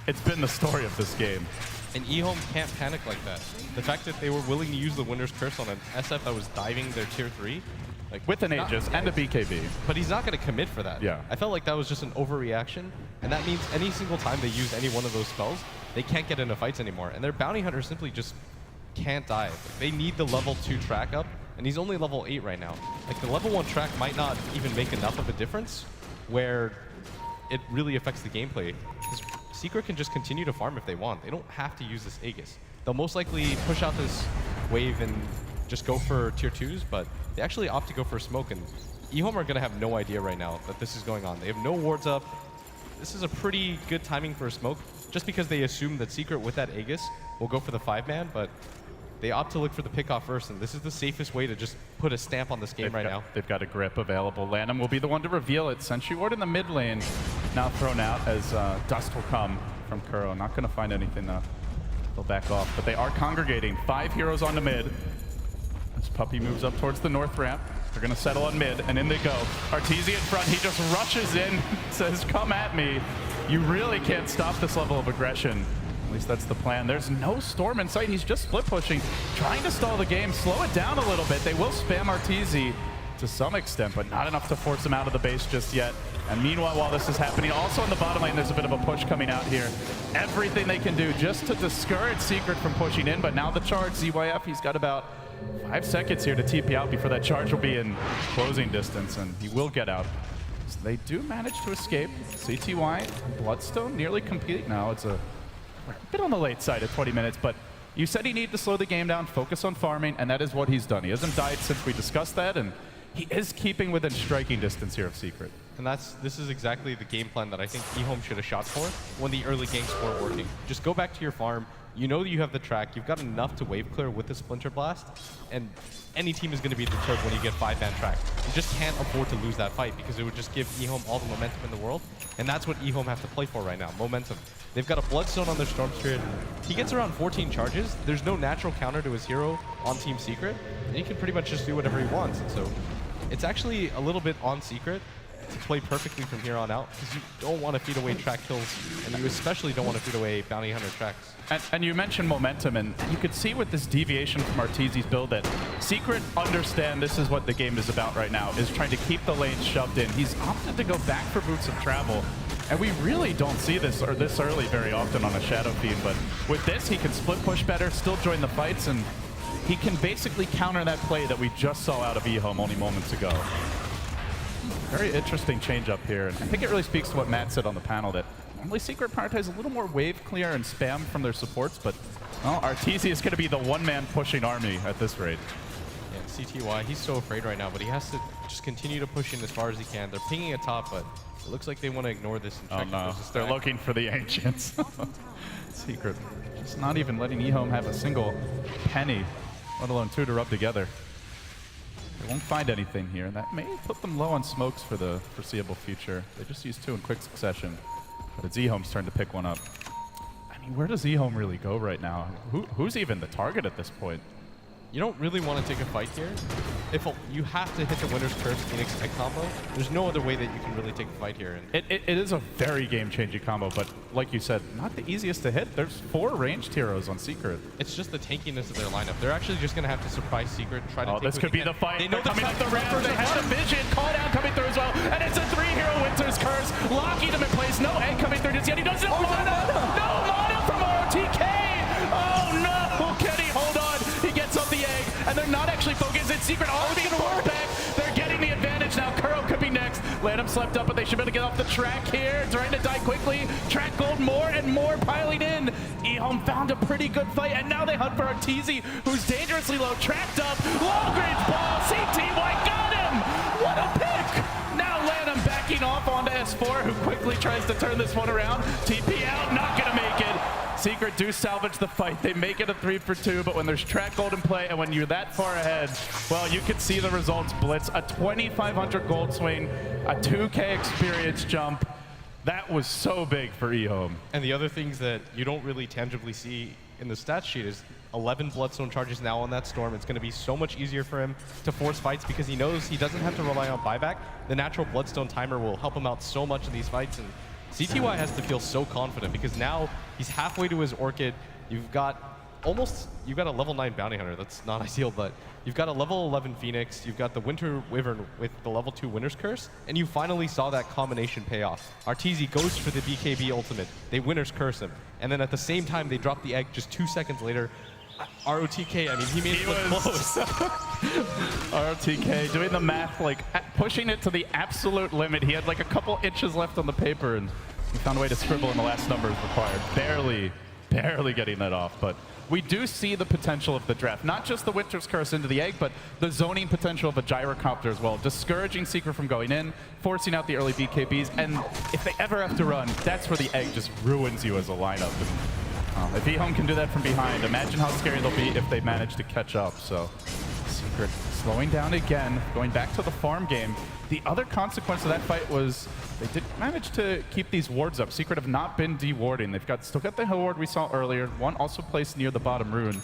It's been the story of this game. And eHome can't panic like that. The fact that they were willing to use the Winter's Curse on an SF that was diving their tier 3, like with an Aegis and a BKB. But he's not going to commit for that. Yeah. I felt like that was just an overreaction, and that means any single time they use any one of those spells, they can't get into fights anymore. And their bounty hunter simply just can't dive. They need the level 2 track up, and he's only level 8 right now. Like the level 1 track might not even make enough of a difference where it really affects the gameplay. Because Secret can just continue to farm if they want. They don't have to use this Aegis. They'll most likely push out this wave and just go for tier 2s, but they actually opt to go for a smoke, and eHome are going to have no idea right now that this is going on. They have no wards up. This is a pretty good timing for a smoke, just because they assume that Secret with that Aegis will go for the 5-man, but they opt to look for the pickoff first, and this is the safest way to just put a stamp on this game now. They've got a grip available. Lanham will be the one to reveal it. Sentry Ward in the mid lane, now thrown out as dust will come from Kuro. Not going to find anything though. They'll back off, but they are congregating. 5 heroes on the mid. This puppy moves up towards the north ramp. They're going to settle on mid, and in they go. Arteezy in front. He just rushes in, says, come at me. You really can't stop this level of aggression. At least that's the plan. There's no Storm in sight. He's just split pushing, trying to stall the game, slow it down a little bit. They will spam Arteezy to some extent, but not enough to force him out of the base just yet. And meanwhile, while this is happening, also in the bottom lane, there's a bit of a push coming out here. Everything they can do just to discourage Secret from pushing in, but now the charge, ZYF, he's got about 5 seconds here to TP out before that charge will be in closing distance, and he will get out. So they do manage to escape. CTY, Bloodstone nearly complete now. It's a bit on the late side at 20 minutes, but you said he needed to slow the game down, focus on farming, and that is what he's done. He hasn't died since we discussed that, and he is keeping within striking distance here of Secret. And this is exactly the game plan that I think eHome should have shot for when the early ganks weren't working. Just go back to your farm. You know that you have the track. You've got enough to wave clear with the Splinter Blast, and any team is going to be deterred when you get 5-man track. You just can't afford to lose that fight because it would just give eHome all the momentum in the world, and that's what eHome have to play for right now, momentum. They've got a Bloodstone on their Storm Spirit. He gets around 14 charges. There's no natural counter to his hero on Team Secret, and he can pretty much just do whatever he wants. And so it's actually a little bit on Secret to play perfectly from here on out, because you don't want to feed away track kills, and you especially don't want to feed away bounty hunter tracks. And you mentioned momentum, and you could see with this deviation from Arteezy's build that Secret understand this is what the game is about right now, is trying to keep the lanes shoved in. He's opted to go back for Boots of Travel, and we really don't see this or this early very often on a Shadow Fiend, but with this he can split push better, still join the fights, and he can basically counter that play that we just saw out of eHome only moments ago. Very interesting change up here, and I think it really speaks to what Matt said on the panel, that normally Secret prioritize a little more wave clear and spam from their supports, but well, Arteezy is going to be the one-man pushing army at this rate. Yeah, CTY, he's so afraid right now, but he has to just continue to push in as far as he can. They're pinging at top, but it looks like they want to ignore this and check if there's a stack. They're looking for the Ancients. Secret just not even letting eHome have a single penny, let alone 2 to rub together. They won't find anything here, and that may put them low on smokes for the foreseeable future. They just used 2 in quick succession, but it's eHome's turn to pick one up. I mean, where does eHome really go right now? Who's even the target at this point? You don't really want to take a fight here. If you have to hit the Winter's Curse Phoenix Egg combo, there's no other way that you can really take a fight here. And it is a very game-changing combo, but like you said, not the easiest to hit. There's 4 ranged heroes on Secret. It's just the tankiness of their lineup. They're actually just going to have to surprise Secret, try to take this could be the fight. They know coming up the ramp. They have the vision. Call down coming through as well. And it's a 3-hero Winter's Curse. Locking him in place. No egg coming through just yet. He doesn't have mana. No mana from RTK. Oh no. Can he hold on? He gets up the egg. And they're not actually focused. It's Secret all being forced back. They're getting the advantage now. Kuro could be next. Lanham slept up, but they should be able to get off the track here. Trying to die quickly. Track gold more and more piling in. eHome found a pretty good fight, and now they hunt for Arteezy, who's dangerously low. Tracked up. Long range ball. CTY got him. S4 who quickly tries to turn this one around. TP out, not gonna make it. Secret do salvage the fight. They make it a 3 for 2, but when there's track gold in play and when you're that far ahead, well, you can see the results blitz. A 2,500 gold swing, a 2K experience jump. That was so big for eHome. And the other things that you don't really tangibly see in the stat sheet is 11 Bloodstone charges now on that Storm. It's going to be so much easier for him to force fights because he knows he doesn't have to rely on buyback. The natural Bloodstone timer will help him out so much in these fights. And CTY has to feel so confident because now he's halfway to his Orchid. You've got a level 9 Bounty Hunter. That's not ideal, but you've got a level 11 Phoenix. You've got the Winter Wyvern with the level 2 Winter's Curse, and you finally saw that combination pay off. Arteezy goes for the BKB ultimate. They Winter's Curse him, and then at the same time, they drop the egg just 2 seconds later. ROTK, I mean, he made it look close. ROTK doing the math, like pushing it to the absolute limit. He had like a couple inches left on the paper, and he found a way to scribble in the last numbers required. Barely getting that off, but we do see the potential of the draft. Not just the Winter's Curse into the egg, but the zoning potential of a gyrocopter as well. Discouraging Secret from going in, forcing out the early BKBs, and if they ever have to run, that's where the egg just ruins you as a lineup. If eHome can do that from behind, imagine how scary they'll be if they manage to catch up. So Secret slowing down again, going back to the farm game. The other consequence of that fight was they did manage to keep these wards up. Secret have not been dewarding. They've still got the hill ward we saw earlier, one also placed near the bottom rune.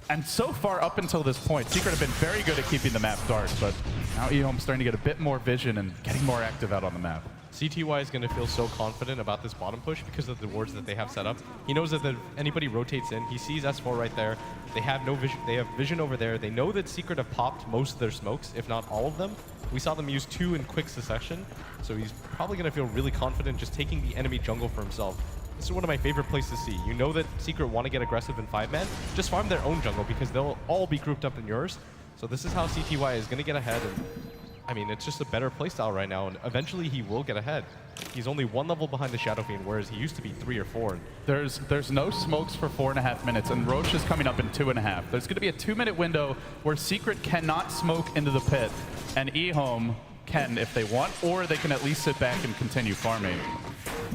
And so far up until this point, Secret have been very good at keeping the map dark, but now eHome's starting to get a bit more vision and getting more active out on the map. CTY is going to feel so confident about this bottom push because of the wards that they have set up. He knows that if anybody rotates in, he sees S4 right there. They have no vision. They have vision over there. They know that Secret have popped most of their smokes, if not all of them. We saw them use 2 in quick succession, so he's probably going to feel really confident just taking the enemy jungle for himself. This is one of my favorite places to see. You know that Secret want to get aggressive in 5-man. Just farm their own jungle because they'll all be grouped up in yours. So this is how CTY is going to get ahead. And I mean, it's just a better playstyle right now, and eventually he will get ahead. He's only 1 level behind the Shadow Fiend, whereas he used to be 3 or 4. There's no smokes for 4.5 minutes, and Roche is coming up in 2.5. There's going to be a 2-minute window where Secret cannot smoke into the pit, and eHome can if they want, or they can at least sit back and continue farming.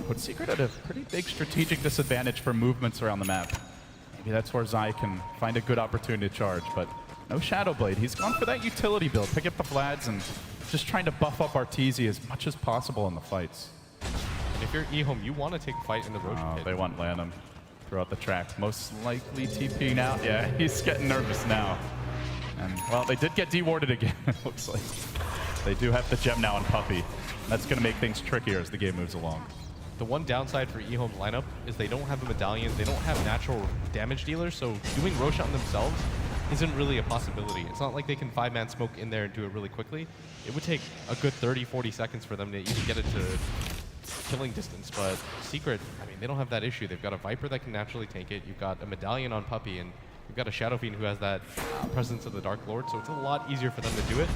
Put Secret at a pretty big strategic disadvantage for movements around the map. Maybe that's where Zai can find a good opportunity to charge, but no Shadow Blade. He's gone for that utility build, pick up the Vlads, and just trying to buff up Arteezy as much as possible in the fights. And if you're eHome, you want to take a fight in the Roche pit. They want Lanham throughout the track. Most likely TP now. Yeah, he's getting nervous now. And, well, they did get dewarded again, it looks like. They do have the gem now on Puppey. That's going to make things trickier as the game moves along. The one downside for eHome's lineup is they don't have a medallion. They don't have natural damage dealers, so doing Roche on themselves isn't really a possibility. It's not like they can 5-man smoke in there and do it really quickly. It would take a good 30, 40 seconds for them to even get it to killing distance, but Secret, I mean, they don't have that issue. They've got a Viper that can naturally tank it. You've got a medallion on Puppey, and you've got a Shadow Fiend who has that presence of the Dark Lord, so it's a lot easier for them to do it.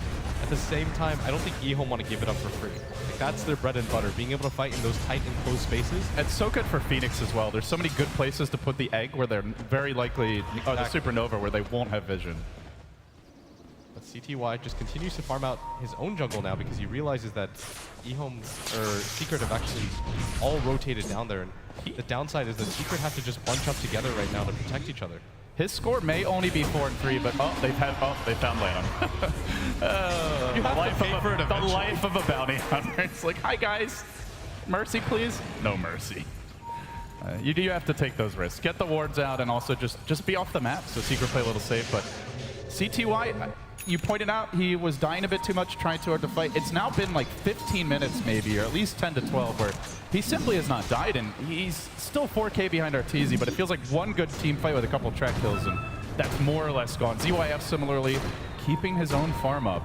At the same time, I don't think eHome want to give it up for free. Like, that's their bread and butter, being able to fight in those tight and close spaces. It's so good for Phoenix as well. There's so many good places to put the egg where they're very likely, or the Supernova where they won't have vision. But CTY just continues to farm out his own jungle now because he realizes that eHome or Secret have actually all rotated down there, and the downside is that Secret have to just bunch up together right now to protect each other. His score may only be 4-3, but they found Lanham. The life of a bounty hunter. It's like, hi guys, mercy please. No mercy. You do have to take those risks. Get the wards out and also just be off the map so Secret play a little safe. But CTY, you pointed out he was dying a bit too much, trying too hard to fight. It's now been like 15 minutes maybe, or at least 10 to 12, where he simply has not died, and he's still 4K behind Arteezy, but it feels like one good team fight with a couple track kills, and that's more or less gone. ZYF similarly keeping his own farm up.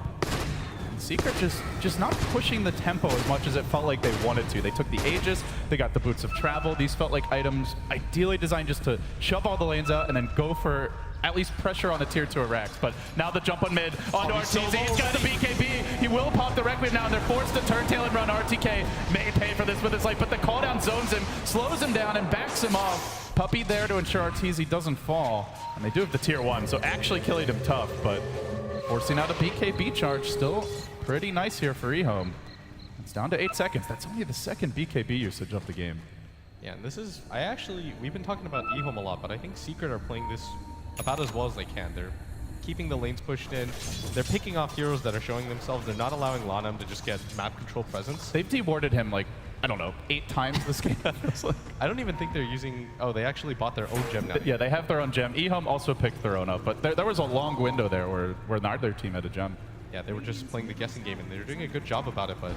And Secret just not pushing the tempo as much as it felt like they wanted to. They took the Aegis, they got the Boots of Travel. These felt like items ideally designed just to shove all the lanes out and then go for at least pressure on the tier 2 Arax. But now the jump on mid onto Arteezy. He's got the BKB. He will pop the Requiem now, and they're forced to turn tail and run. RTK may pay for this with his life, but the call down zones him, slows him down, and backs him off. Puppey there to ensure Arteezy doesn't fall. And they do have the tier 1, so actually killing him tough, but forcing out a BKB charge still pretty nice here for eHome. It's down to 8 seconds. That's only the second BKB usage of the game. Yeah, and this is, we've been talking about eHome a lot, but I think Secret are playing this about as well as they can. They're keeping the lanes pushed in. They're picking off heroes that are showing themselves. They're not allowing Lanam to just get map control presence. They've dewarded him like, I don't know, 8 times this game. I don't even think they're using, oh, they actually bought their own gem now. Yeah, they have their own gem. eHome also picked their own up, but there was a long window there where neither team had a gem. Yeah, they were just playing the guessing game, and they were doing a good job about it, but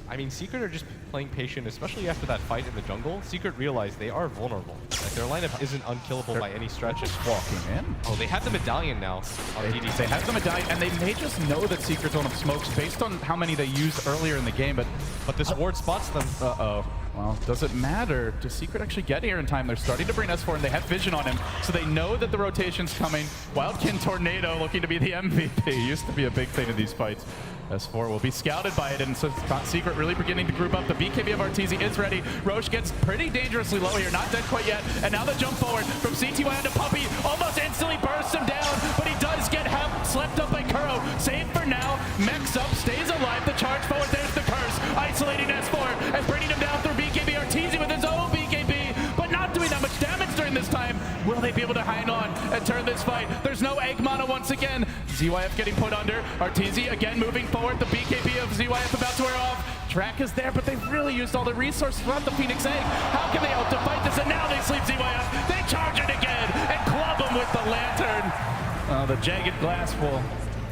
I mean, Secret are just playing patient, especially after that fight in the jungle. Secret realized they are vulnerable. Like, their lineup isn't unkillable by any stretch. Just walking in. Oh, they have the medallion now on DDC. They have the medallion, and they may just know that Secret don't have smokes based on how many they used earlier in the game, but this ward spots them. Uh-oh. Well, does it matter? Does Secret actually get here in time? They're starting to bring S4, and they have vision on him, so they know that the rotation's coming. Wildkin Tornado looking to be the MVP. Used to be a big thing in these fights. S4 will be scouted by it, and so Secret really beginning to group up. The BKB of Arteezy is ready. Roche gets pretty dangerously low here, not dead quite yet. And now the jump forward from CTY onto Puppey, almost instantly bursts him down, but he does get slept up by Kuro. Saved for now, mechs up, stays alive. The charge forward, there's the curse. Isolating S4 and bringing him down through BKB. Arteezy with his own BKB, but not doing that much damage during this time. Will they be able to hang on and turn this fight? There's no egg mana once again. ZYF getting put under. Arteezy again moving forward. The BKB of ZYF about to wear off. Track is there, but they've really used all the resources throughout the Phoenix Egg. How can they hope to fight this? And now they sleep ZYF. They charge it again and club him with the lantern. The jagged glass will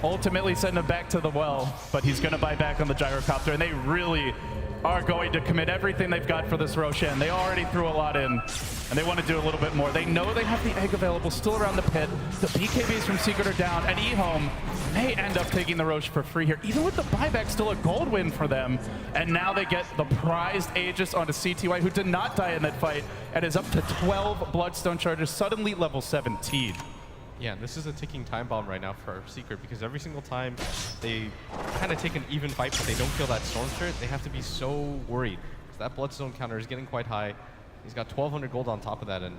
ultimately send him back to the well, but he's going to buy back on the gyrocopter, and they really are going to commit everything they've got for this Roshan. They already threw a lot in, and they want to do a little bit more. They know they have the egg available still around the pit. The BKBs from Secret are down, and eHome may end up taking the Roche for free here. Even with the buyback, still a gold win for them. And now they get the prized Aegis onto CTY, who did not die in that fight, and is up to 12 Bloodstone charges, suddenly level 17. Yeah, and this is a ticking time bomb right now for Secret, because every single time they kind of take an even fight, but they don't kill that Storm Spirit, they have to be so worried. So that Bloodstone counter is getting quite high. He's got 1,200 gold on top of that, and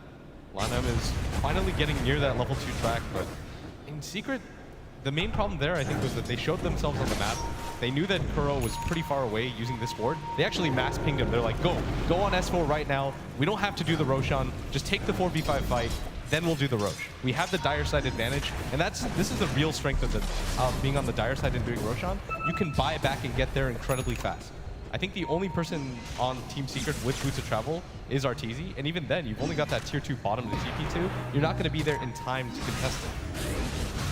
Lanam is finally getting near that level 2 track, but in Secret, the main problem there, I think, was that they showed themselves on the map. They knew that Kuro was pretty far away using this ward. They actually mass pinged him. They're like, go on S4 right now. We don't have to do the Roshan. Just take the 4v5 fight. Then we'll do the Roche. We have the dire side advantage, and this is the real strength of being on the dire side and doing Roshan. You can buy back and get there incredibly fast. I think the only person on Team Secret with Boots of Travel is Arteezy, and even then, you've only got that tier 2 bottom to TP2. You're not going to be there in time to contest it.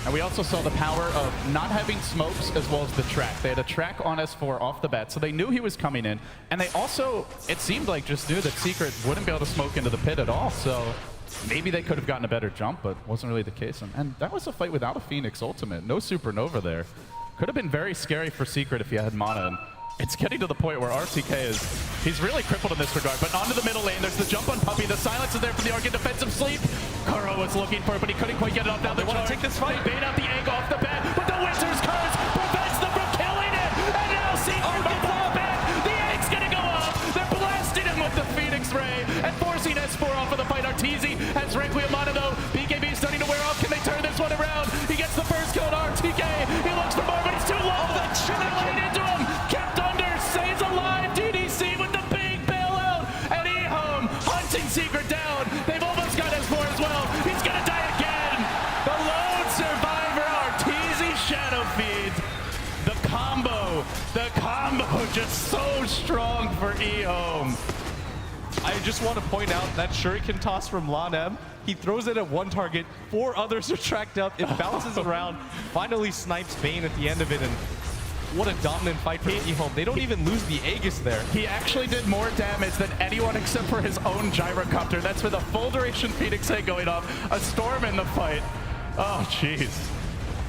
And we also saw the power of not having smokes as well as the track. They had a track on S4 off the bat, so they knew he was coming in. And they also, it seemed like, just knew that Secret wouldn't be able to smoke into the pit at all, so maybe they could have gotten a better jump, but wasn't really the case. And that was a fight without a Phoenix ultimate. No Supernova there. Could have been very scary for Secret if he had mana. And it's getting to the point where RTK he's really crippled in this regard. But onto the middle lane, there's the jump on Puppey. The silence is there from the Arcane defensive sleep. Kuro was looking for it, but he couldn't quite get it off. Now they want to take this fight. They bait out the egg off the bat, but the Winter's Curse prevents them from killing it. And now Secret gets off back. The egg's gonna go off. They're blasting him with the Phoenix Ray and forcing S4 off of the fight. Arteezy has Requiem mana though. BKB is starting to wear off. Can they turn this one around? He gets the first kill on RTK. He looks for more, but it's too low. That shit into him. Kept under, stays alive. DDC with the big bailout. And eHome hunting Secret down. They've almost got S4 as well. He's gonna die again. The lone survivor, Arteezy Shadow Feed. The combo just so strong for eHome. I just want to point out that Shuriken toss from Lanam. He throws it at one target, 4 others are tracked up, it bounces around, finally snipes Bane at the end of it, and what a dominant fight for eHome. They don't even lose the Aegis there. He actually did more damage than anyone except for his own gyrocopter. That's for the full duration Phoenix Egg going off. A storm in the fight. Oh, jeez.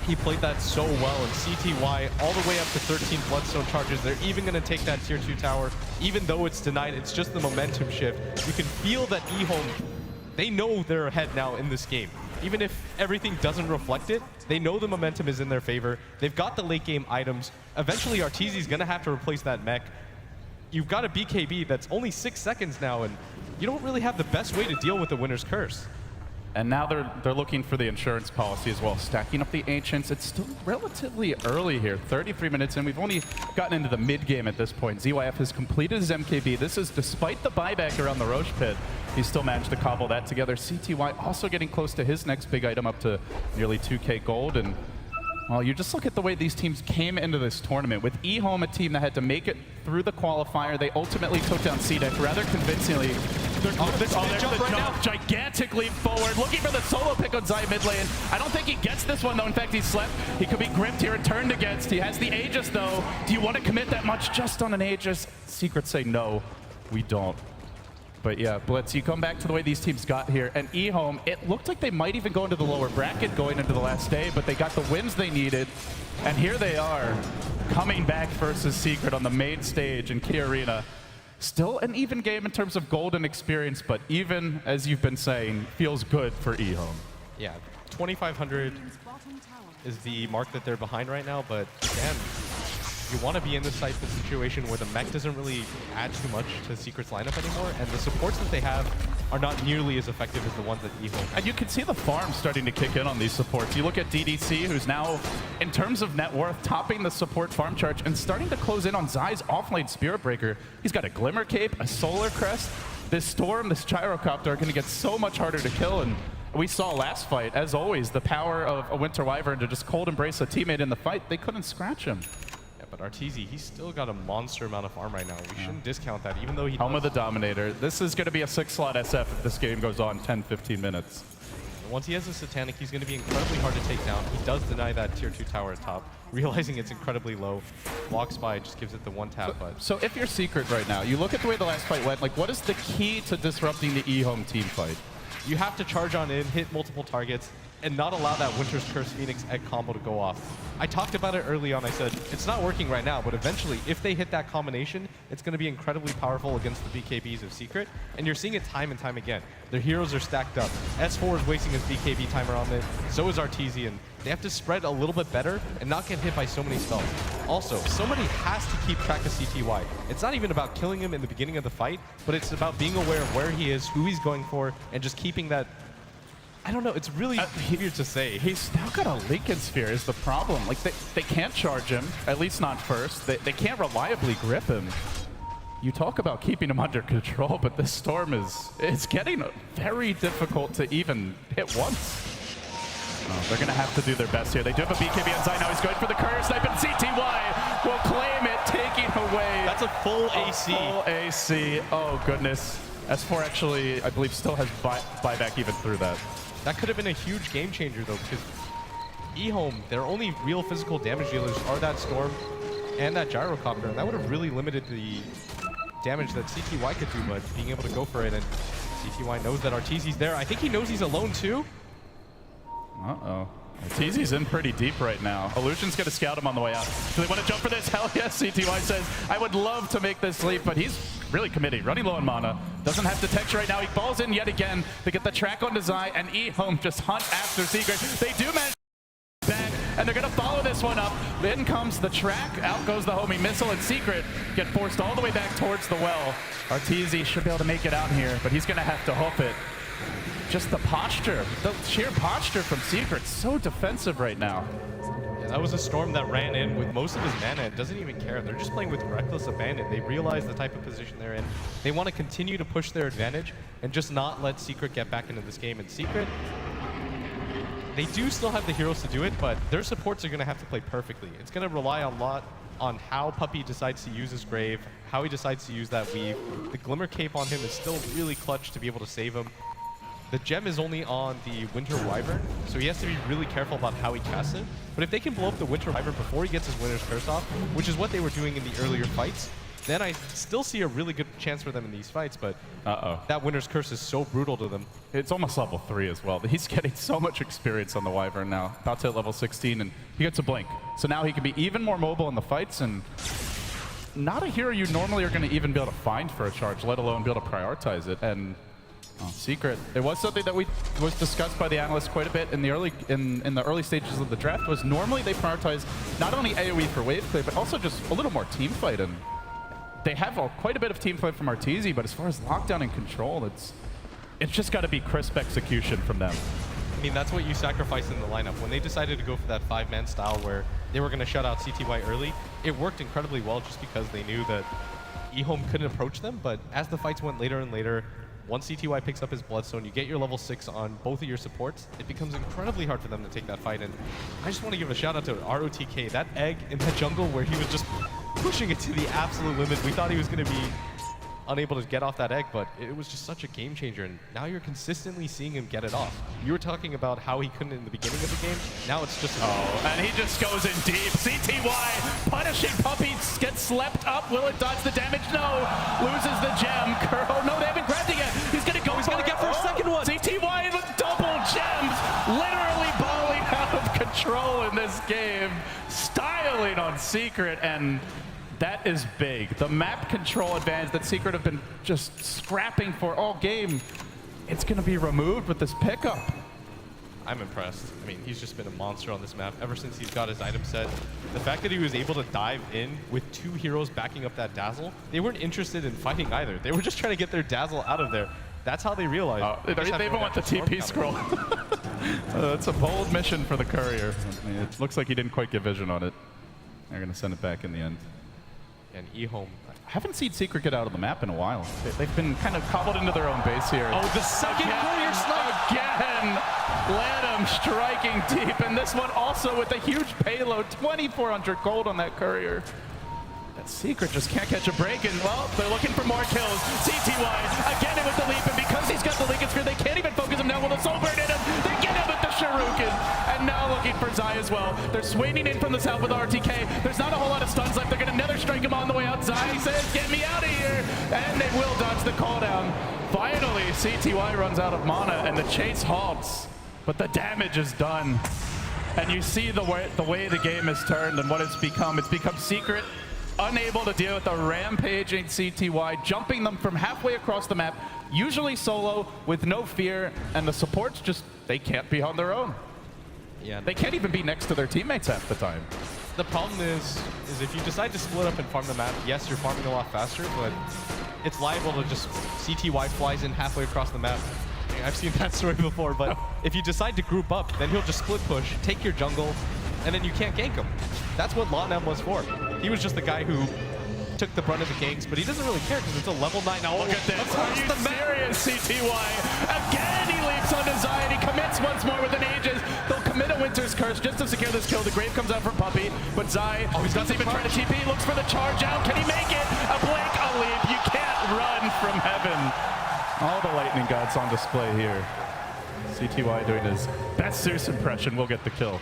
He played that so well, and CTY all the way up to 13 Bloodstone charges. They're even going to take that tier 2 tower. Even though it's denied, it's just the momentum shift. You can feel that eHome, they know they're ahead now in this game. Even if everything doesn't reflect it, they know the momentum is in their favor. They've got the late game items. Eventually, Arteezy's going to have to replace that mech. You've got a BKB that's only 6 seconds now, and you don't really have the best way to deal with the Winter's Curse. And now they're looking for the insurance policy as well, stacking up the Ancients. It's still relatively early here, 33 minutes in. We've only gotten into the mid-game at this point. ZYF has completed his MKB. This is despite the buyback around the Roche pit. He still managed to cobble that together. CTY also getting close to his next big item, up to nearly 2K gold. And well, you just look at the way these teams came into this tournament. With eHome, a team that had to make it through the qualifier, they ultimately took down CDEC rather convincingly. There's the jump right now. Gigantic leap forward, looking for the solo pick on Zai mid lane. I don't think he gets this one, though. In fact, he slept. He could be gripped here and turned against. He has the Aegis, though. Do you want to commit that much just on an Aegis? Secret say no, we don't. But yeah, Blitz, you come back to the way these teams got here, and eHome, it looked like they might even go into the lower bracket going into the last day, but they got the wins they needed, and here they are, coming back versus Secret on the main stage in Key Arena. Still an even game in terms of golden experience, but even, as you've been saying, feels good for eHome. Yeah, 2,500 is the mark that they're behind right now, but again, you want to be in this type of situation where the mech doesn't really add too much to Secret's lineup anymore, and the supports that they have are not nearly as effective as the ones that eHome has. And you can see the farm starting to kick in on these supports. You look at DDC, who's now, in terms of net worth, topping the support farm charge and starting to close in on Zai's offlane Spirit Breaker. He's got a Glimmer Cape, a Solar Crest. This Storm, this Gyrocopter are going to get so much harder to kill, and we saw last fight, as always, the power of a Winter Wyvern to just cold embrace a teammate in the fight. They couldn't scratch him. But Arteezy, he's still got a monster amount of farm right now. We shouldn't discount that, even though he Home of the Dominator. This is going to be a 6-slot SF if this game goes on 10-15 minutes. Once he has a Satanic, he's going to be incredibly hard to take down. He does deny that tier 2 tower at top, realizing it's incredibly low. Walks by, just gives it the one tap. So if you're Secret right now, you look at the way the last fight went, like what is the key to disrupting the eHome team fight? You have to charge on in, hit multiple targets, and not allow that Winter's Curse Phoenix egg combo to go off. I talked about it early on. I said, it's not working right now, but eventually, if they hit that combination, it's going to be incredibly powerful against the BKBs of Secret, and you're seeing it time and time again. Their heroes are stacked up. S4 is wasting his BKB timer on it, so is Arteezy, and they have to spread a little bit better and not get hit by so many spells. Also, somebody has to keep track of CTY. It's not even about killing him in the beginning of the fight, but it's about being aware of where he is, who he's going for, and just keeping that. I don't know, it's really weird to say. He's now got a Lincoln Sphere is the problem. Like, they can't charge him, at least not first. They can't reliably grip him. You talk about keeping him under control, but this Storm it's getting very difficult to even hit once. Oh, they're going to have to do their best here. They do have a BKB on Zai now. He's going for the courier snipe, and CTY will claim it, taking away. That's a full AC. Full AC. Oh, goodness. S4 actually, I believe, still has buyback even through that. That could have been a huge game changer, though, because eHome, their only real physical damage dealers are that Storm and that Gyrocopter, and that would have really limited the damage that CTY could do, but being able to go for it, and CTY knows that Arteezy's there. I think he knows he's alone, too. Uh-oh. Arteezy's in pretty deep right now. Illusion's going to scout him on the way out. Do they want to jump for this? Hell yes, CTY says, I would love to make this leap, but he's really committing, running low on mana. Doesn't have detection right now. He falls in yet again to get the track onto Zai, and eHome just hunt after Secret. They do manage back, and they're going to follow this one up. In comes the track, out goes the homie missile, and Secret get forced all the way back towards the well. Arteezy should be able to make it out here, but he's going to have to hoof it. Just the posture, the sheer posture from Secret, so defensive right now. Yeah, that was a Storm that ran in with most of his mana and doesn't even care. They're just playing with reckless abandon. They realize the type of position they're in. They want to continue to push their advantage and just not let Secret get back into this game. And Secret, they do still have the heroes to do it, but their supports are going to have to play perfectly. It's going to rely a lot on how Puppey decides to use his Grave, how he decides to use that Weave. The Glimmer Cape on him is still really clutch to be able to save him. The gem is only on the Winter Wyvern, so he has to be really careful about how he casts it. But if they can blow up the Winter Wyvern before he gets his Winter's Curse off, which is what they were doing in the earlier fights, then I still see a really good chance for them in these fights, but that Winter's Curse is so brutal to them. It's almost level 3 as well. He's getting so much experience on the Wyvern now, about to hit level 16, and he gets a blink. So now he can be even more mobile in the fights, and not a hero you normally are going to even be able to find for a charge, let alone be able to prioritize it. And Secret, it was something that was discussed by the analysts quite a bit in the early stages of the draft. Was normally they prioritize not only AoE for wave clear, but also just a little more team fight. And they have quite a bit of team fight from Arteezy, but as far as lockdown and control, it's just got to be crisp execution from them. I mean, that's what you sacrifice in the lineup. When they decided to go for that 5-man style where they were going to shut out CTY early, it worked incredibly well just because they knew that eHome couldn't approach them. But as the fights went later and later, once CTY picks up his Bloodstone, you get your level 6 on both of your supports, it becomes incredibly hard for them to take that fight. And I just want to give a shout out to ROTK. That egg in that jungle where he was just pushing it to the absolute limit. We thought he was going to be unable to get off that egg, but it was just such a game changer, and now you're consistently seeing him get it off. You were talking about how he couldn't in the beginning of the game. Now it's just and he just goes in deep. CTY punishing Puppey, gets slept up. Will it dodge the damage? No. Loses the gem. Curl. No, they haven't grabbed it yet. He's gonna go. He's gonna get for a second one. CTY with double gems, literally balling out of control in this game, styling on Secret, and that is big. The map control advantage that Secret have been just scrapping for all game, it's going to be removed with this pickup. I'm impressed. I mean, he's just been a monster on this map ever since he's got his item set. The fact that he was able to dive in with 2 heroes backing up that Dazzle, they weren't interested in fighting either. They were just trying to get their Dazzle out of there. That's how they realized. They even want the TP scroll. That's a bold mission for the Courier. I mean, it looks like he didn't quite get vision on it. They're going to send it back in the end. And eHome. I haven't seen Secret get out of the map in a while. They've been kind of cobbled into their own base here. Oh, the second Courier snipe! Again! Ladham striking deep, and this one also with a huge payload. 2,400 gold on that Courier. That Secret just can't catch a break, and well, they're looking for more kills. CTY again in with the leap, and because he's got the Lincoln Sphere, they can't even focus him now with a Soul Burn in him. They get him with the Shuriken, and now looking for Zai as well. They're swinging in from the south with RTK. There's not a whole lot of stuns left. They're going to nether strike him on the way out. Zai says, get me out of here, and they will dodge the call down. Finally, CTY runs out of mana, and the chase halts, but the damage is done. And you see the way the game has turned and what it's become. It's become Secret unable to deal with the rampaging CTY, jumping them from halfway across the map, usually solo with no fear, and the supports just, they can't be on their own. Yeah, they can't even be next to their teammates half the time. The problem is if you decide to split up and farm the map, yes, you're farming a lot faster, but it's liable to just CTY flies in halfway across the map. I've seen that story before, but if you decide to group up, then he'll just split push, take your jungle, and then you can't gank him. That's what LaNam was for. He was just the guy who took the brunt of the ganks, but he doesn't really care because it's a level 9. Oh, look at this. Are you serious, CTY? Again, he leaps onto Zai, and he commits once more with an Aegis. They'll commit a Winter's Curse just to secure this kill. The Grave comes out from Puppey, but Zai doesn't even try to TP. He looks for the charge out. Can he make it? A blink, a leap. You can't run from heaven. All the lightning gods on display here. CTY doing his best Zeus impression will get the kill.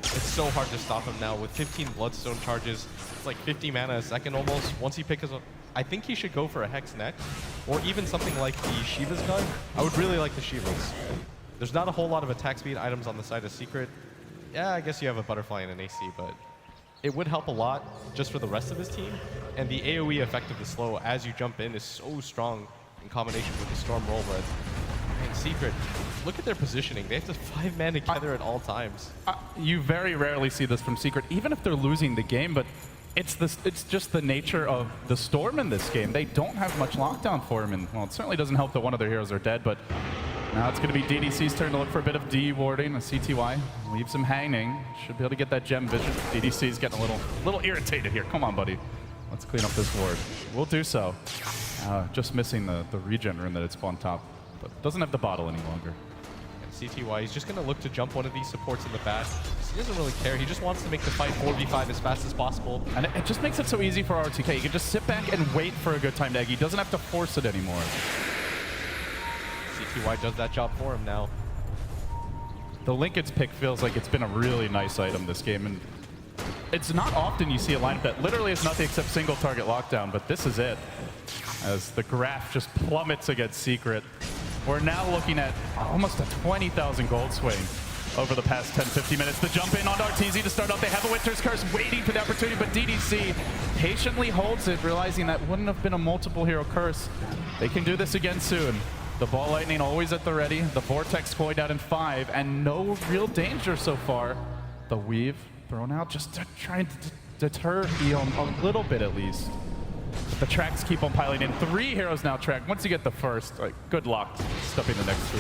It's so hard to stop him now with 15 Bloodstone charges. It's like 50 mana a second almost. Once he picks up, I think he should go for a Hex next, or even something like the Shiva's gun. I would really like the Shivas. There's not a whole lot of attack speed items on the side of Secret. Yeah, I guess you have a Butterfly and an AC, but it would help a lot just for the rest of his team. And the AoE effect of the slow as you jump in is so strong in combination with the Storm Roll Red. And Secret, look at their positioning. They have to 5-man together at all times. You very rarely see this from Secret, even if they're losing the game, but it's just the nature of the Storm in this game. They don't have much lockdown for him, and well, it certainly doesn't help that one of their heroes are dead, but now it's going to be DDC's turn to look for a bit of D-warding. A CTY leaves him hanging. Should be able to get that gem vision. DDC's getting a little irritated here. Come on, buddy. Let's clean up this ward. We'll do so. Just missing the regen rune that had spawned top, but doesn't have the bottle any longer. And CTY, he's just going to look to jump one of these supports in the back. He doesn't really care. He just wants to make the fight 4v5 as fast as possible. And it just makes it so easy for RTK. He can just sit back and wait for a good time to egg. He doesn't have to force it anymore. CTY does that job for him now. The Lincoln's pick feels like it's been a really nice item this game, and it's not often you see a lineup that literally is nothing except single target lockdown, but this is it. As the graph just plummets against Secret. We're now looking at almost a 20,000 gold swing over the past 10-15 minutes. The jump in on RTZ to start off. They have a Winter's Curse waiting for the opportunity, but DDC patiently holds it, realizing that wouldn't have been a multiple hero curse. They can do this again soon. The Ball Lightning always at the ready. The Vortex coiled out in 5, and no real danger so far. The Weave thrown out just to try and deter Eon a little bit at least. But the tracks keep on piling in. 3 heroes now track. Once you get the first, like, good luck stuffing the next 2.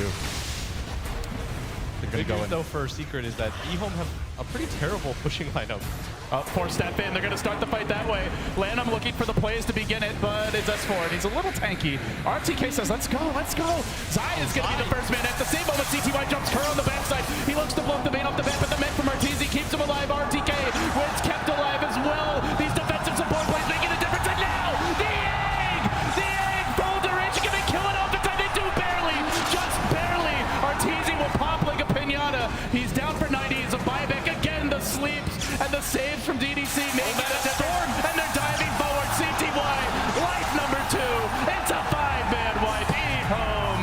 The good news, though, for Secret is that eHome have a pretty terrible pushing lineup. 4-step in. They're going to start the fight that way. Lanham looking for the plays to begin it, but it's S4, and he's a little tanky. RTK says, let's go, let's go. Zai is going to be the first man. At the same moment, CTY jumps Kerr on the backside. He looks to blow up the main off the bat, but the men from Arteezy keeps him alive. RTK wins kept alive as well. These defensive support plays making a difference, and now the egg! The egg! Boulderage going to kill it off in time. They do barely, just barely. Arteezy will pop like a pinata. He's down for 90. He's a buyback again. The sleeps and the saves from DDC make it a difference, and they're diving forward. CTY, life number 2. It's a 5-man wipe. eHome.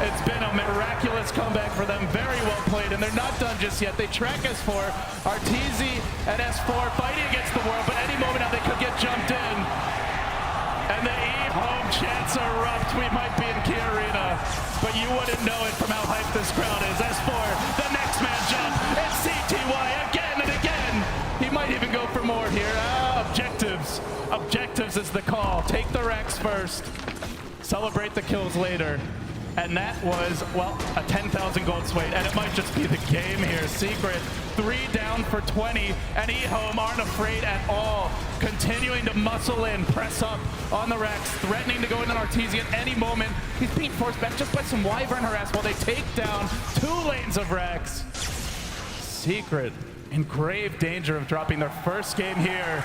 It's been a miraculous comeback for them. Very well played, and they're not done just yet. They track S4. Arteezy and S4 fighting against the world, but any moment now they could get jumped in. And the eHome chants erupt. We might be in Key Arena, but you wouldn't know it from how hyped this crowd is. S4, the next man jump. It's CTY again and again. He might even go for more here. Objectives. Objectives is the call. Take the Rex first. Celebrate the kills later. And that was, well, a 10,000 gold swing, and it might just be the game here. Secret, 3 down for 20, and eHome aren't afraid at all. Continuing to muscle in, press up on the Rex, threatening to go into Arteezy at any moment. He's being forced back just by some Wyvern harass while they take down 2 lanes of Rex. Secret in grave danger of dropping their first game here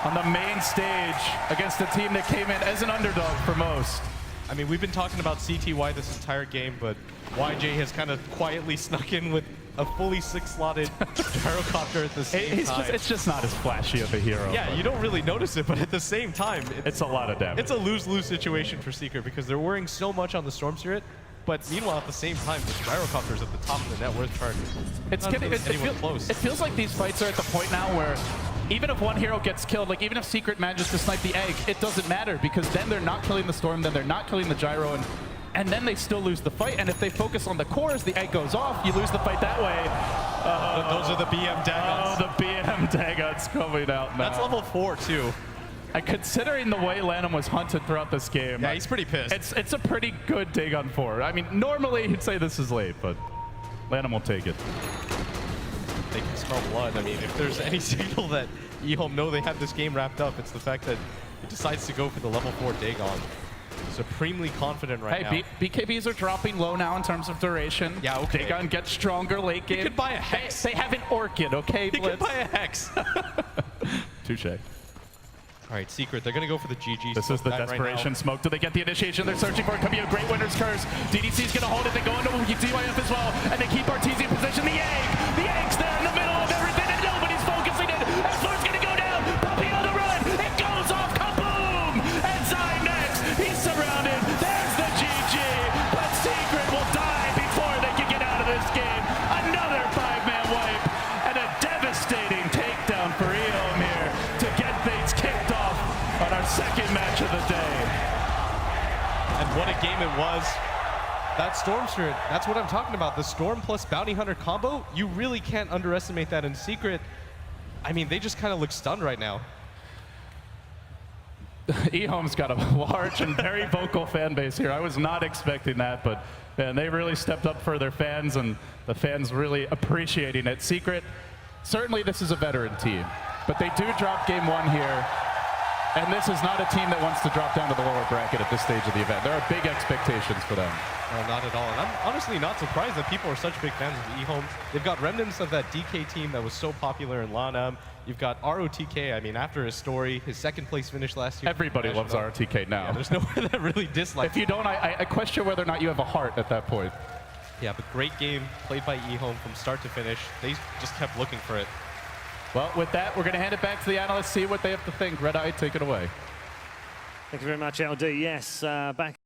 on the main stage against a team that came in as an underdog for most. I mean, we've been talking about CTY this entire game, but YJ has kind of quietly snuck in with a fully 6-slotted gyrocopter at the same time. It's just not as flashy of a hero. Yeah, you don't really notice it, but at the same time, it's a lot of damage. It's a lose-lose situation for Secret because they're worrying so much on the Storm Spirit, but meanwhile, at the same time, the gyrocopter's at the top of the net worth chart. It feels like these fights are at the point now where even if one hero gets killed, like even if Secret manages to snipe the egg, it doesn't matter because then they're not killing the Storm, then they're not killing the gyro, and then they still lose the fight. And if they focus on the cores, the egg goes off, you lose the fight that way. Those are the BM Dagots. Oh, the BM Dagots coming out now. That's level 4 too. And considering the way Lanham was hunted throughout this game, yeah, he's pretty pissed. It's a pretty good Dagon 4. I mean, normally you'd say this is late, but Lanham will take it. They can smell blood. I mean, if there's any signal that eHome know they have this game wrapped up, it's the fact that it decides to go for the level 4 Dagon. Supremely confident right now. BKBs are dropping low now in terms of duration. Yeah, okay. Dagon gets stronger late game. You could buy a Hex. They have an Orchid, okay, You could buy a Hex. Touche. All right, Secret, they're going to go for the GG. This is the desperation smoke. Do they get the initiation they're searching for? It could be a great winner's curse. DDC's going to hold it. They go into DYF as well, and they keep Arteezy in position. The egg's there in the middle of everything, and nobody's focusing it. S4's going to go down. Puppy on the run. It goes off. Kaboom! And Zai next. He's surrounded. There's the GG. But Secret will die before they can get out of this game. Another 5-man wipe, and a devastating takedown for eHome here to get things kicked off on our second match of the day. And what a game it was. That Storm Spirit, that's what I'm talking about. The Storm plus Bounty Hunter combo, you really can't underestimate that in Secret. I mean, they just kind of look stunned right now. eHome's got a large and very vocal fan base here. I was not expecting that, but man, they really stepped up for their fans, and the fans really appreciating it. Secret, certainly this is a veteran team, but they do drop game 1 here. And this is not a team that wants to drop down to the lower bracket at this stage of the event. There are big expectations for them. No, not at all. And I'm honestly not surprised that people are such big fans of eHome. They've got remnants of that DK team that was so popular in LANAM. You've got ROTK. I mean, after his story, his 2nd place finish last year. Everybody loves ROTK now. Yeah, there's nowhere that really dislikes. If you don't, I question whether or not you have a heart at that point. Yeah, but great game played by eHome from start to finish. They just kept looking for it. Well, with that, we're going to hand it back to the analysts, see what they have to think. Red Eye, take it away. Thank you very much, LD. Yes, back.